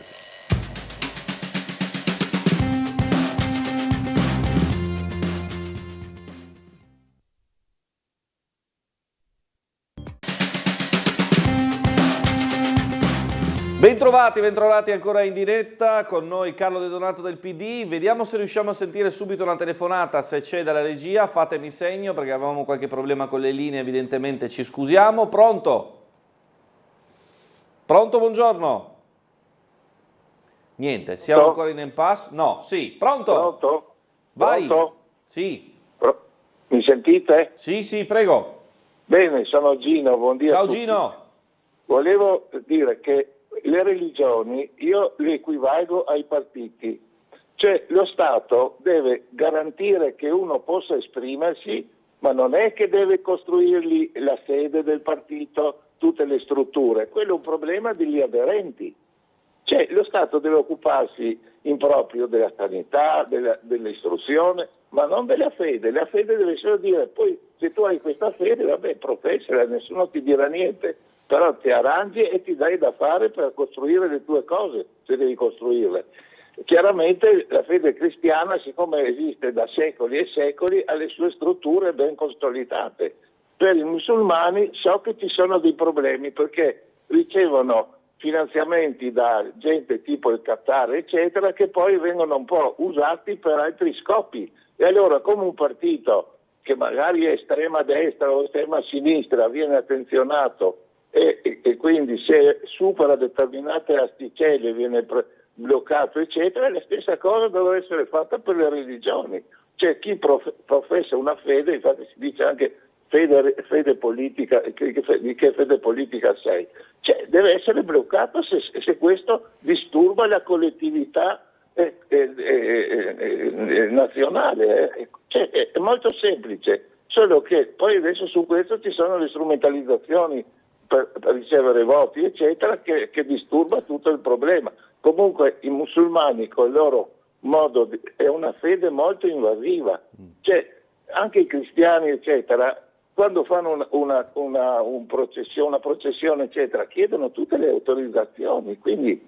Bentrovati ancora in diretta con noi Carlo De Donato del PD. Vediamo se riusciamo a sentire subito una telefonata, se c'è dalla regia, fatemi segno perché avevamo qualche problema con le linee, evidentemente ci scusiamo. Pronto? Pronto, buongiorno? Niente, siamo ancora in impasse? No, sì, pronto? Pronto? Vai. Pronto? Sì. Mi sentite? Sì, prego. Bene, sono Gino, buondì a Ciao tutti. Gino. Volevo dire che le religioni io le equivalgo ai partiti, cioè lo Stato deve garantire che uno possa esprimersi, ma non è che deve costruirgli la sede del partito, tutte le strutture, quello è un problema degli aderenti. Cioè lo Stato deve occuparsi in proprio della sanità, dell'istruzione, ma non della fede. La fede deve solo dire, poi se tu hai questa fede, vabbè, professala, nessuno ti dirà niente. però ti arrangi e ti dai da fare per costruire le tue cose, se devi costruirle. Chiaramente la fede cristiana, siccome esiste da secoli e secoli, ha le sue strutture ben consolidate. Per i musulmani so che ci sono dei problemi perché ricevono finanziamenti da gente tipo il Qatar, eccetera, che poi vengono un po' usati per altri scopi. E allora, come un partito che magari è estrema destra o estrema sinistra viene attenzionato e quindi se supera determinate asticelle viene bloccato, eccetera, la stessa cosa deve essere fatta per le religioni. C'è chi professa una fede, infatti si dice anche fede politica, di che fede politica sei? Cioè, deve essere bloccato se questo disturba la collettività nazionale. Cioè, è molto semplice, solo che poi adesso su questo ci sono le strumentalizzazioni per ricevere voti, eccetera, che disturba tutto il problema. Comunque i musulmani con il loro modo è una fede molto invasiva, cioè anche i cristiani, eccetera, quando fanno una processione, eccetera, chiedono tutte le autorizzazioni, quindi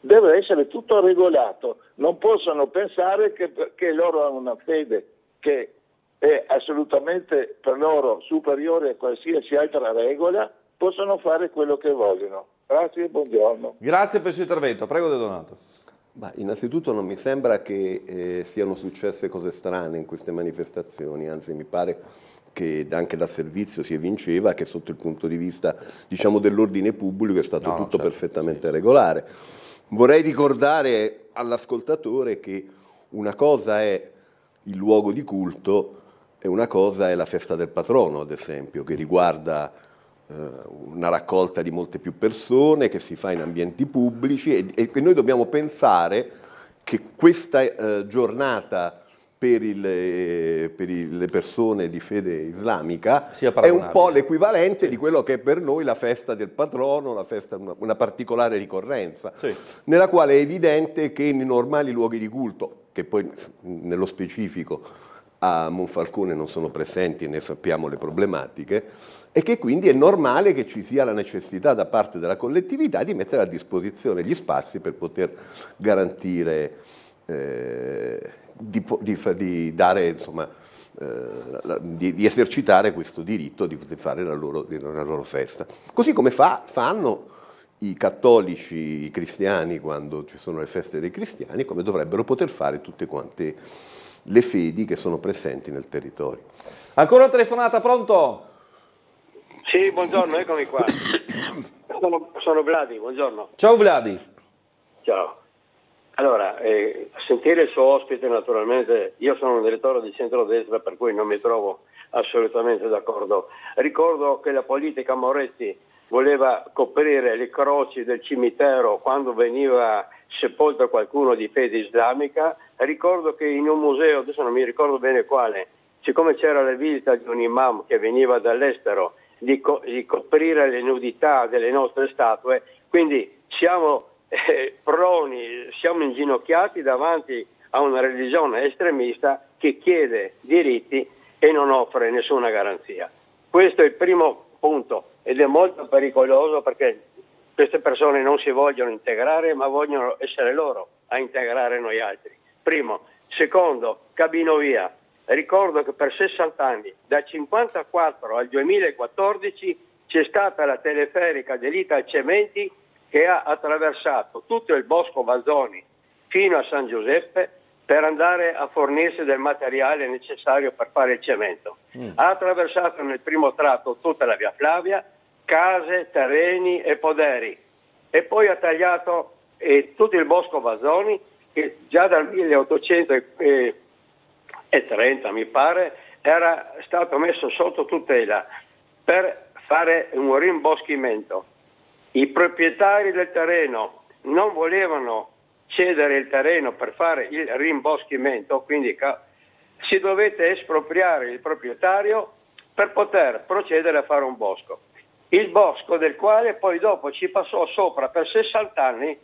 deve essere tutto regolato. Non possono pensare che loro hanno una fede che è assolutamente per loro superiore a qualsiasi altra regola, possono fare quello che vogliono. Grazie e buongiorno. Grazie per il suo intervento. Prego, De Donato. Innanzitutto non mi sembra che siano successe cose strane in queste manifestazioni, anzi mi pare che anche dal servizio si evinceva che sotto il punto di vista, diciamo, dell'ordine pubblico è stato tutto perfettamente regolare. Vorrei ricordare all'ascoltatore che una cosa è il luogo di culto e una cosa è la festa del patrono, ad esempio, che riguarda una raccolta di molte più persone, che si fa in ambienti pubblici e noi dobbiamo pensare che questa giornata per le persone di fede islamica è un po' l'equivalente di quello che è per noi la festa del patrono, una particolare ricorrenza, nella quale è evidente che nei normali luoghi di culto, che poi nello specifico a Monfalcone non sono presenti e ne sappiamo le problematiche, e che quindi è normale che ci sia la necessità da parte della collettività di mettere a disposizione gli spazi per poter garantire, di dare, insomma, di esercitare questo diritto di fare la loro festa. Così come fanno i cattolici, i cristiani quando ci sono le feste dei cristiani, come dovrebbero poter fare tutte quante le fedi che sono presenti nel territorio. Ancora una telefonata, pronto? Sì, buongiorno, eccomi qua. Sono Vladi, buongiorno. Ciao Vladi. Ciao. Allora, a sentire il suo ospite, naturalmente, io sono un direttore di centrodestra, per cui non mi trovo assolutamente d'accordo. Ricordo che la politica Moretti voleva coprire le croci del cimitero quando veniva sepolto qualcuno di fede islamica. Ricordo che in un museo, adesso non mi ricordo bene quale, siccome c'era la visita di un imam che veniva dall'estero, di coprire le nudità delle nostre statue, quindi siamo proni, siamo inginocchiati davanti a una religione estremista che chiede diritti e non offre nessuna garanzia. Questo è il primo punto ed è molto pericoloso perché queste persone non si vogliono integrare ma vogliono essere loro a integrare noi altri. Primo. Secondo, cabinovia. Ricordo che per 60 anni, dal 1954 al 2014, c'è stata la teleferica dell'Italcementi che ha attraversato tutto il Bosco Valzoni fino a San Giuseppe per andare a fornirsi del materiale necessario per fare il cemento. Ha attraversato nel primo tratto tutta la via Flavia, case, terreni e poderi, e poi ha tagliato tutto il Bosco Valzoni che già dal 1830 mi pare era stato messo sotto tutela per fare un rimboschimento. I proprietari del terreno non volevano cedere il terreno per fare il rimboschimento, quindi si dovette espropriare il proprietario per poter procedere a fare un bosco. Il bosco del quale poi dopo ci passò sopra per 60 anni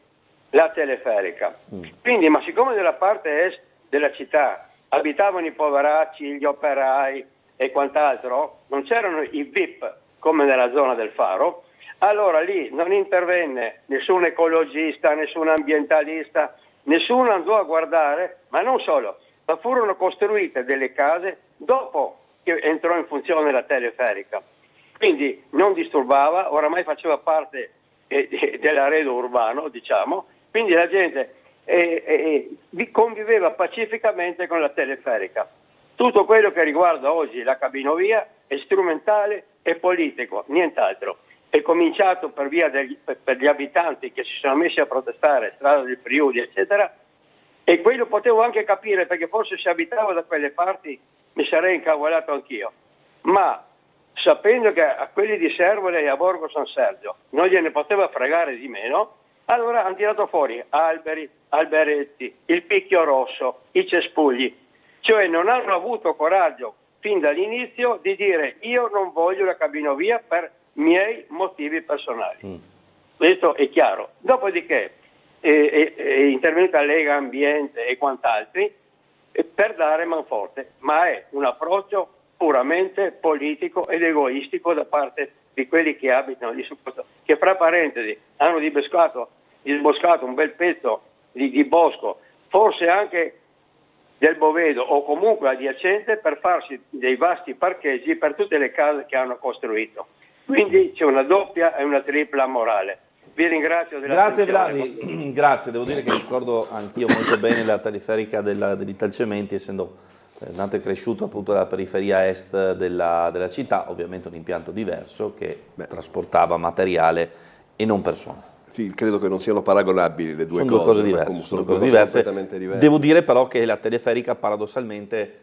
la teleferica. Quindi, ma siccome nella parte est della città abitavano i poveracci, gli operai e quant'altro, non c'erano i VIP come nella zona del Faro, allora lì non intervenne nessun ecologista, nessun ambientalista, nessuno andò a guardare, ma non solo, ma furono costruite delle case dopo che entrò in funzione la teleferica. Quindi non disturbava, oramai faceva parte dell'arredo urbano, diciamo, quindi la gente conviveva pacificamente con la teleferica. Tutto quello che riguarda oggi la cabinovia è strumentale e politico, nient'altro. È cominciato per via per gli abitanti che si sono messi a protestare, strada del Friuli, eccetera, e quello potevo anche capire, perché forse se abitavo da quelle parti mi sarei incavolato anch'io. Ma sapendo che a quelli di Servole e a Borgo San Sergio non gliene poteva fregare di meno, allora hanno tirato fuori alberi, alberetti, il picchio rosso, i cespugli. Cioè non hanno avuto coraggio fin dall'inizio di dire io non voglio la cabinovia per miei motivi personali. Questo è chiaro. Dopodiché è intervenuta Lega Ambiente e quant'altri per dare manforte, ma è un approccio puramente politico ed egoistico da parte di quelli che abitano lì su questo, che fra parentesi hanno disboscato un bel pezzo di bosco, forse anche del Bovedo o comunque adiacente, per farsi dei vasti parcheggi per tutte le case che hanno costruito. Quindi c'è una doppia e una tripla morale. Vi ringrazio Grazie Vladi, grazie, devo dire che ricordo anch'io molto bene la teleferica dell'Italcementi, essendo nato e cresciuto appunto nella periferia est della città, ovviamente un impianto diverso che trasportava materiale e non persone. Sì, credo che non siano paragonabili le due Sono cose. Sono due cose diverse. Completamente diverse. Devo dire però che la teleferica paradossalmente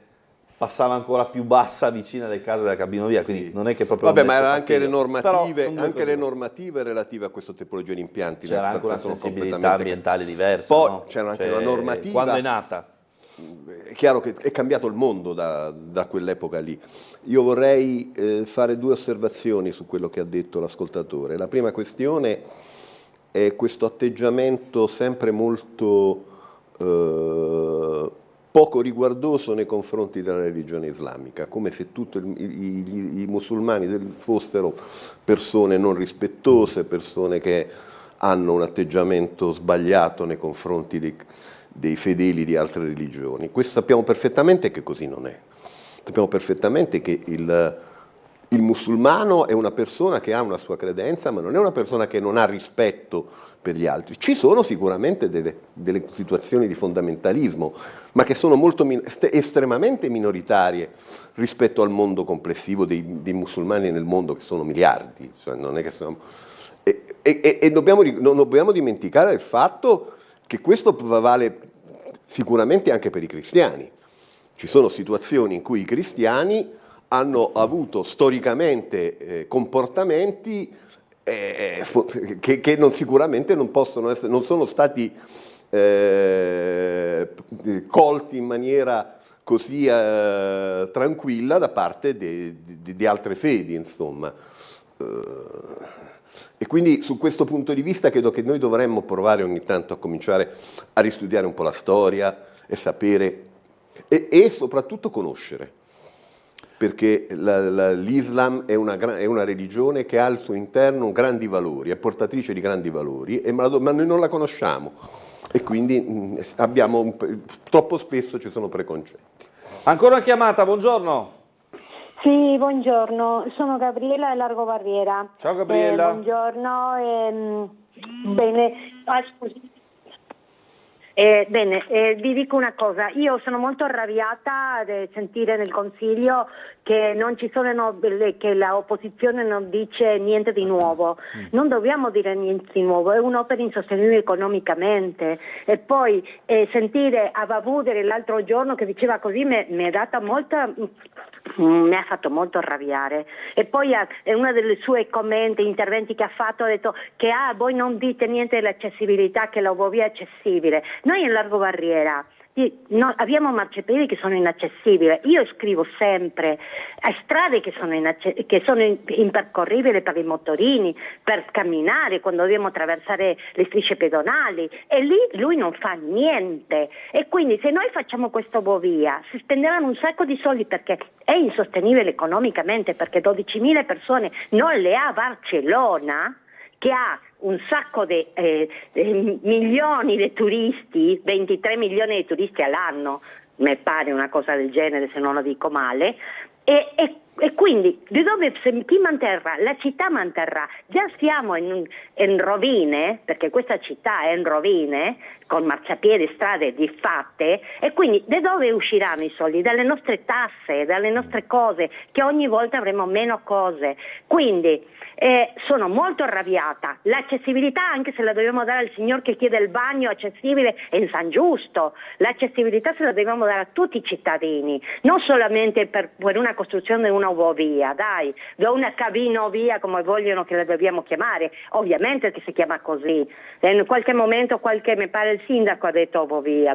passava ancora più bassa vicino alle case della cabinovia, quindi non è che proprio... Vabbè, ma erano anche le normative relative a questa tipologia di impianti. C'era anche una sensibilità ambientale diversa. Poi no? c'era anche una normativa. Quando è nata? È chiaro che è cambiato il mondo da quell'epoca lì. Io vorrei fare due osservazioni su quello che ha detto l'ascoltatore. La prima questione è questo atteggiamento sempre molto poco riguardoso nei confronti della religione islamica, come se tutti i musulmani fossero persone non rispettose, persone che hanno un atteggiamento sbagliato nei confronti dei fedeli di altre religioni. Questo sappiamo perfettamente che così non è. Sappiamo perfettamente che il musulmano è una persona che ha una sua credenza, ma non è una persona che non ha rispetto per gli altri. Ci sono sicuramente delle situazioni di fondamentalismo, ma che sono estremamente minoritarie rispetto al mondo complessivo dei musulmani nel mondo, che sono miliardi. Cioè, non è che sono... non dobbiamo dimenticare il fatto che questo vale sicuramente anche per i cristiani. Ci sono situazioni in cui i cristiani hanno avuto storicamente comportamenti che sicuramente non possono essere, non sono stati colti in maniera così tranquilla da parte di altre fedi, insomma. E quindi su questo punto di vista credo che noi dovremmo provare ogni tanto a cominciare a ristudiare un po' la storia e sapere e soprattutto conoscere, perché l'Islam è una religione che ha al suo interno grandi valori, è portatrice di grandi valori, ma noi non la conosciamo e quindi troppo spesso ci sono preconcetti. Ancora una chiamata, buongiorno. Sì, buongiorno, sono Gabriella da Largo Barriera. Ciao Gabriella. Buongiorno, bene, scusi. Vi dico una cosa, io sono molto arrabbiata di sentire nel Consiglio che non ci sono, che l'opposizione non dice niente di nuovo. Non dobbiamo dire niente di nuovo, è un'opera insostenibile economicamente. E poi sentire Ababudere l'altro giorno che diceva così mi ha fatto molto arrabbiare. E poi uno dei suoi interventi che ha fatto, ha detto che voi non dite niente dell'accessibilità, che la Bovia è accessibile. Noi in Largo Barriera abbiamo marciapiedi che sono inaccessibili. Io scrivo sempre a strade che sono impercorribili per i motorini, per camminare quando dobbiamo attraversare le strisce pedonali, e lì lui non fa niente. E quindi se noi facciamo questo Bovia si spenderanno un sacco di soldi, perché è insostenibile economicamente, perché 12.000 persone non le ha Barcellona, che ha un sacco di milioni di turisti, 23 milioni di turisti all'anno, mi pare una cosa del genere se non lo dico male, e quindi di dove chi manterrà? La città manterrà. Già siamo in rovine, perché questa città è in rovine, con marciapiedi, strade disfatte, e quindi da dove usciranno i soldi? Dalle nostre tasse, dalle nostre cose, che ogni volta avremo meno cose. Quindi sono molto arrabbiata. L'accessibilità, anche se la dobbiamo dare al signor che chiede il bagno accessibile in San Giusto, l'accessibilità se la dobbiamo dare a tutti i cittadini, non solamente per una costruzione di una Bovia, dai, da una cabinovia come vogliono che la dobbiamo chiamare, ovviamente che si chiama così. In qualche momento mi pare il sindaco ha detto Bovia,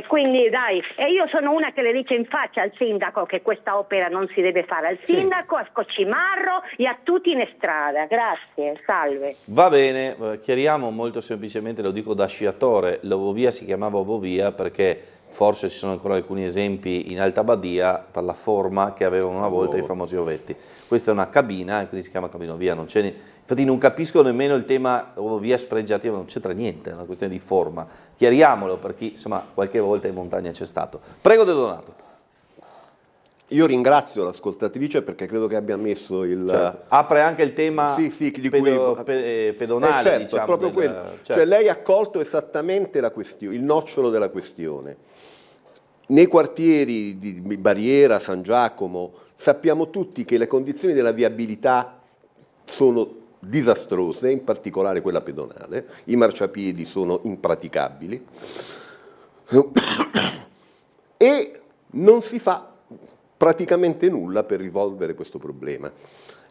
quindi dai, e io sono una che le dice in faccia al sindaco che questa opera non si deve fare, al sindaco, a Scocimarro e a tutti in strada. Grazie, salve. Va bene, chiariamo molto semplicemente, lo dico da sciatore, la Bovia si chiamava Bovia perché forse ci sono ancora alcuni esempi in Alta Badia per la forma che avevano una volta i famosi ovetti. Questa è una cabina, quindi si chiama cabinovia, non c'è. Infatti non capisco nemmeno il tema via spregiativa, non c'entra niente, è una questione di forma. Chiariamolo per chi insomma qualche volta in montagna c'è stato. Prego De Donato. Io ringrazio l'ascoltatrice perché credo che abbia messo il... Certo. Apre anche il tema pedonale, certo, diciamo. Proprio quello. Certo. Cioè lei ha colto esattamente il nocciolo della questione. Nei quartieri di Barriera, San Giacomo, sappiamo tutti che le condizioni della viabilità sono disastrose, in particolare quella pedonale, i marciapiedi sono impraticabili e non si fa praticamente nulla per risolvere questo problema.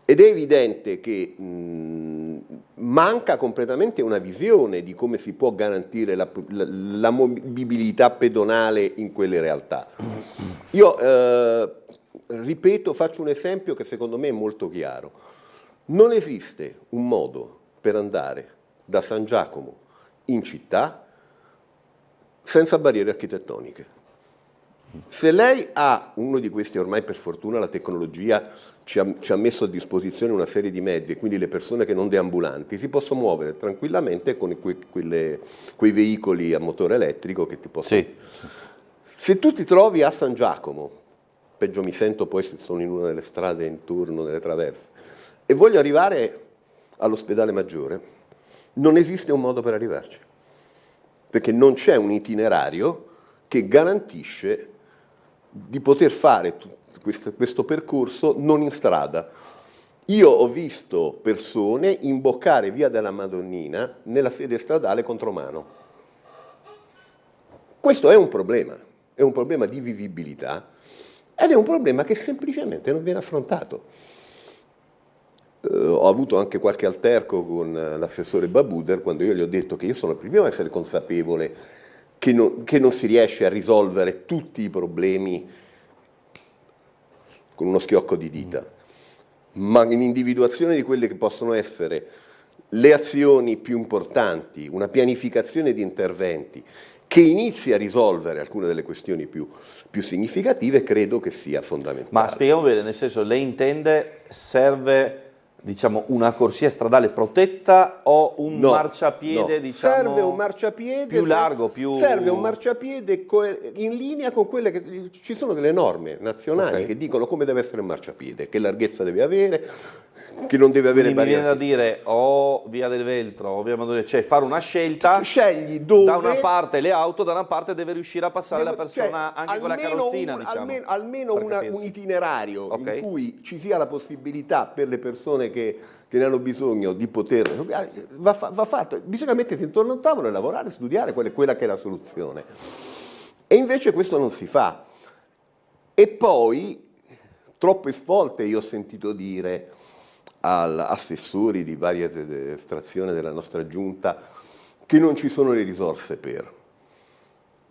Ed è evidente che manca completamente una visione di come si può garantire la mobilità pedonale in quelle realtà. Io ripeto, faccio un esempio che secondo me è molto chiaro. Non esiste un modo per andare da San Giacomo in città senza barriere architettoniche. Se lei ha uno di questi, ormai per fortuna la tecnologia ci ha messo a disposizione una serie di mezzi, e quindi le persone che non deambulanti si possono muovere tranquillamente con quei veicoli a motore elettrico che ti possono... Sì. Se tu ti trovi a San Giacomo, peggio mi sento poi se sono in una delle strade intorno, nelle traverse, e voglio arrivare all'ospedale Maggiore, non esiste un modo per arrivarci, perché non c'è un itinerario che garantisce di poter fare questo percorso non in strada. Io ho visto persone imboccare via della Madonnina nella sede stradale contromano. Questo è un problema di vivibilità ed è un problema che semplicemente non viene affrontato. Ho avuto anche qualche alterco con l'assessore Babuder quando io gli ho detto che io sono il primo a essere consapevole che non si riesce a risolvere tutti i problemi con uno schiocco di dita, ma in individuazione di quelle che possono essere le azioni più importanti, una pianificazione di interventi che inizi a risolvere alcune delle questioni più significative, credo che sia fondamentale. Ma spieghiamo bene, nel senso, lei intende serve... diciamo una corsia stradale protetta o un marciapiede, no. Diciamo, serve un marciapiede più largo, serve un marciapiede in linea con quelle che ci sono delle norme nazionali che dicono come deve essere un marciapiede, che larghezza deve avere, che non deve avere barriere. Mi viene da dire o via del Veltro o via Madonnina, cioè fare una scelta, scegli dove, da una parte le auto, da una parte deve riuscire a passare la persona anche con la carrozzina, diciamo, almeno un itinerario in cui ci sia la possibilità per le persone che ne hanno bisogno di poter, va fatto, bisogna mettersi intorno a un tavolo e lavorare, studiare quella che è la soluzione, e invece questo non si fa. E poi troppe volte io ho sentito dire agli assessori di varie estrazioni della nostra giunta che non ci sono le risorse per.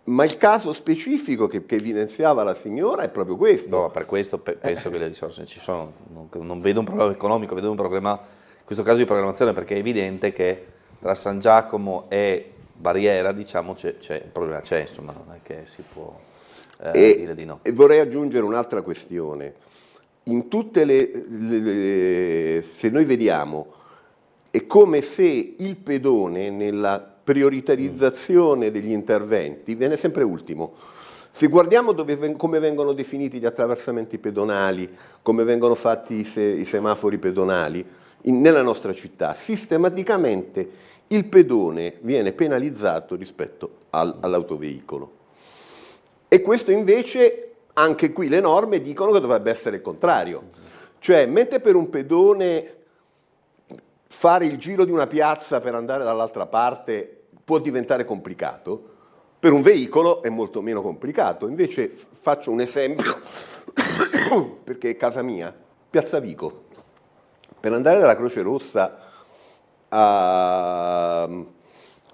Ma il caso specifico che evidenziava la signora è proprio questo. No, per questo penso che le risorse ci sono. Non vedo un problema economico, vedo un problema, in questo caso di programmazione, perché è evidente che tra San Giacomo e Barriera, diciamo, c'è il problema, insomma, non è che si può dire di no. E vorrei aggiungere un'altra questione. In tutte se noi vediamo, è come se il pedone nella prioritarizzazione degli interventi viene sempre ultimo. Se guardiamo come vengono definiti gli attraversamenti pedonali, come vengono fatti i semafori pedonali nella nostra città, sistematicamente il pedone viene penalizzato rispetto all'autoveicolo. E questo invece, anche qui le norme dicono che dovrebbe essere il contrario. Cioè, mentre per un pedone fare il giro di una piazza per andare dall'altra parte può diventare complicato, per un veicolo è molto meno complicato. Invece faccio un esempio, perché è casa mia, Piazza Vico. Per andare dalla Croce Rossa al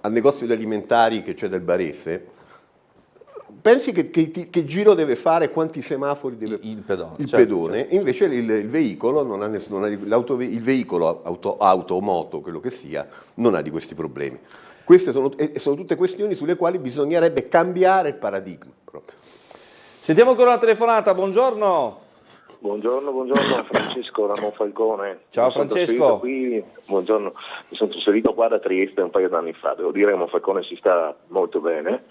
negozio di alimentari che c'è del Barese, pensi che giro deve fare, quanti semafori deve il pedone? Certo. Invece il veicolo non ha il veicolo auto o moto, quello che sia, non ha di questi problemi. Queste sono tutte questioni sulle quali bisognerebbe cambiare il paradigma proprio. Sentiamo ancora una telefonata, buongiorno. Buongiorno, Francesco da Monfalcone. Ciao Francesco. Buongiorno, mi sono trasferito qua da Trieste un paio d'anni fa, devo dire che Monfalcone si sta molto bene.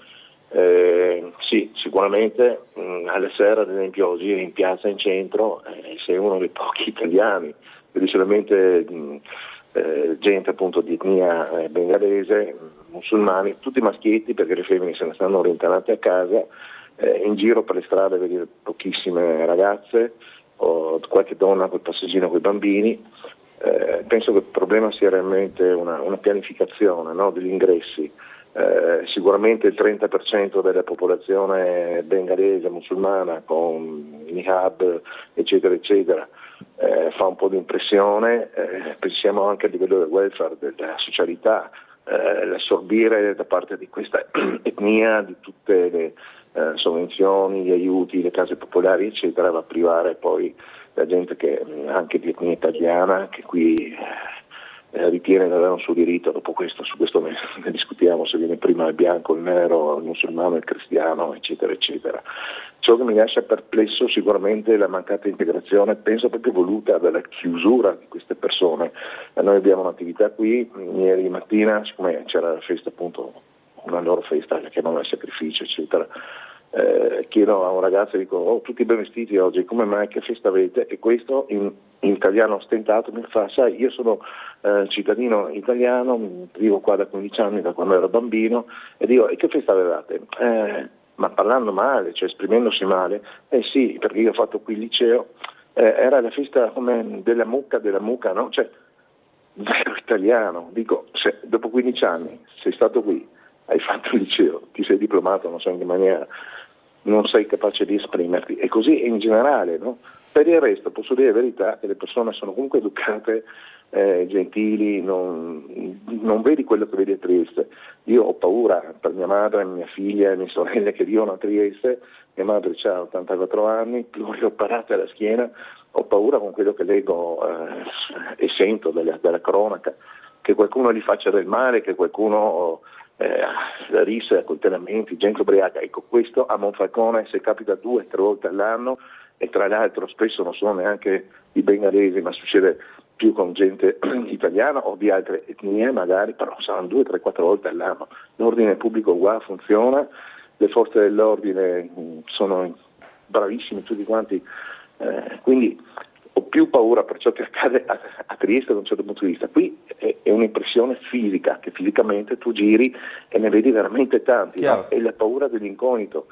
Sì, sicuramente alla sera, ad esempio oggi in piazza in centro, sei uno dei pochi italiani, vedi solamente gente appunto di etnia bengalese, musulmani, tutti maschietti, perché le femmine se ne stanno rintanate a casa. In giro per le strade vedi pochissime ragazze o qualche donna col passeggino con i bambini. Penso che il problema sia realmente una pianificazione, no, degli ingressi. Sicuramente il 30% della popolazione bengalese musulmana con niqab eccetera eccetera fa un po' di impressione. Pensiamo anche a livello del welfare, della socialità, l'assorbire da parte di questa etnia di tutte le sovvenzioni, gli aiuti, le case popolari eccetera, va a privare poi la gente che anche di etnia italiana che qui ritiene di avere un suo diritto. Dopo questo, su questo ne discutiamo, se viene prima il bianco, il nero, il musulmano, il cristiano eccetera eccetera. Ciò che mi lascia perplesso sicuramente è la mancata integrazione, penso proprio voluta dalla chiusura di queste persone. Noi abbiamo un'attività qui, ieri mattina, siccome c'era la festa appunto, una loro festa, la chiamano il sacrificio eccetera, chiedo a un ragazzo, dico tutti ben vestiti oggi, come mai, che festa avete? E questo in italiano stentato mi fa, sai, io sono cittadino italiano, vivo qua da 15 anni, da quando ero bambino, e dico, e che festa avevate? Ma parlando male, cioè esprimendosi male, sì, perché io ho fatto qui il liceo, era la festa come della mucca, no? Cioè, vero italiano, dico, se dopo 15 anni sei stato qui, hai fatto il liceo, ti sei diplomato, non so in che maniera, non sei capace di esprimerti, e così in generale, no? Per il resto posso dire la verità che le persone sono comunque educate, gentili, non vedi quello che vedi a Trieste. Io ho paura per mia madre, mia figlia e mie sorelle che vivono a Trieste, mia madre ha 84 anni, plurioperate alla schiena, ho paura con quello che leggo e sento dalla cronaca, che qualcuno gli faccia del male, che qualcuno risse, accoltellamenti, gente ubriaca. Ecco, questo a Monfalcone se capita 2 o 3 volte all'anno, e tra l'altro spesso non sono neanche i bengalesi, ma succede più con gente italiana o di altre etnie magari, però saranno 2, 3, 4 volte all'anno. L'ordine pubblico qua funziona, le forze dell'ordine sono bravissimi tutti quanti, quindi ho più paura per ciò che accade a Trieste da un certo punto di vista. Qui è un'impressione fisica, che fisicamente tu giri e ne vedi veramente tanti, no? E la paura dell'incognito.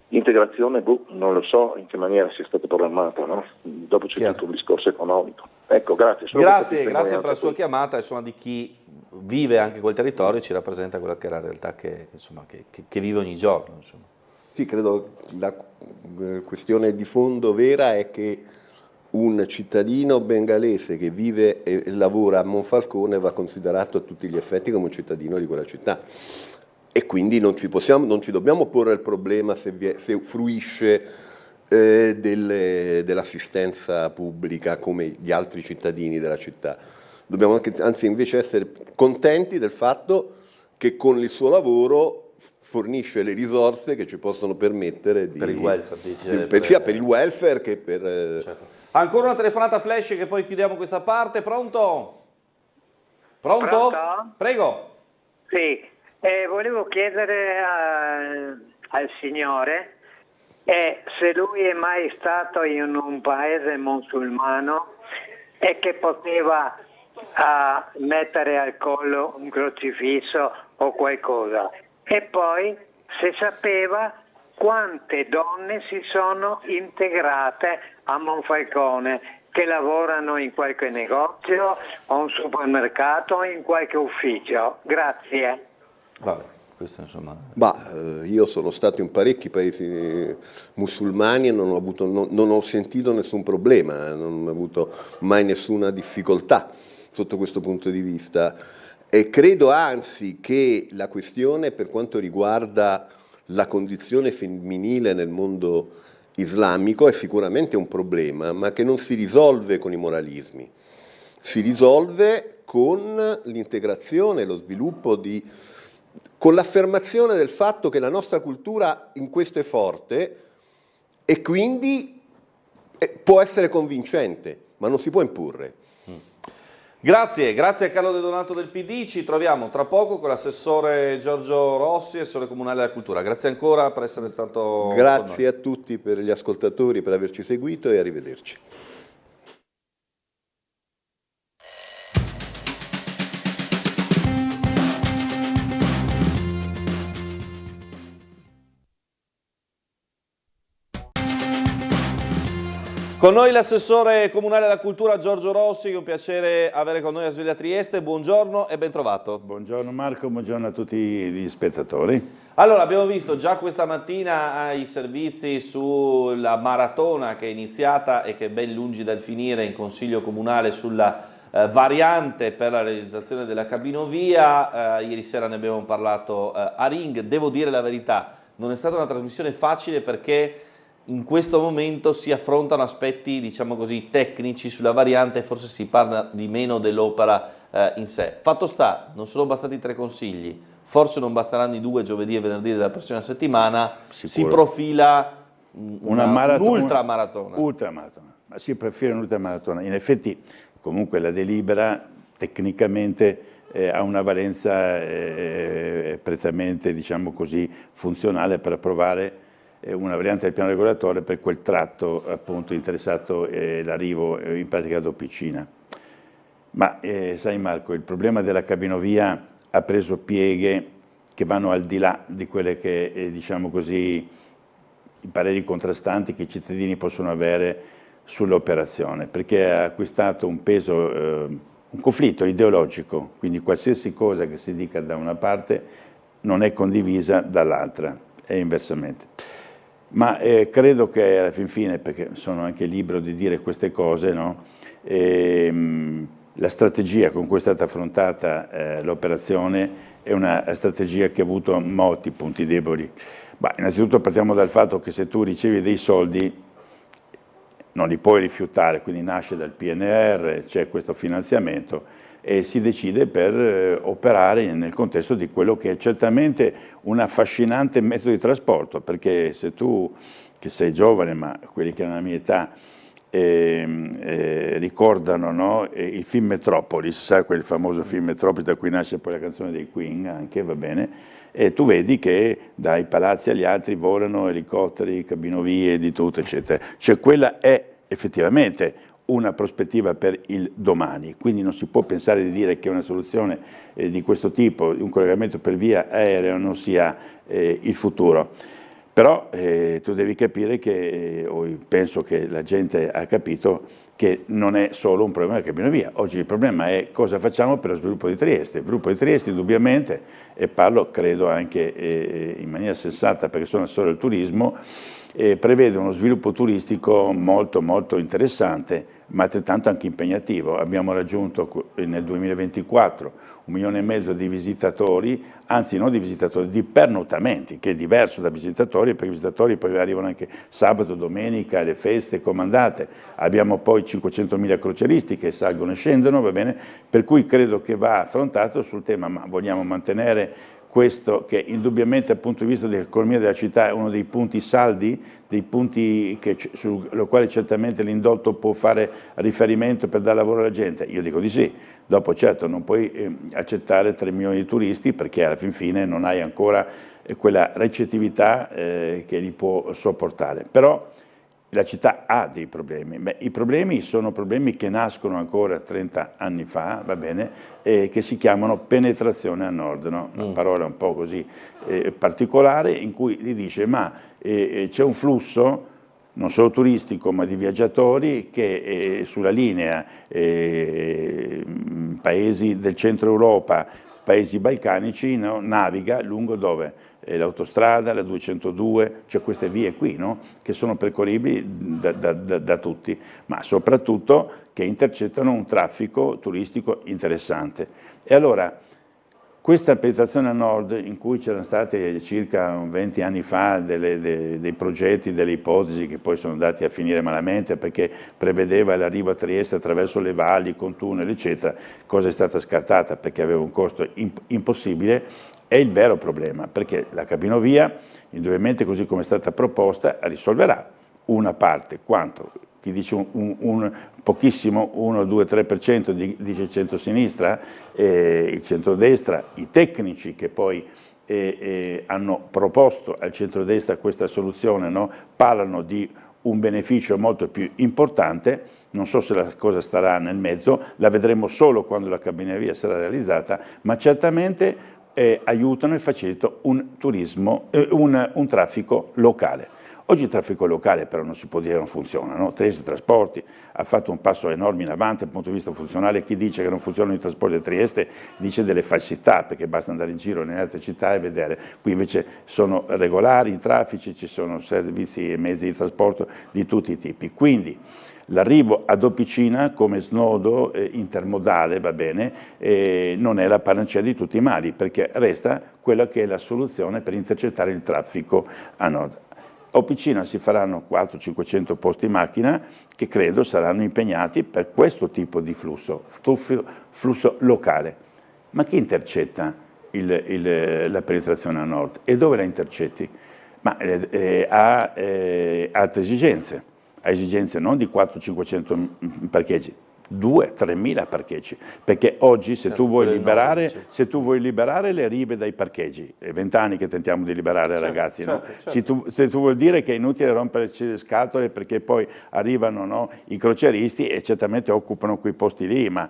L'integrazione, non lo so in che maniera sia stata programmata, no? Dopo c'è tutto un discorso economico. Ecco, grazie. Grazie per la sua chiamata, insomma, di chi vive anche quel territorio e ci rappresenta quella che è la realtà che vive ogni giorno. Insomma. Sì, credo la questione di fondo vera è che un cittadino bengalese che vive e lavora a Monfalcone va considerato a tutti gli effetti come un cittadino di quella città. e quindi non ci dobbiamo porre il problema se fruisce dell'assistenza pubblica come gli altri cittadini della città. Dobbiamo anzi invece essere contenti del fatto che con il suo lavoro fornisce le risorse che ci possono permettere di... Per il welfare, sia per il welfare che per... Certo. Ancora una telefonata flash che poi chiudiamo questa parte. Pronto? Pronto? Prego. Sì, volevo chiedere al signore se lui è mai stato in un paese musulmano e che poteva mettere al collo un crocifisso o qualcosa, e poi se sapeva quante donne si sono integrate a Monfalcone, che lavorano in qualche negozio o un supermercato o in qualche ufficio. Grazie. Vabbè, questo insomma... io sono stato in parecchi paesi musulmani e non ho sentito nessun problema, non ho avuto mai nessuna difficoltà sotto questo punto di vista. E credo anzi che la questione per quanto riguarda la condizione femminile nel mondo islamico è sicuramente un problema, ma che non si risolve con i moralismi, si risolve con l'integrazione, lo sviluppo con l'affermazione del fatto che la nostra cultura in questo è forte e quindi può essere convincente, ma non si può imporre. Grazie a Carlo De Donato del PD, ci troviamo tra poco con l'assessore Giorgio Rossi, assessore comunale della cultura. Grazie ancora per essere stato Grazie a tutti, per gli ascoltatori, per averci seguito e arrivederci. Con noi l'assessore comunale della cultura Giorgio Rossi, è un piacere avere con noi a Sveglia Trieste, buongiorno e ben trovato. Buongiorno Marco, buongiorno a tutti gli spettatori. Allora, abbiamo visto già questa mattina i servizi sulla maratona che è iniziata e che è ben lungi dal finire in Consiglio Comunale sulla variante per la realizzazione della cabinovia. Ieri sera ne abbiamo parlato a Ring. Devo dire la verità, non è stata una trasmissione facile perché in questo momento si affrontano aspetti, diciamo così, tecnici sulla variante e forse si parla di meno dell'opera in sé. Fatto sta, non sono bastati 3 consigli, forse non basteranno i 2 giovedì e venerdì della prossima settimana, si profila un'ultramaratona. Ultramaratona, ma si profila un'ultramaratona. In effetti, comunque la delibera tecnicamente ha una valenza prettamente, diciamo così, funzionale per approvare una variante del piano regolatore per quel tratto appunto interessato l'arrivo in pratica a Doppicina. Ma sai Marco, il problema della cabinovia ha preso pieghe che vanno al di là di quelle che diciamo così i pareri contrastanti che i cittadini possono avere sull'operazione, perché ha acquistato un peso, un conflitto ideologico, quindi qualsiasi cosa che si dica da una parte non è condivisa dall'altra e inversamente. Ma credo che alla fin fine, perché sono anche libero di dire queste cose, no? La strategia con cui è stata affrontata l'operazione è una strategia che ha avuto molti punti deboli. Innanzitutto partiamo dal fatto che se tu ricevi dei soldi non li puoi rifiutare, quindi nasce dal PNR, c'è questo finanziamento e si decide per operare nel contesto di quello che è certamente un affascinante metodo di trasporto, perché se tu, che sei giovane, ma quelli che hanno la mia età, ricordano, no? Il film Metropolis, sai quel famoso film Metropolis da cui nasce poi la canzone dei Queen, anche, va bene, e tu vedi che dai palazzi agli altri volano elicotteri, cabinovie, di tutto, eccetera. Cioè quella è effettivamente una prospettiva per il domani, quindi non si può pensare di dire che una soluzione di questo tipo, un collegamento per via aerea, non sia il futuro. Però tu devi capire che, penso che la gente ha capito, che non è solo un problema della cabinovia. Oggi il problema è cosa facciamo per lo sviluppo di Trieste. Il sviluppo di Trieste indubbiamente, e parlo credo anche in maniera sensata perché sono assessore al turismo, prevede uno sviluppo turistico molto molto interessante, ma altrettanto anche impegnativo. Abbiamo raggiunto nel 2024 1,5 milioni di visitatori, anzi non di visitatori, di pernottamenti, che è diverso da visitatori, perché i visitatori poi arrivano anche sabato, domenica, le feste comandate. Abbiamo poi 500.000 croceristi che salgono e scendono, va bene? Per cui credo che va affrontato sul tema, ma vogliamo mantenere questo che indubbiamente dal punto di vista dell'economia della città è uno dei punti saldi, dei punti sui quali certamente l'indotto può fare riferimento per dare lavoro alla gente? Io dico di sì. Dopo certo non puoi accettare 3 milioni di turisti perché alla fin fine non hai ancora quella recettività che li può sopportare. Però la città ha dei problemi. Beh, i problemi sono problemi che nascono ancora 30 anni fa, va bene, che si chiamano penetrazione a nord, no? Una parola un po' così particolare, in cui si dice ma c'è un flusso non solo turistico ma di viaggiatori che sulla linea paesi del centro Europa, paesi balcanici, no? Naviga lungo dove? L'autostrada, la 202, cioè queste vie qui, no? Che sono percorribili da tutti, ma soprattutto che intercettano un traffico turistico interessante. E allora, questa penetrazione a nord, in cui c'erano stati circa 20 anni fa dei progetti, delle ipotesi che poi sono andati a finire malamente perché prevedeva l'arrivo a Trieste attraverso le valli, con tunnel, eccetera, cosa è stata scartata perché aveva un costo impossibile, è il vero problema, perché la cabinovia, indubbiamente così come è stata proposta, risolverà una parte, quanto? Chi dice un pochissimo, 1, 2, 3% dice centro-sinistra, il centrodestra, i tecnici che poi hanno proposto al centrodestra questa soluzione, no? Parlano di un beneficio molto più importante. Non so se la cosa starà nel mezzo, la vedremo solo quando la cabinovia sarà realizzata, ma certamente aiutano e facilitano un turismo, un traffico locale. Oggi il traffico locale però non si può dire non funziona, no? Trieste Trasporti ha fatto un passo enorme in avanti dal punto di vista funzionale. Chi dice che non funzionano i trasporti a Trieste dice delle falsità, perché basta andare in giro nelle altre città e vedere. Qui invece sono regolari i traffici, ci sono servizi e mezzi di trasporto di tutti i tipi. Quindi l'arrivo ad Opicina come snodo intermodale, va bene, non è la panacea di tutti i mali, perché resta quella che è la soluzione per intercettare il traffico a nord. A Opicina si faranno 400-500 posti macchina che credo saranno impegnati per questo tipo di flusso locale. Ma chi intercetta la penetrazione a nord? E dove la intercetti? Ma ha altre esigenze. Ha esigenze non di 400-500 parcheggi, 2-3.000 parcheggi, perché oggi se tu vuoi liberare le rive dai parcheggi, è 20 anni che tentiamo di liberare ragazzi, no? Se tu vuoi dire che è inutile romperci le scatole perché poi arrivano, no, i croceristi e certamente occupano quei posti lì, ma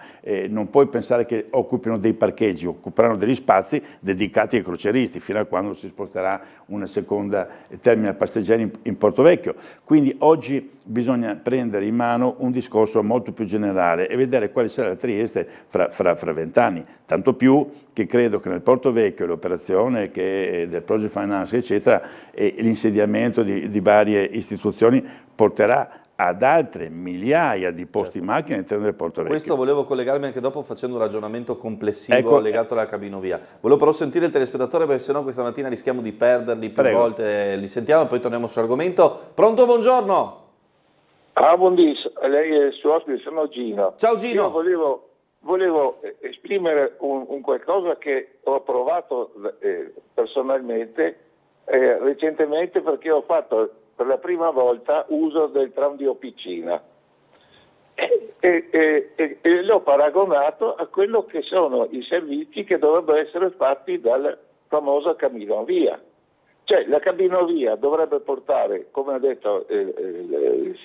non puoi pensare che occupino dei parcheggi, occuperanno degli spazi dedicati ai croceristi fino a quando si sposterà una seconda terminal passeggeri in Porto Vecchio. Quindi oggi bisogna prendere in mano un discorso molto più generale e vedere quale sarà la Trieste fra 20 anni, tanto più che credo che nel Porto Vecchio l'operazione del Project Finance eccetera e l'insediamento di varie istituzioni porterà ad altre migliaia di posti macchina all'interno del Porto Vecchio. Questo volevo collegarmi anche dopo facendo un ragionamento complessivo legato alla cabinovia. Volevo però sentire il telespettatore perché sennò questa mattina rischiamo di perderli più volte, li sentiamo e poi torniamo sull'argomento. Pronto, buongiorno! Buondì, lei è il suo ospite, sono Gino. Ciao Gino. Io volevo esprimere un qualcosa che ho provato personalmente recentemente, perché ho fatto per la prima volta uso del tram di Opicina e l'ho paragonato a quello che sono i servizi che dovrebbero essere fatti dal famoso cabinovia. Cioè la cabinovia dovrebbe portare, come ha detto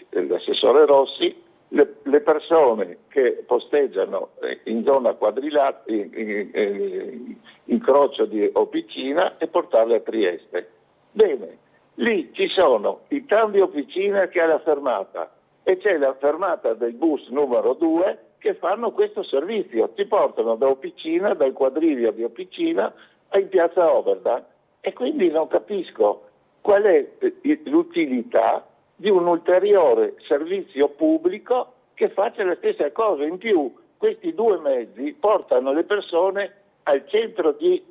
l'assessore Rossi, le persone che posteggiano in zona quadrilatera, in incrocio di Opicina, e portarle a Trieste. Bene, lì ci sono i tram di Opicina che ha la fermata e c'è la fermata del bus numero 2 che fanno questo servizio, ti portano da Opicina, dal quadrivio di Opicina in piazza Oberdan. E quindi non capisco qual è l'utilità di un ulteriore servizio pubblico che faccia la stessa cosa. In più, questi due mezzi portano le persone al centro di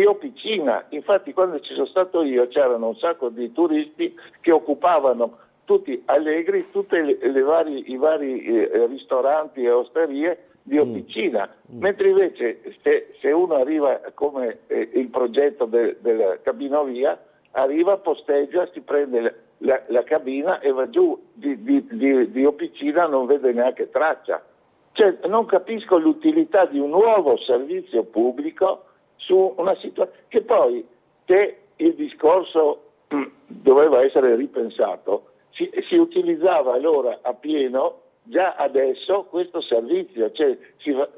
Opicina. Infatti, quando ci sono stato io, c'erano un sacco di turisti che occupavano tutti allegri, tutti i vari ristoranti e osterie di Opicina, mentre invece se uno arriva come il progetto della cabinovia, arriva, posteggia, si prende la cabina e va giù, di Opicina non vede neanche traccia. Cioè, non capisco l'utilità di un nuovo servizio pubblico su una situazione che poi, che il discorso doveva essere ripensato, si utilizzava allora a pieno già adesso questo servizio, cioè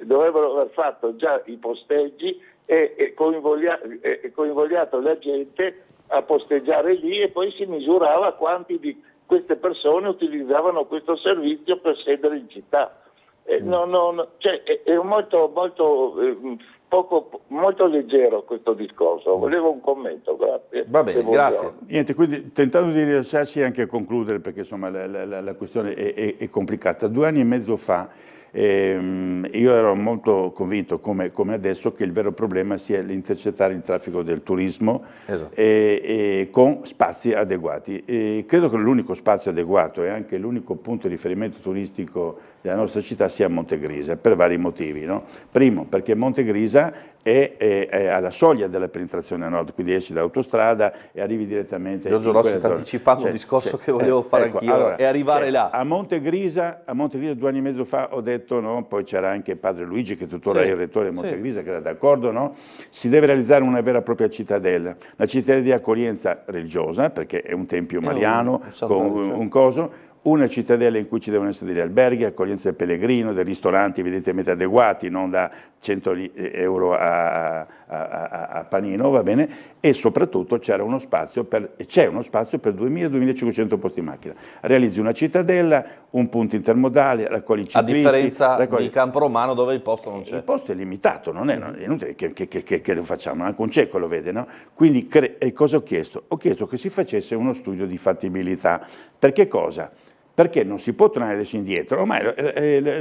dovrebbero aver fatto già i posteggi e coinvogliato la gente a posteggiare lì, e poi si misurava quanti di queste persone utilizzavano questo servizio per scendere in città. Cioè, è molto leggero questo discorso. Volevo un commento, grazie. Va bene, grazie. Niente, quindi tentando di rilasciarsi anche a concludere, perché insomma la questione è complicata. 2 anni e mezzo fa io ero molto convinto, come adesso, che il vero problema sia l'intercettare il traffico del turismo, esatto, con spazi adeguati. Credo che l'unico spazio adeguato e anche l'unico punto di riferimento turistico della nostra città sia Montegrisa, per vari motivi, no? Primo, perché Montegrisa è alla soglia della penetrazione a nord, quindi esci dall'autostrada e arrivi direttamente. Giorgio Rossi sta anticipando un discorso che volevo fare anch'io, allora, e arrivare là. A Montegrisa 2 anni e mezzo fa ho detto, no? Poi c'era anche padre Luigi, che tuttora è il rettore di Montegrisa, che era d'accordo, no? Si deve realizzare una vera e propria cittadella, una cittadella di accoglienza religiosa, perché è un tempio mariano, con un coso, una cittadella in cui ci devono essere degli alberghi, accoglienza del pellegrino, dei ristoranti evidentemente adeguati, non da 100 euro a panino, va bene, e soprattutto c'è uno spazio per 2.000-2.500 posti macchina. Realizzi una cittadella, un punto intermodale, raccogli ciclisti. A differenza di Campo Romano, dove il posto non c'è. Il posto è limitato, non è inutile che lo facciamo, anche un cieco lo vede, no? Quindi cosa ho chiesto? Ho chiesto che si facesse uno studio di fattibilità. Perché cosa? Perché non si può tornare adesso indietro. Ormai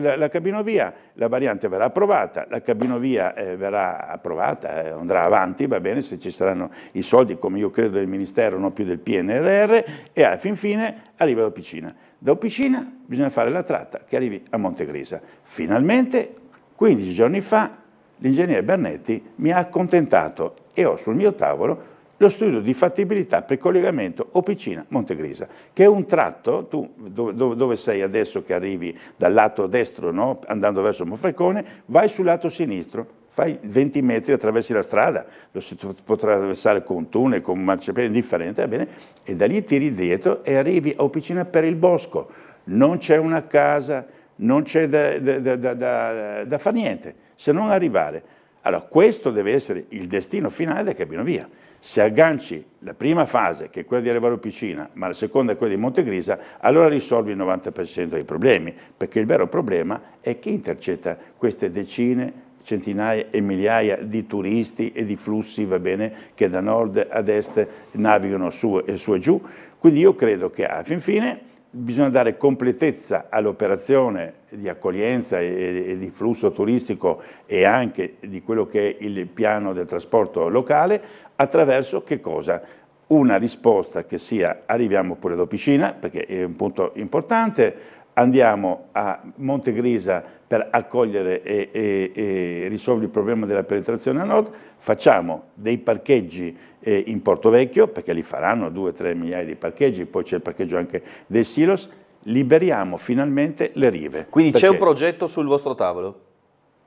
la cabinovia, la variante verrà approvata, la cabinovia verrà approvata, andrà avanti, va bene, se ci saranno i soldi, come io credo, del Ministero, non più del PNRR, e alla fin fine arriva da Opicina. Da Opicina bisogna fare la tratta che arrivi a Montegrisa. Finalmente, 15 giorni fa, l'ingegnere Bernetti mi ha accontentato e ho sul mio tavolo lo studio di fattibilità per collegamento Opicina-Montegrisa, che è un tratto, tu dove sei adesso che arrivi dal lato destro, no? Andando verso Monfalcone, vai sul lato sinistro, fai 20 metri, attraversi la strada, lo si potrà attraversare con un tunnel, con un marciapiede indifferente, va bene? E da lì tiri dietro e arrivi a Opicina per il bosco. Non c'è una casa, non c'è da fare niente, se non arrivare. Allora, questo deve essere il destino finale della cabinovia. Se agganci la prima fase, che è quella di arrivare a Opicina, ma la seconda è quella di Montegrisa, allora risolvi il 90% dei problemi, perché il vero problema è che intercetta queste decine, centinaia e migliaia di turisti e di flussi, va bene, che da nord ad est navigano su e giù. Quindi io credo che alla fin fine bisogna dare completezza all'operazione di accoglienza e di flusso turistico e anche di quello che è il piano del trasporto locale, attraverso che cosa? Una risposta che sia arriviamo pure ad Opicina, perché è un punto importante, andiamo a Montegrisa per accogliere e risolvere il problema della penetrazione a nord, facciamo dei parcheggi in Portovecchio, perché li faranno 2-3 migliaia di parcheggi, poi c'è il parcheggio anche dei silos, liberiamo finalmente le rive. Quindi c'è un progetto sul vostro tavolo?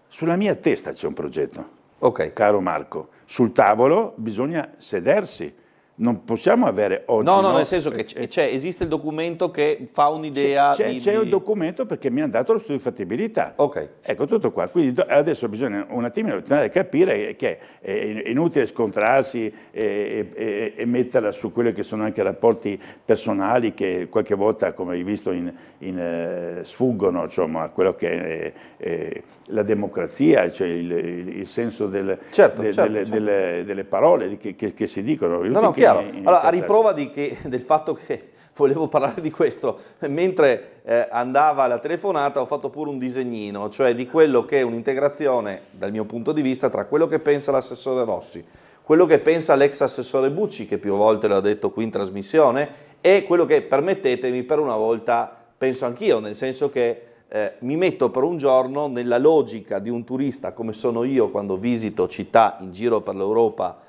Sulla mia testa c'è un progetto, caro Marco. Sul tavolo bisogna sedersi. Non possiamo avere oggi... No, nel senso che esiste il documento che fa un'idea C'è il documento perché mi hanno dato lo studio di fattibilità. Ok. Ecco, tutto qua. Quindi adesso bisogna un attimino capire che è inutile scontrarsi e metterla su quelli che sono anche rapporti personali che qualche volta, come hai visto, sfuggono, insomma, a quello che è la democrazia, cioè il senso delle parole che si dicono. No, chiaro. in Allora, a Cassazione. riprova del fatto che volevo parlare di questo, mentre andava la telefonata ho fatto pure un disegnino, cioè di quello che è un'integrazione, dal mio punto di vista, tra quello che pensa l'assessore Rossi, quello che pensa l'ex assessore Bucci, che più volte l'ho detto qui in trasmissione, e quello che, permettetemi, per una volta penso anch'io, nel senso che mi metto per un giorno nella logica di un turista come sono io quando visito città in giro per l'Europa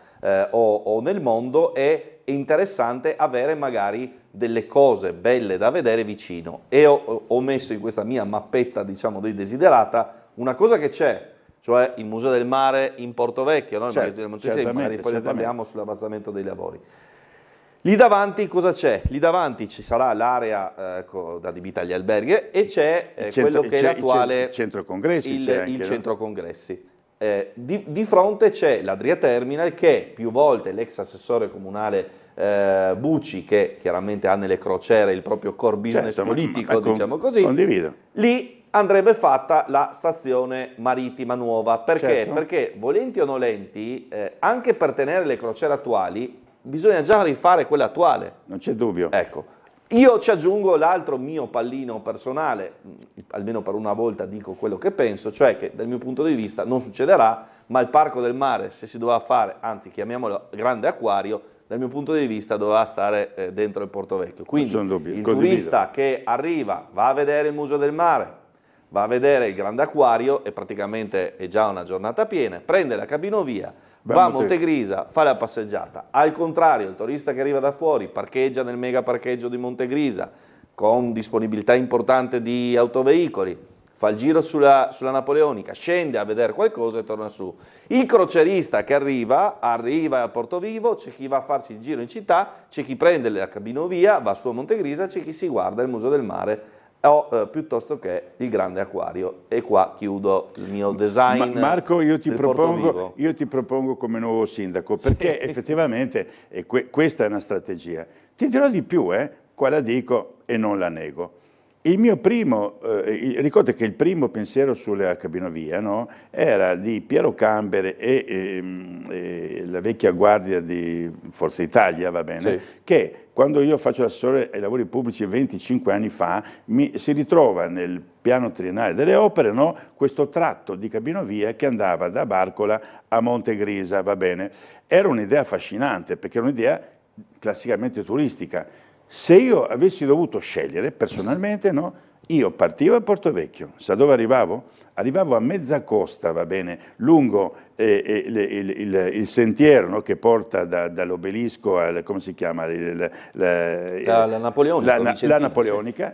o nel mondo. È interessante avere magari delle cose belle da vedere vicino, e ho messo in questa mia mappetta, diciamo, dei desiderata una cosa che c'è, cioè il Museo del Mare in Portovecchio, no? Il magazzino del Monteselvo, magari poi ne parliamo sull'avanzamento dei lavori. Lì davanti cosa c'è? Lì davanti ci sarà l'area da adibita agli alberghi e c'è quello che è l'attuale centro congressi. Il centro congressi. Di fronte c'è l'Adria Terminal, che più volte l'ex assessore comunale Bucci, che chiaramente ha nelle crociere il proprio core business politico, diciamo così, condivido. Lì andrebbe fatta la stazione marittima nuova. Perché? Certo. Perché volenti o nolenti, anche per tenere le crociere attuali, bisogna già rifare quella attuale. Non c'è dubbio. Ecco. Io ci aggiungo l'altro mio pallino personale, almeno per una volta dico quello che penso, cioè che dal mio punto di vista non succederà, ma il Parco del Mare, se si doveva fare, anzi chiamiamolo grande acquario, dal mio punto di vista doveva stare dentro il Portovecchio. Quindi il turista che arriva, va a vedere il Museo del Mare, va a vedere il grande acquario, e praticamente è già una giornata piena, prende la cabinovia, va a Montegrisa, fa la passeggiata. Al contrario, il turista che arriva da fuori parcheggia nel mega parcheggio di Montegrisa con disponibilità importante di autoveicoli, fa il giro sulla Napoleonica, scende a vedere qualcosa e torna su. Il crocerista che arriva a Portovivo, c'è chi va a farsi il giro in città, c'è chi prende la cabinovia, va su a Montegrisa, c'è chi si guarda il Museo del Mare piuttosto che il grande acquario. E qua chiudo il mio design. Marco, io ti propongo come nuovo sindaco, perché effettivamente questa è una strategia. Ti dirò di più, qua la dico e non la nego. Il mio primo, ricordo che il primo pensiero sulla cabinovia, no, era di Piero Cambere e la vecchia guardia di Forza Italia, va bene, sì, che quando io faccio l'assessore ai lavori pubblici 25 anni fa, si ritrova nel piano triennale delle opere, no, questo tratto di cabinovia che andava da Barcola a Montegrisa, va bene. Era un'idea affascinante, perché era un'idea classicamente turistica. Se io avessi dovuto scegliere personalmente, no, io partivo a Portovecchio, sa dove arrivavo? Arrivavo a mezza costa, va bene, lungo il sentiero, no, che porta dall'obelisco al, come si chiama? La Napoleonica. La Napoleonica.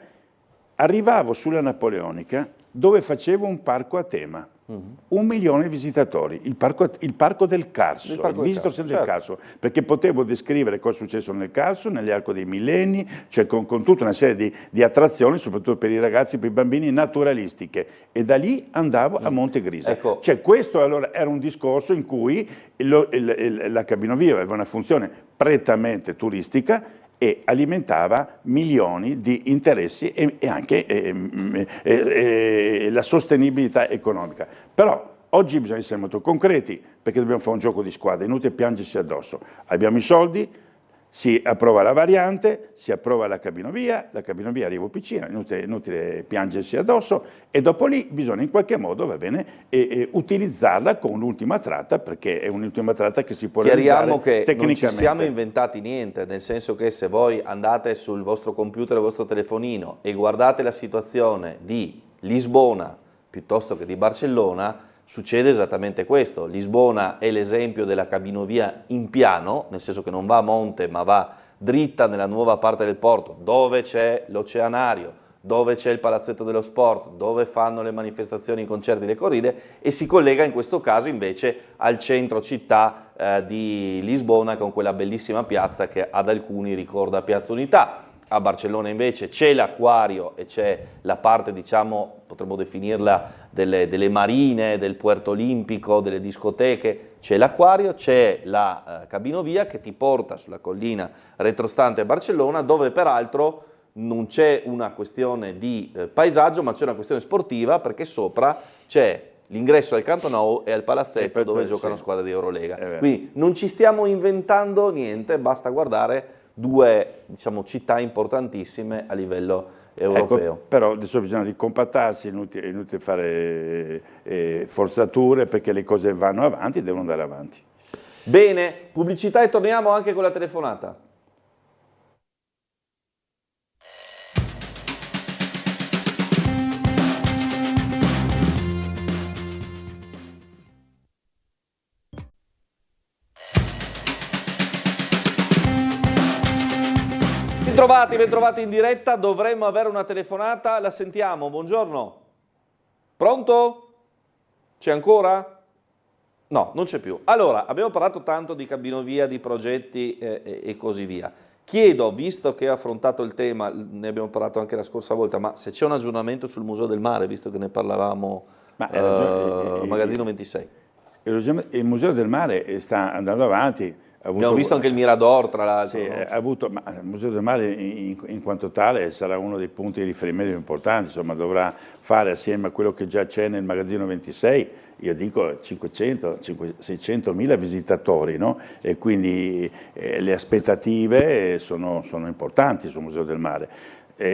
Arrivavo sulla Napoleonica dove facevo un parco a tema. 1 milione di visitatori, il parco del Carso, il Visitor Center del Carso, perché potevo descrivere cosa è successo nel Carso, nell'arco dei millenni, cioè con tutta una serie di attrazioni, soprattutto per i ragazzi, per i bambini, naturalistiche, e da lì andavo a Montegrisa. Ecco. Cioè questo allora era un discorso in cui la cabinovia aveva una funzione prettamente turistica e alimentava milioni di interessi e anche la sostenibilità economica. Però oggi bisogna essere molto concreti, perché dobbiamo fare un gioco di squadra, inutile piangersi addosso. Abbiamo i soldi, si approva la variante, si approva la cabinovia arriva piccina, inutile piangersi addosso, e dopo lì bisogna in qualche modo, va bene, utilizzarla con l'ultima tratta, perché è un'ultima tratta che si può realizzare tecnicamente. Non ci siamo inventati niente, nel senso che se voi andate sul vostro computer, il vostro telefonino, e guardate la situazione di Lisbona piuttosto che di Barcellona, succede esattamente questo. Lisbona è l'esempio della cabinovia in piano, nel senso che non va a monte ma va dritta nella nuova parte del porto, dove c'è l'oceanario, dove c'è il palazzetto dello sport, dove fanno le manifestazioni, i concerti, le corride, e si collega in questo caso invece al centro città di Lisbona, con quella bellissima piazza che ad alcuni ricorda Piazza Unità. A Barcellona invece c'è l'acquario e c'è la parte, diciamo, potremmo definirla delle marine, del Puerto Olimpico, delle discoteche. C'è l'acquario, c'è la cabinovia che ti porta sulla collina retrostante a Barcellona, dove peraltro non c'è una questione di paesaggio, ma c'è una questione sportiva, perché sopra c'è l'ingresso al Camp Nou e al palazzetto dove giocano squadre di Eurolega. Quindi non ci stiamo inventando niente, basta guardare due, diciamo, città importantissime a livello europeo. Ecco, però adesso bisogna ricompattarsi, è inutile fare forzature, perché le cose vanno avanti, devono andare avanti. Bene, pubblicità e torniamo anche con la telefonata. Bentrovati in diretta, dovremmo avere una telefonata, la sentiamo, buongiorno. Pronto? C'è ancora? No, non c'è più. Allora, abbiamo parlato tanto di Cabinovia, di progetti e così via. Chiedo, visto che ho affrontato il tema, ne abbiamo parlato anche la scorsa volta, ma se c'è un aggiornamento sul Museo del Mare, visto che ne parlavamo Magazzino 26. Il Museo del Mare sta andando avanti. Abbiamo visto anche il Mirador, tra l'altro. Sì, ma il Museo del Mare in quanto tale sarà uno dei punti di riferimento importanti, insomma dovrà fare, assieme a quello che già c'è nel Magazzino 26, io dico 600.000 visitatori, no? E quindi le aspettative sono importanti sul Museo del Mare.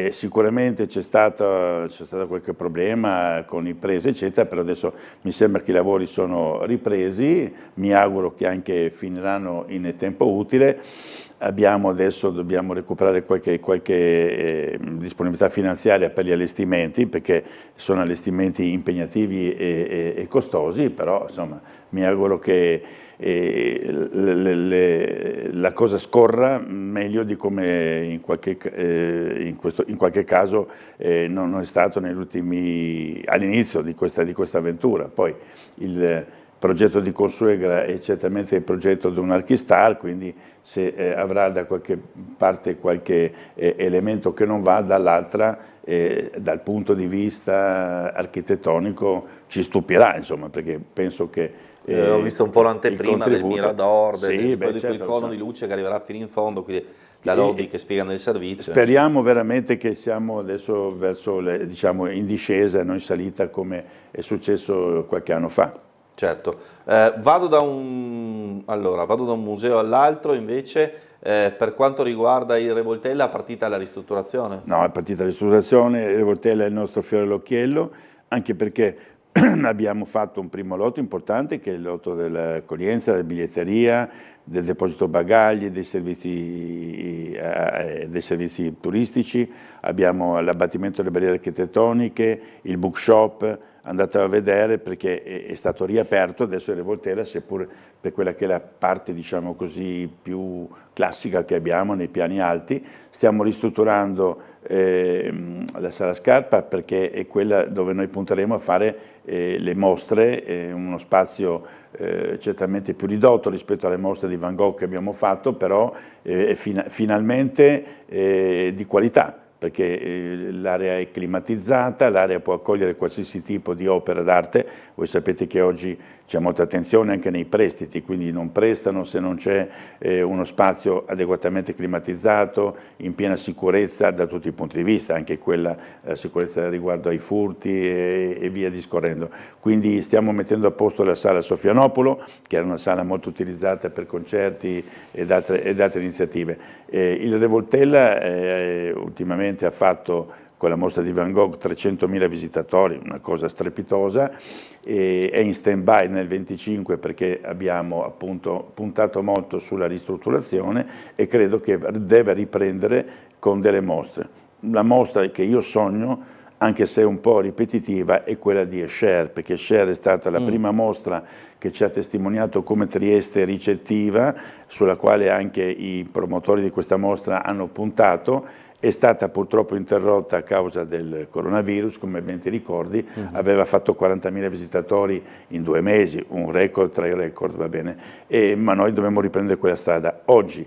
Sicuramente c'è stato qualche problema con i presi eccetera, però adesso mi sembra che i lavori sono ripresi, mi auguro che anche finiranno in tempo utile. Adesso dobbiamo recuperare qualche disponibilità finanziaria per gli allestimenti, perché sono allestimenti impegnativi e costosi, però insomma mi auguro che la cosa scorra meglio di come in qualche caso non è stato all'inizio di questa avventura. Poi il progetto di Consuegra è certamente il progetto di un archistar, quindi se avrà da qualche parte qualche elemento che non va, dall'altra dal punto di vista architettonico ci stupirà, insomma, perché penso che ho visto un po' l'anteprima del Mirador, sì, di quel cono di luce che arriverà fino in fondo, quindi la lobby che spiegano il servizio. Speriamo veramente che siamo adesso verso diciamo in discesa e non in salita come è successo qualche anno fa. Certo, vado da un museo all'altro invece, per quanto riguarda il Revoltella, è partita la ristrutturazione? No, è partita la ristrutturazione, il Revoltella è il nostro fiore all'occhiello, anche perché abbiamo fatto un primo lotto importante, che è il lotto dell'accoglienza, della biglietteria, del deposito bagagli, dei servizi turistici, abbiamo l'abbattimento delle barriere architettoniche, il bookshop. Andate a vedere perché è stato riaperto, adesso il Revoltella, seppur per quella che è la parte, diciamo così, più classica che abbiamo nei piani alti. Stiamo ristrutturando la Sala Scarpa, perché è quella dove noi punteremo a fare le mostre, uno spazio certamente più ridotto rispetto alle mostre di Van Gogh che abbiamo fatto, però finalmente di qualità, perché l'area è climatizzata, l'area può accogliere qualsiasi tipo di opera d'arte. Voi sapete che oggi c'è molta attenzione anche nei prestiti, quindi non prestano se non c'è uno spazio adeguatamente climatizzato, in piena sicurezza da tutti i punti di vista, anche quella sicurezza riguardo ai furti e via discorrendo. Quindi stiamo mettendo a posto la sala Sofianopolo, che era una sala molto utilizzata per concerti ed altre iniziative. Il Revoltella ultimamente ha fatto, con la mostra di Van Gogh, 300.000 visitatori, una cosa strepitosa, e è in stand-by nel 25 perché abbiamo appunto puntato molto sulla ristrutturazione e credo che deve riprendere con delle mostre. La mostra che io sogno, anche se un po' ripetitiva, è quella di Escher, perché Escher è stata la prima mostra che ci ha testimoniato come Trieste è ricettiva, sulla quale anche i promotori di questa mostra hanno puntato. È stata purtroppo interrotta a causa del coronavirus, come ben ti ricordi, aveva fatto 40.000 visitatori in 2 mesi, un record tra i record, va bene, ma noi dobbiamo riprendere quella strada. Oggi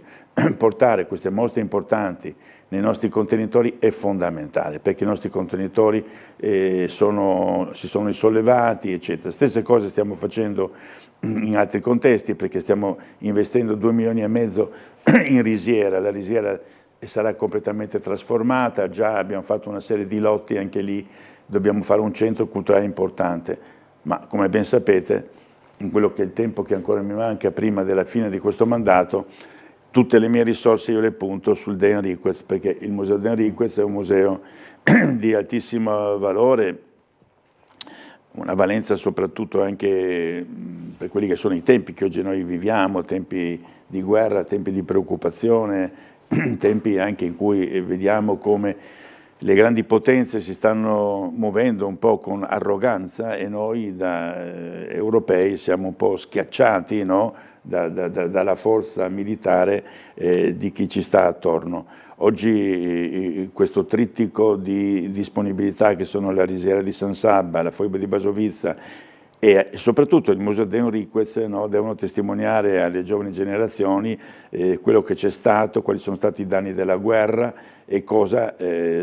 portare queste mostre importanti nei nostri contenitori è fondamentale, perché i nostri contenitori si sono risollevati, eccetera. Stesse cose stiamo facendo in altri contesti, perché stiamo investendo 2,5 milioni in Risiera. La Risiera sarà completamente trasformata, già abbiamo fatto una serie di lotti, anche lì dobbiamo fare un centro culturale importante. ma come ben sapete, in quello che è il tempo che ancora mi manca prima della fine di questo mandato, tutte le mie risorse io le punto sul De Enriquez, perché il Museo De Enriquez è un museo di altissimo valore, una valenza soprattutto anche per quelli che sono i tempi che oggi noi viviamo, tempi di guerra, tempi di preoccupazione, tempi anche in cui vediamo come le grandi potenze si stanno muovendo un po' con arroganza e noi da europei siamo un po' schiacciati, no? Dalla forza militare di chi ci sta attorno. Oggi questo trittico di disponibilità che sono la Risiera di San Sabba, la Foiba di Basovizza e soprattutto il Museo De Enriquez, no, devono testimoniare alle giovani generazioni quello che c'è stato, quali sono stati i danni della guerra e cosa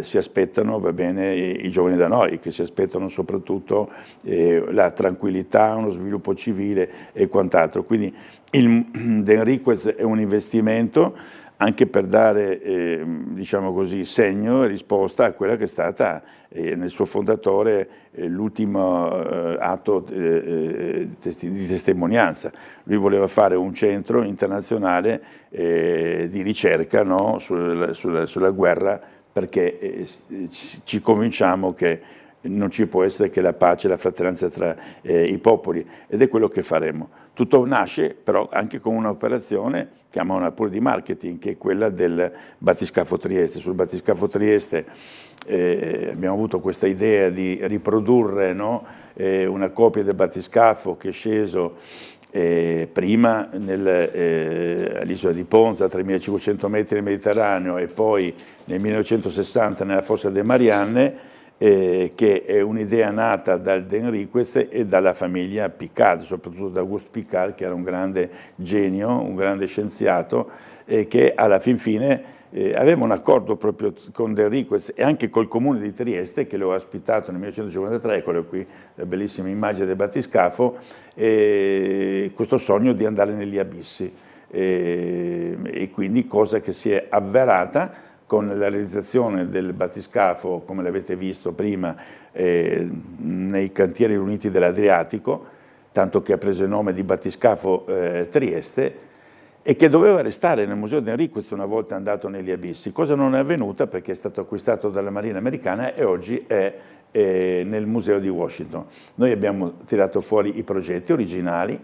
si aspettano, va bene, i giovani da noi, che si aspettano soprattutto la tranquillità, uno sviluppo civile e quant'altro. Quindi il De Enriquez è un investimento anche per dare, diciamo così, segno e risposta a quella che è stata nel suo fondatore l'ultimo atto di testimonianza. Lui voleva fare un centro internazionale di ricerca, no, sulla guerra, perché ci convinciamo che non ci può essere che la pace e la fratellanza tra i popoli, ed è quello che faremo. Tutto nasce però anche con un'operazione, chiamano pure di marketing, che è quella del battiscafo Trieste. Sul battiscafo Trieste abbiamo avuto questa idea di riprodurre, no, una copia del battiscafo che è sceso prima all'isola di Ponza, a 3.500 metri nel Mediterraneo, e poi nel 1960 nella fossa delle Marianne, che è un'idea nata dal De Enriquez e dalla famiglia Picard, soprattutto da Auguste Picard, che era un grande genio, un grande scienziato, che alla fin fine aveva un accordo proprio con De Enriquez e anche col comune di Trieste, che lo ha ospitato nel 1953, eccolo qui, la bellissima immagine del battiscafo, questo sogno di andare negli abissi, e quindi cosa che si è avverata con la realizzazione del battiscafo, come l'avete visto prima, nei cantieri riuniti dell'Adriatico, tanto che ha preso il nome di battiscafo Trieste, e che doveva restare nel Museo De Enriquez una volta andato negli abissi, cosa non è avvenuta perché è stato acquistato dalla Marina Americana e oggi è nel Museo di Washington. Noi abbiamo tirato fuori i progetti originali,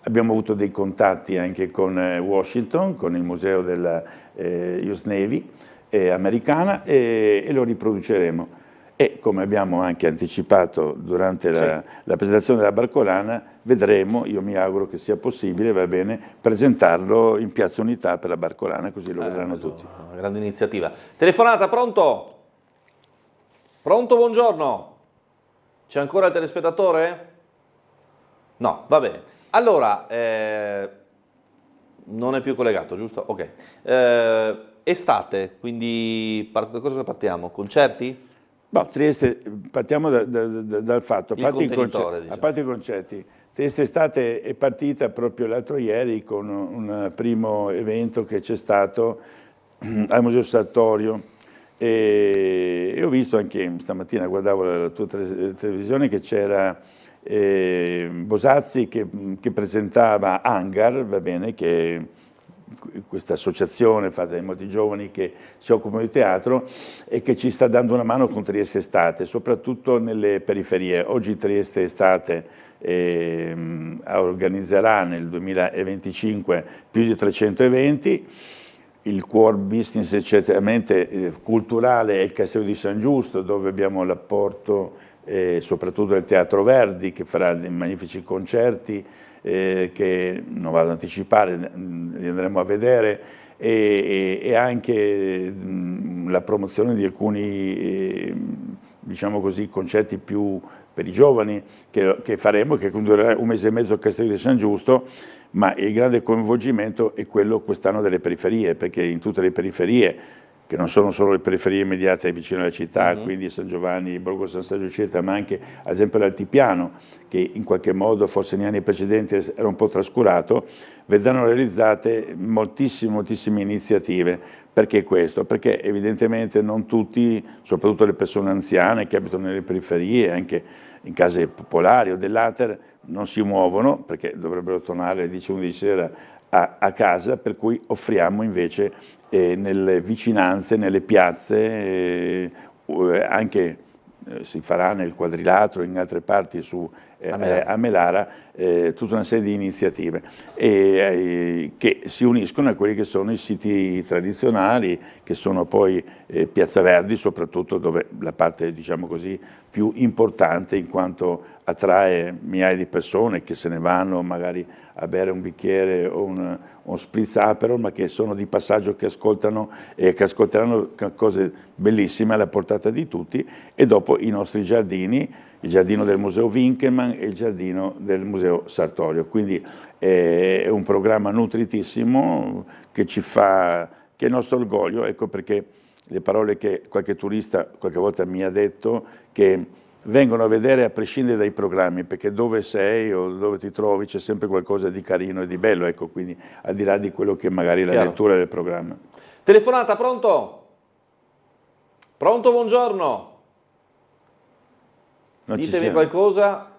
abbiamo avuto dei contatti anche con Washington, con il Museo della US Navy americana, e lo riproduceremo. E come abbiamo anche anticipato durante la presentazione della Barcolana, vedremo, io mi auguro che sia possibile, va bene, presentarlo in Piazza Unità per la Barcolana, così lo vedranno tutti. Una grande iniziativa. Telefonata, pronto? Pronto, buongiorno. C'è ancora il telespettatore? No, va bene. Allora, non è più collegato, giusto? Ok. Estate, quindi da cosa partiamo? Concerti? No, Trieste, partiamo dal fatto, a parte i concerti, Trieste Estate è partita proprio l'altro ieri con un primo evento che c'è stato al Museo Sartorio, e ho visto anche stamattina, guardavo la tua televisione, che c'era Bosazzi che presentava Hangar, va bene, che questa associazione fatta da molti giovani che si occupano di teatro e che ci sta dando una mano con Trieste Estate, soprattutto nelle periferie. Oggi Trieste Estate organizzerà nel 2025 più di 300 eventi. Il core business certamente culturale è il Castello di San Giusto, dove abbiamo l'apporto soprattutto del Teatro Verdi, che farà dei magnifici concerti, che non vado ad anticipare, li andremo a vedere, e anche la promozione di alcuni diciamo così, concerti più per i giovani che faremo, che condurrà un mese e mezzo al Castello di San Giusto, ma il grande coinvolgimento è quello quest'anno delle periferie, perché in tutte le periferie, che non sono solo le periferie immediate vicino alla città, quindi San Giovanni, Borgo San Sergio, eccetera, ma anche ad esempio l'Altipiano, che in qualche modo forse negli anni precedenti era un po' trascurato, vedranno realizzate moltissime iniziative. Perché questo? Perché evidentemente non tutti, soprattutto le persone anziane che abitano nelle periferie, anche in case popolari o dell'Ater non si muovono perché dovrebbero tornare alle 10-11 sera a casa, per cui offriamo invece nelle vicinanze, nelle piazze, anche si farà nel Quadrilatero, in altre parti a Melara, tutta una serie di iniziative che si uniscono a quelli che sono i siti tradizionali, che sono poi Piazza Verdi, soprattutto, dove la parte, diciamo così, più importante, in quanto attrae migliaia di persone che se ne vanno magari a bere un bicchiere o un spritz Aperol, ma che sono di passaggio, che ascoltano e che ascolteranno cose bellissime alla portata di tutti, e dopo i nostri giardini, il giardino del Museo Winkelmann e il giardino del Museo Sartorio. Quindi è un programma nutritissimo che ci fa, che è il nostro orgoglio, ecco perché le parole che qualche turista qualche volta mi ha detto, che vengono a vedere a prescindere dai programmi, perché dove sei o dove ti trovi c'è sempre qualcosa di carino e di bello, ecco, quindi al di là di quello che magari è la lettura del programma. Telefonata, pronto? Pronto, buongiorno. Ditemi qualcosa.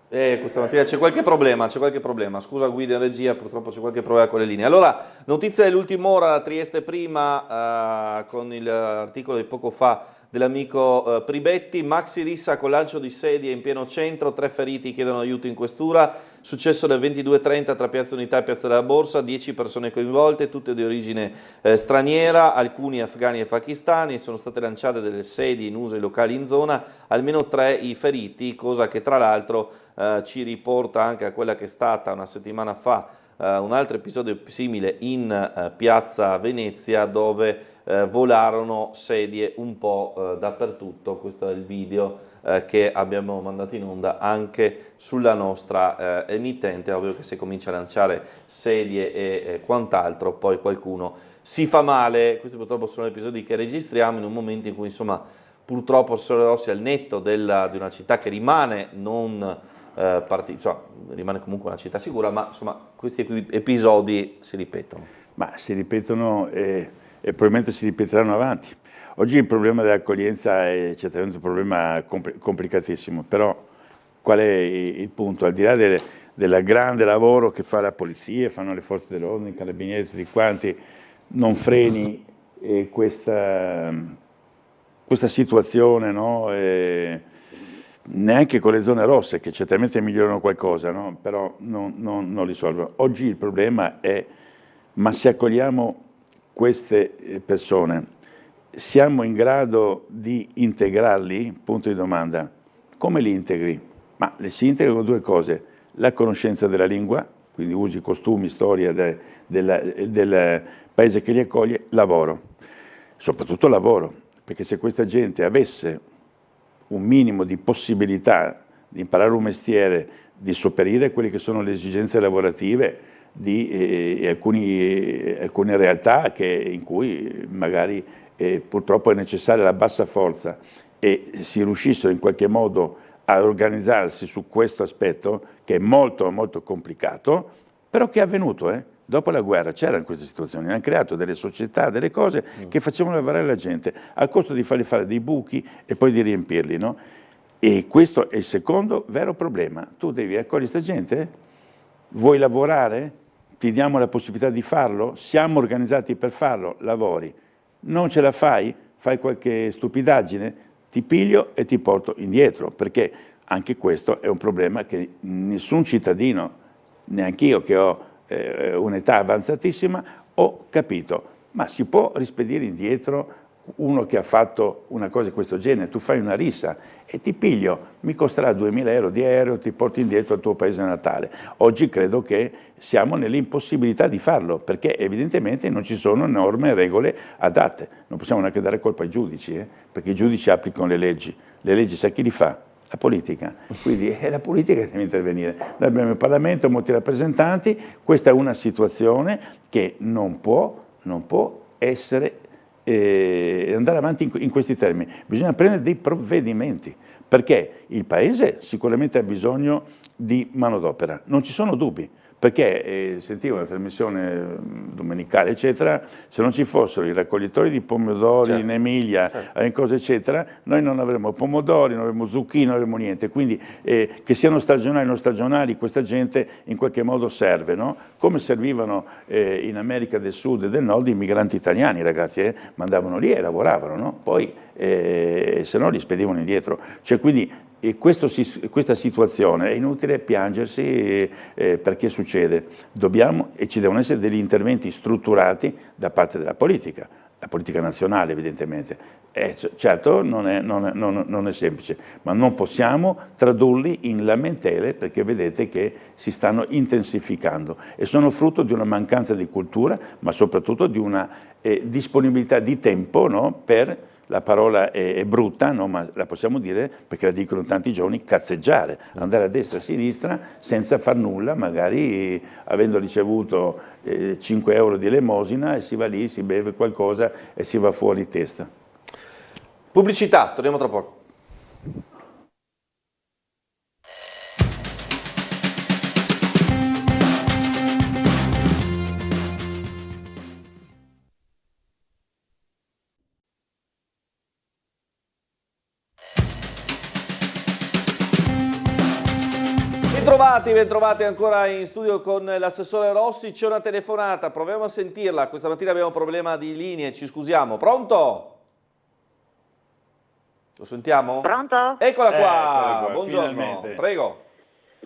Questa mattina c'è qualche problema, Scusa Guido in regia, purtroppo c'è qualche problema con le linee. Allora, notizia dell'ultima ora, Trieste prima, con l'articolo di poco fa dell'amico Pribetti, maxi rissa con lancio di sedie in pieno centro, 3 feriti chiedono aiuto in questura, successo alle 22:30 tra Piazza Unità e Piazza della Borsa, 10 persone coinvolte, tutte di origine straniera, alcuni afghani e pakistani, sono state lanciate delle sedie in uso ai locali in zona, almeno 3 i feriti, cosa che tra l'altro ci riporta anche a quella che è stata una settimana fa un altro episodio simile in Piazza Venezia, dove volarono sedie un po' dappertutto. Questo è il video che abbiamo mandato in onda anche sulla nostra emittente. Ovvio che se comincia a lanciare sedie e quant'altro, poi qualcuno si fa male. Questi purtroppo sono episodi che registriamo in un momento in cui, insomma, purtroppo Sole Rossi, al netto di una città che rimane non rimane comunque una città sicura, ma insomma questi episodi si ripetono. Ma si ripetono e probabilmente si ripeteranno avanti. Oggi il problema dell'accoglienza è certamente un problema complicatissimo, però qual è il punto? Al di là del grande lavoro che fa la polizia, fanno le forze dell'ordine, i carabinieri, tutti quanti, non freni questa situazione, no? Neanche con le zone rosse, che certamente migliorano qualcosa, no? Però non risolvono. Oggi il problema è: ma se accogliamo queste persone, siamo in grado di integrarli? Punto di domanda. Come li integri? Ma si integrano 2 cose: la conoscenza della lingua, quindi usi, costumi, storia del paese che li accoglie, lavoro, soprattutto lavoro, perché se questa gente avesse un minimo di possibilità di imparare un mestiere, di sopperire a quelle che sono le esigenze lavorative di alcune realtà in cui magari purtroppo è necessaria la bassa forza, e si riuscissero in qualche modo a organizzarsi su questo aspetto, che è molto molto complicato, però che è avvenuto, Dopo la guerra c'erano queste situazioni, hanno creato delle società, delle cose che facevano lavorare la gente, a costo di fargli fare dei buchi e poi di riempirli, no? E questo è il secondo vero problema. Tu devi accogliere questa gente? Vuoi lavorare? Ti diamo la possibilità di farlo? Siamo organizzati per farlo? Lavori. Non ce la fai? Fai qualche stupidaggine? Ti piglio e ti porto indietro, perché anche questo è un problema che nessun cittadino, neanche io che ho un'età avanzatissima, ho capito. Ma si può rispedire indietro uno che ha fatto una cosa di questo genere? Tu fai una rissa e ti piglio, mi costerà 2.000 euro di aereo, ti porto indietro al tuo paese natale. Oggi credo che siamo nell'impossibilità di farlo, perché evidentemente non ci sono norme e regole adatte. Non possiamo neanche dare colpa ai giudici, perché i giudici applicano le leggi. Le leggi sa chi li fa? La politica. Quindi è la politica che deve intervenire. Noi abbiamo il Parlamento, molti rappresentanti, questa è una situazione che non può essere andare avanti in questi termini. Bisogna prendere dei provvedimenti, perché il Paese sicuramente ha bisogno di manodopera, non ci sono dubbi, perché sentivo una trasmissione domenicale eccetera, se non ci fossero i raccoglitori di pomodori in Emilia, cose eccetera, noi non avremmo pomodori, non avremmo zucchine, non avremmo niente, quindi che siano stagionali o non stagionali, questa gente in qualche modo serve, no? Come servivano in America del Sud e del Nord i migranti italiani, ragazzi, mandavano lì e lavoravano, no? Poi se no li spedivano indietro, cioè quindi questa situazione è inutile piangersi perché succede, dobbiamo e ci devono essere degli interventi strutturati da parte della politica, la politica nazionale evidentemente. Certo non è semplice, ma non possiamo tradurli in lamentele perché vedete che si stanno intensificando e sono frutto di una mancanza di cultura, ma soprattutto di una disponibilità di tempo, no, per, la parola è brutta, no, ma la possiamo dire perché la dicono tanti giovani, cazzeggiare, andare a destra e a sinistra senza far nulla, magari avendo ricevuto 5 euro di elemosina e si va lì, si beve qualcosa e si va fuori testa. Pubblicità, torniamo tra poco. Bentrovati ancora in studio con l'assessore Rossi, c'è una telefonata, proviamo a sentirla, questa mattina abbiamo un problema di linee, ci scusiamo. Pronto? Lo sentiamo? Pronto? Eccola qua, buongiorno, finalmente. Prego.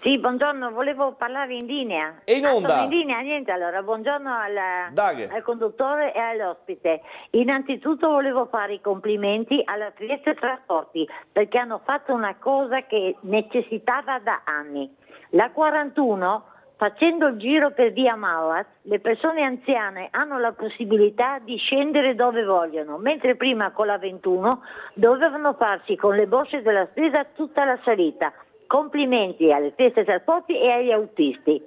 Sì, buongiorno, volevo parlare in linea. E in onda? Sono in linea, niente, allora, buongiorno al conduttore e all'ospite. Innanzitutto volevo fare i complimenti alla Trieste Trasporti, perché hanno fatto una cosa che necessitava da anni. La 41, facendo il giro per via Mauaz, le persone anziane hanno la possibilità di scendere dove vogliono, mentre prima con la 21 dovevano farsi con le borse della spesa tutta la salita. Complimenti alle Trieste Trasporti e agli autisti.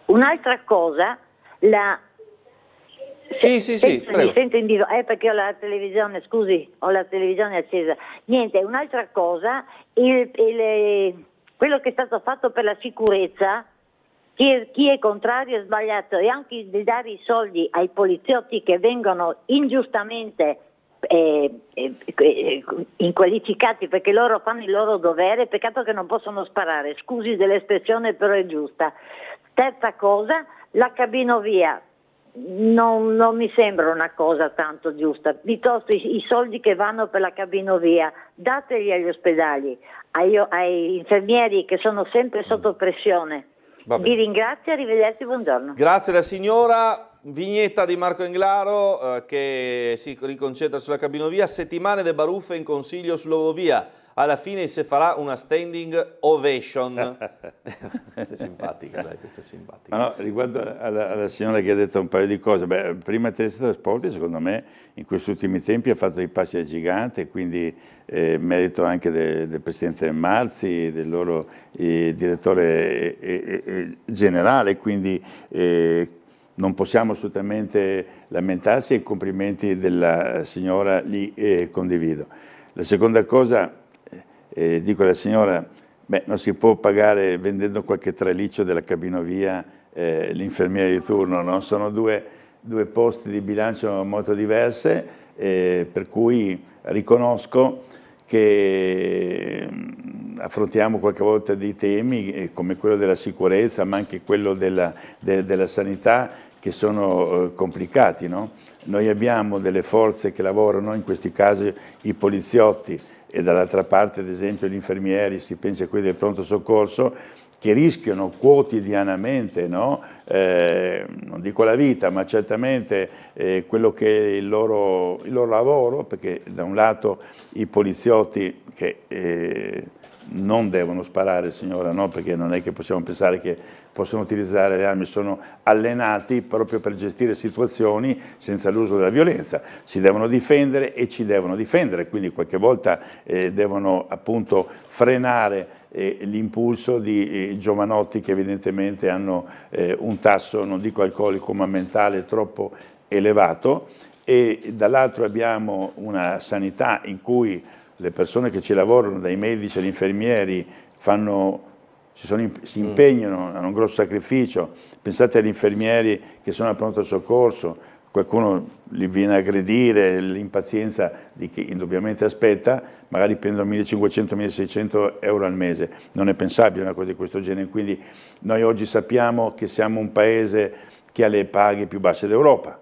Un'altra cosa, prego. Mi sento in vivo, perché ho la televisione, scusi, ho la televisione accesa. Niente, un'altra cosa, quello che è stato fatto per la sicurezza, chi è contrario è sbagliato, e anche di dare i soldi ai poliziotti che vengono ingiustamente inqualificati perché loro fanno il loro dovere, peccato che non possono sparare, scusi dell'espressione però è giusta. Terza cosa, la cabinovia non mi sembra una cosa tanto giusta, piuttosto i soldi che vanno per la cabinovia dateli agli ospedali, ai infermieri che sono sempre sotto pressione. Vi ringrazio, arrivederci, buongiorno. Grazie alla signora. Vignetta di Marco Englaro che si riconcentra sulla cabinovia, settimane de baruffe in consiglio sull'Ovovia, alla fine si farà una standing ovation. Questa è simpatica, dai, questa è simpatica. No, riguardo alla signora che ha detto un paio di cose, prima Trieste Trasporti secondo me in questi ultimi tempi ha fatto dei passi a gigante, quindi merito anche del Presidente Marzi, del loro direttore generale, quindi non possiamo assolutamente lamentarsi e i complimenti della signora li condivido. La seconda cosa, dico alla signora, non si può pagare vendendo qualche traliccio della cabinovia l'infermiere di turno, no? Sono due posti di bilancio molto diverse, per cui riconosco che affrontiamo qualche volta dei temi come quello della sicurezza, ma anche quello della sanità, che sono complicati, no? Noi abbiamo delle forze che lavorano, in questi casi i poliziotti, e dall'altra parte ad esempio gli infermieri, si pensa a quelli del pronto soccorso, che rischiano quotidianamente, no? Non dico la vita, ma certamente quello che è il loro lavoro, perché da un lato i poliziotti che non devono sparare, signora, no? Perché non è che possiamo pensare che possono utilizzare le armi, sono allenati proprio per gestire situazioni senza l'uso della violenza, si devono difendere e ci devono difendere, quindi qualche volta devono appunto frenare l'impulso di giovanotti che evidentemente hanno un tasso, non dico alcolico, ma mentale troppo elevato, e dall'altro abbiamo una sanità in cui le persone che ci lavorano, dai medici agli infermieri, fanno si impegnano, hanno un grosso sacrificio. Pensate agli infermieri che sono al pronto soccorso, qualcuno li viene a aggredire, l'impazienza di chi indubbiamente aspetta, magari prendono 1.500-1.600 euro al mese. Non è pensabile una cosa di questo genere, quindi noi oggi sappiamo che siamo un paese che ha le paghe più basse d'Europa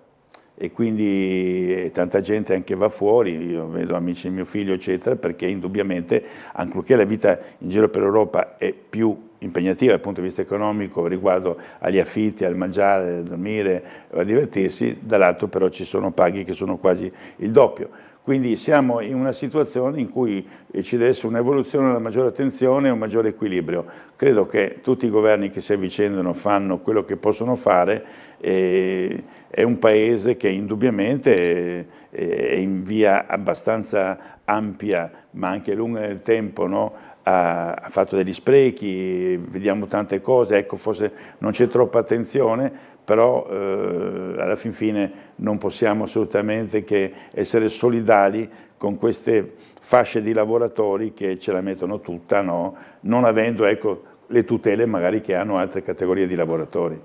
e quindi tanta gente anche va fuori, io vedo amici di mio figlio eccetera, perché indubbiamente anche la vita in giro per l'Europa è più impegnativa dal punto di vista economico riguardo agli affitti, al mangiare, a dormire, a divertirsi, dall'altro però ci sono paghe che sono quasi il doppio. Quindi siamo in una situazione in cui ci deve essere un'evoluzione, una maggiore attenzione e un maggiore equilibrio. Credo che tutti i governi che si avvicendano fanno quello che possono fare, è un paese che indubbiamente è in via abbastanza ampia ma anche lunga nel tempo, no? Ha fatto degli sprechi, vediamo tante cose, ecco forse non c'è troppa attenzione, però alla fin fine non possiamo assolutamente che essere solidali con queste fasce di lavoratori che ce la mettono tutta, no? Non avendo ecco, le tutele magari che hanno altre categorie di lavoratori.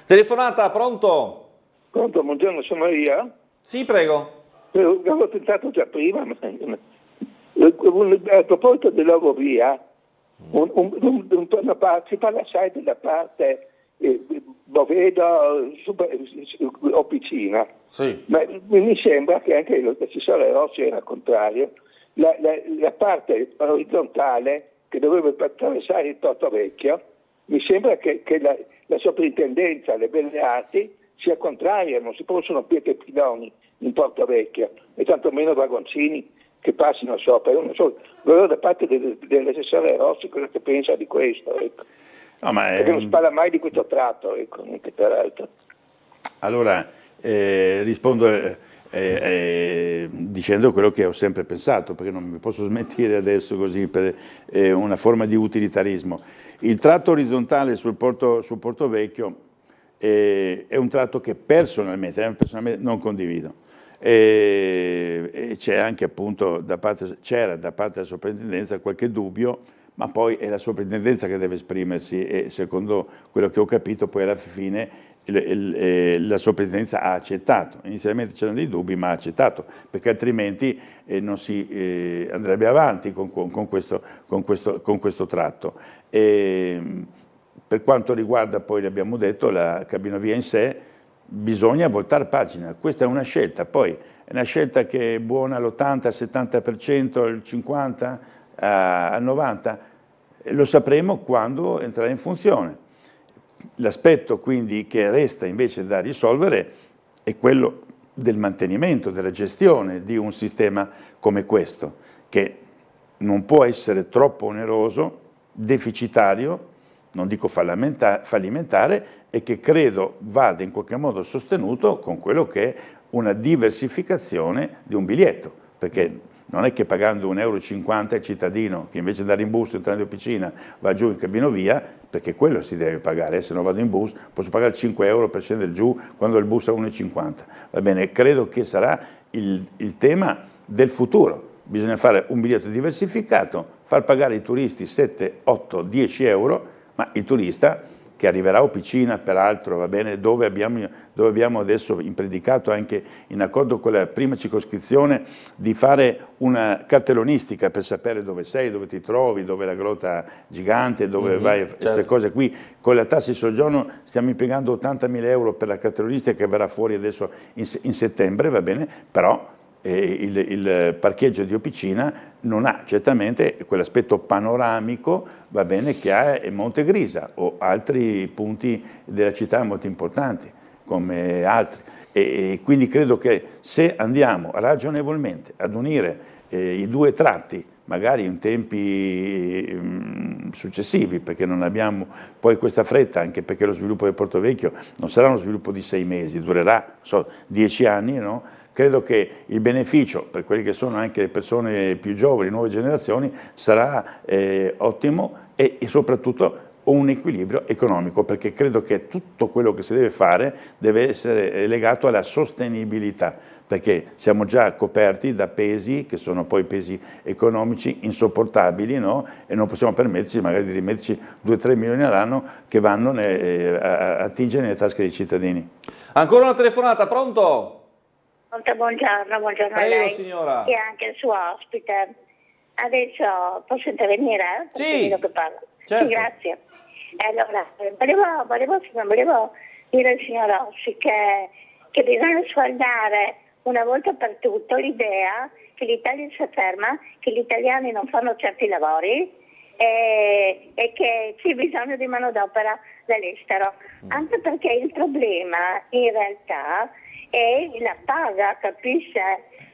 Telefonata, pronto? Pronto, buongiorno, sono io? Sì, prego. Avevo tentato già prima, ma a proposito dell'Eurovia, si parla assai della parte Bovedo o Picina, sì. Ma mi sembra che anche l'assessore Rossi era contrario. La parte orizzontale che doveva attraversare il Porto Vecchio, mi sembra che la soprintendenza alle belle arti sia contraria, non si possono pietrepiloni in Porto Vecchio e tantomeno vagoncini che passino sopra. Io non so, volevo da parte dell'assessore Rossi cosa che pensa di questo, ecco. No, ma perché non si parla mai di questo tratto, ecco, niente peraltro. Allora, rispondo dicendo quello che ho sempre pensato, perché non mi posso smentire adesso così per una forma di utilitarismo. Il tratto orizzontale sul Porto Vecchio è un tratto che personalmente non condivido. E c'è anche appunto c'era da parte della soprintendenza qualche dubbio, ma poi è la soprintendenza che deve esprimersi e secondo quello che ho capito poi alla fine la soprintendenza ha accettato. Inizialmente c'erano dei dubbi ma ha accettato, perché altrimenti non si andrebbe avanti con questo tratto. Per quanto riguarda poi, l'abbiamo detto, la cabinovia in sé, bisogna voltare pagina, questa è una scelta, poi è una scelta che è buona all'80, al 70%, al 50%, al 90%, lo sapremo quando entrerà in funzione. L'aspetto quindi che resta invece da risolvere è quello del mantenimento, della gestione di un sistema come questo, che non può essere troppo oneroso, deficitario, non dico fallimentare, e che credo vada in qualche modo sostenuto con quello che è una diversificazione di un biglietto, perché non è che pagando 1,50 € il cittadino, che invece di andare in bus entrando in piscina va giù in cabinovia, perché quello si deve pagare, se non vado in bus posso pagare 5 € per scendere giù quando il bus è 1,50 €. Va bene, credo che sarà il tema del futuro. Bisogna fare un biglietto diversificato, far pagare ai turisti 7, 8, 10 €, ma il turista che arriverà a Opicina, peraltro, va bene, dove abbiamo adesso impredicato anche in accordo con la prima circoscrizione di fare una cartellonistica per sapere dove sei, dove ti trovi, dove è la grotta gigante, dove vai, queste cose qui. Con la tassa di soggiorno stiamo impiegando 80.000 € per la cartellonistica che verrà fuori adesso in settembre, va bene, però il parcheggio di Opicina non ha certamente quell'aspetto panoramico, va bene, che ha Montegrisa o altri punti della città molto importanti come altri, e quindi credo che se andiamo ragionevolmente ad unire i due tratti, magari in tempi successivi, perché non abbiamo poi questa fretta, anche perché lo sviluppo del Porto Vecchio non sarà uno sviluppo di 6 mesi, durerà 10 anni, no? Credo che il beneficio per quelli che sono anche le persone più giovani, nuove generazioni, sarà ottimo e soprattutto o un equilibrio economico, perché credo che tutto quello che si deve fare deve essere legato alla sostenibilità, perché siamo già coperti da pesi che sono poi pesi economici insopportabili, no? E non possiamo permetterci magari di rimetterci 2-3 milioni all'anno che vanno a attingere nelle tasche dei cittadini. Ancora una telefonata, pronto? Buongiorno a Prego, lei signora. e anche il suo ospite. Adesso posso intervenire? Sì, Che parla. certo. Sì, grazie. Allora, volevo dire al signor Rossi che bisogna sfaldare una volta per tutto l'idea che l'Italia si ferma, che gli italiani non fanno certi lavori e che c'è bisogno di manodopera dall'estero. Anche perché il problema in realtà è la paga, capisce?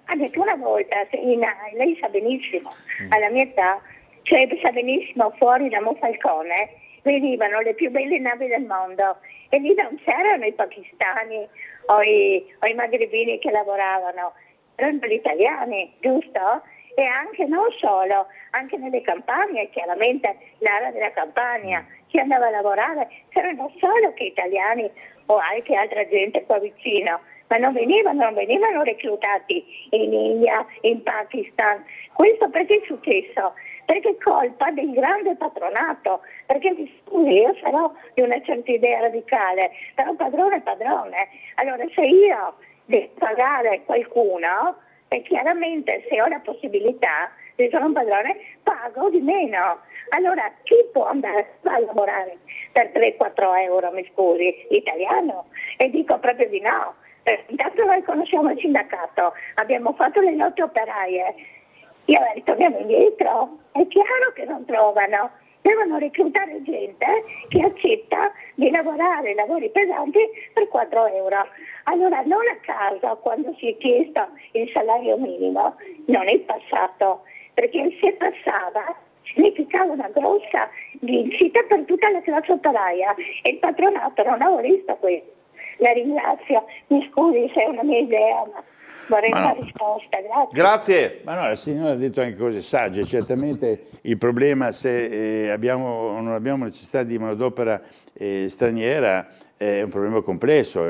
Anche una volta, lei sa benissimo, alla mia età, cioè sa benissimo fuori da Monfalcone venivano le più belle navi del mondo e lì non c'erano i pakistani o i magrebini che lavoravano, erano gli italiani, giusto? E anche non solo, anche nelle campagne, chiaramente l'area della Campania, chi andava a lavorare c'erano solo che italiani o anche altra gente qua vicino, ma non venivano reclutati in India, in Pakistan. Questo perché è successo? Perché è colpa del grande patronato, perché mi scusi, io sarò di una certa idea radicale, però padrone è padrone. Allora se io devo pagare qualcuno, e chiaramente se ho la possibilità di essere un padrone, pago di meno. Allora chi può andare a lavorare per 3-4 euro, mi scusi, l'italiano? E dico proprio di no. Intanto noi conosciamo il sindacato, abbiamo fatto le lotte operaie. Io torniamo indietro, è chiaro che non trovano, devono reclutare gente che accetta di lavorare lavori pesanti per 4 euro. Allora non a caso quando si è chiesto il salario minimo non è passato, perché se passava significava una grossa vincita per tutta la classe operaia e il patronato non aveva visto questo. La ringrazio, mi scusi se è una mia idea, ma vorrei una risposta, grazie. Grazie. Ma no, la signora ha detto anche cose sagge, certamente il problema se non abbiamo necessità di manodopera straniera è un problema complesso,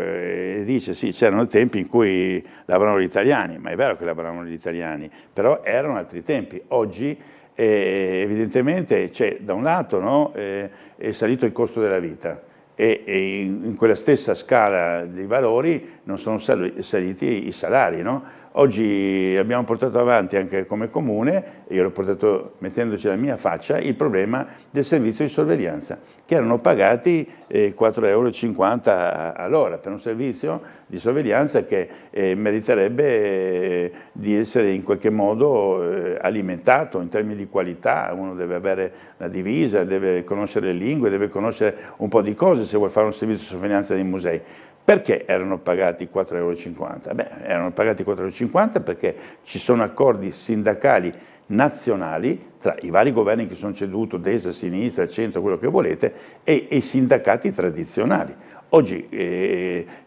dice sì, c'erano tempi in cui lavoravano gli italiani, ma è vero che lavoravano gli italiani, però erano altri tempi, oggi evidentemente c'è da un lato no, è salito il costo della vita, e in quella stessa scala di valori non sono saliti i salari. No? Oggi abbiamo portato avanti anche come comune, e io l'ho portato mettendoci la mia faccia, il problema del servizio di sorveglianza, che erano pagati 4,50 euro all'ora per un servizio di sorveglianza che meriterebbe di essere in qualche modo alimentato in termini di qualità. Uno deve avere la divisa, deve conoscere le lingue, deve conoscere un po' di cose se vuole fare un servizio di sorveglianza nei musei. Perché erano pagati 4,50 euro? Beh, erano pagati 4,50 euro perché ci sono accordi sindacali nazionali tra i vari governi che sono ceduti, destra, sinistra, centro, quello che volete, e i sindacati tradizionali. Oggi,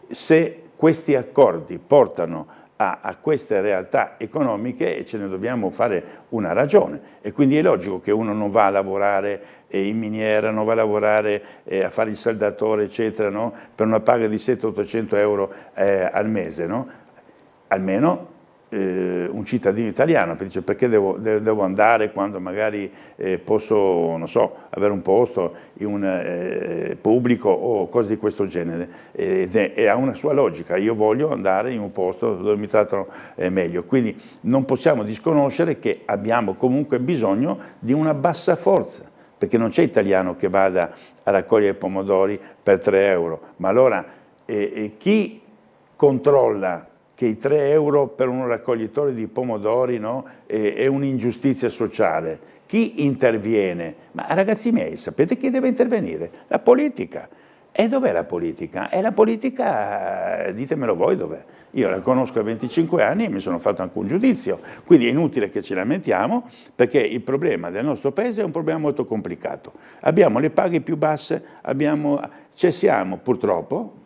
se questi accordi portano a queste realtà economiche, ce ne dobbiamo fare una ragione, e quindi è logico che uno non va a lavorare in miniera, non va a lavorare a fare il saldatore, eccetera, no? Per una paga di 700-800 euro al mese, no? Almeno un cittadino italiano dice perché devo andare quando magari posso, non so, avere un posto in un pubblico o cose di questo genere, e ha una sua logica. Io voglio andare in un posto dove mi trattano meglio, quindi non possiamo disconoscere che abbiamo comunque bisogno di una bassa forza, perché non c'è italiano che vada a raccogliere pomodori per 3 euro, ma allora chi controlla che i 3 euro per un raccoglitore di pomodori, no, è un'ingiustizia sociale? Chi interviene? Ma ragazzi miei, sapete chi deve intervenire? La politica. E dov'è la politica? E la politica, ditemelo voi dov'è. Io la conosco da 25 anni e mi sono fatto anche un giudizio, quindi è inutile che ci lamentiamo, perché il problema del nostro paese è un problema molto complicato. Abbiamo le paghe più basse, siamo purtroppo,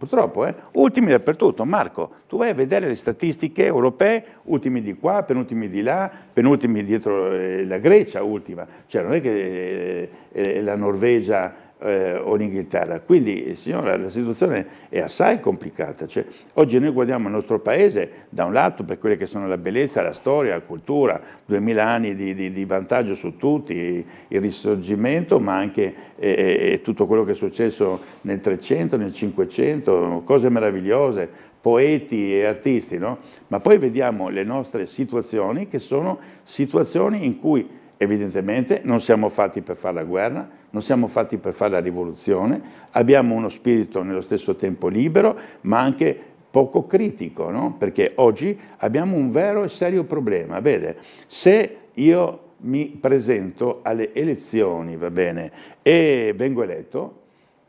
ultimi dappertutto. Marco, tu vai a vedere le statistiche europee, ultimi di qua, penultimi di là, penultimi dietro la Grecia, ultima. Cioè non è che la Norvegia o l'Inghilterra. Quindi, signora, la situazione è assai complicata. Cioè, oggi noi guardiamo il nostro paese da un lato per quelle che sono la bellezza, la storia, la cultura, 2000 anni di vantaggio su tutti, il risorgimento, ma anche tutto quello che è successo nel 300, nel 500, cose meravigliose, poeti e artisti, no? Ma poi vediamo le nostre situazioni, che sono situazioni in cui evidentemente non siamo fatti per fare la guerra, non siamo fatti per fare la rivoluzione, abbiamo uno spirito nello stesso tempo libero, ma anche poco critico, no? Perché oggi abbiamo un vero e serio problema. Vede, se io mi presento alle elezioni, va bene, e vengo eletto,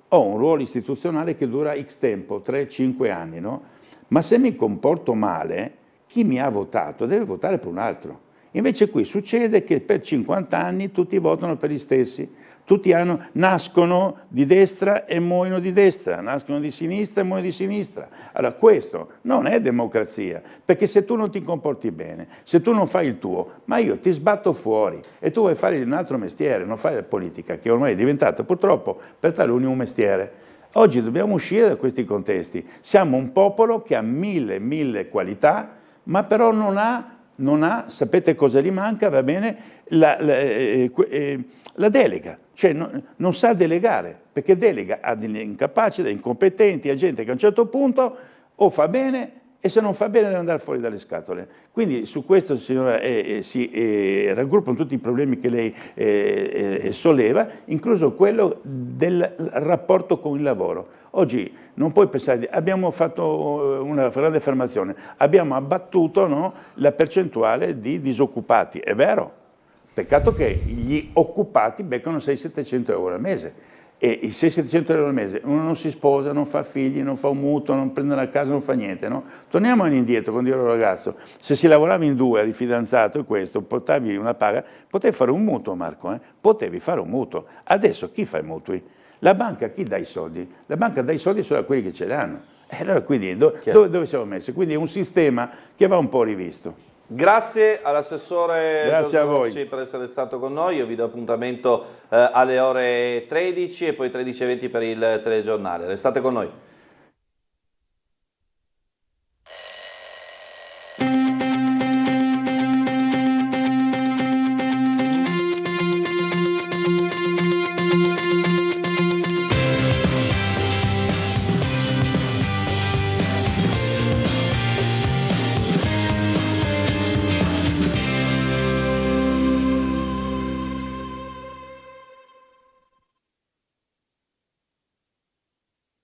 ho un ruolo istituzionale che dura X tempo, 3-5 anni, no? Ma se mi comporto male, chi mi ha votato deve votare per un altro. Invece qui succede che per 50 anni tutti votano per gli stessi, tutti nascono di destra e muoiono di destra, nascono di sinistra e muoiono di sinistra. Allora questo non è democrazia, perché se tu non ti comporti bene, se tu non fai il tuo, ma io ti sbatto fuori e tu vuoi fare un altro mestiere, non fai la politica, che ormai è diventata purtroppo per te l'unico mestiere. Oggi dobbiamo uscire da questi contesti. Siamo un popolo che ha mille qualità, ma però non ha, sapete cosa gli manca, va bene, la delega, cioè non sa delegare, perché delega a degli incapaci, degli incompetenti, a gente che a un certo punto o fa bene e se non fa bene deve andare fuori dalle scatole. Quindi su questo, signora, si raggruppano tutti i problemi che lei solleva, incluso quello del rapporto con il lavoro. Oggi non puoi pensare, abbiamo fatto una grande affermazione, abbiamo abbattuto, no, la percentuale di disoccupati, è vero, peccato che gli occupati beccano 600-700 euro al mese. E i 600-700 euro al mese, uno non si sposa, non fa figli, non fa un mutuo, non prende una casa, non fa niente, no? Torniamo indietro, quando io ero ragazzo, se si lavorava in due, eri fidanzato e questo, portavi una paga, potevi fare un mutuo, Marco, potevi fare un mutuo. Adesso chi fa i mutui? La banca chi dà i soldi? La banca dà i soldi solo a quelli che ce li hanno. Allora quindi dove siamo messi? Quindi è un sistema che va un po' rivisto. Grazie all'assessore Giorgio Rossi per essere stato con noi. Io vi do appuntamento alle ore 13 e poi 13:20 per il telegiornale. Restate con noi.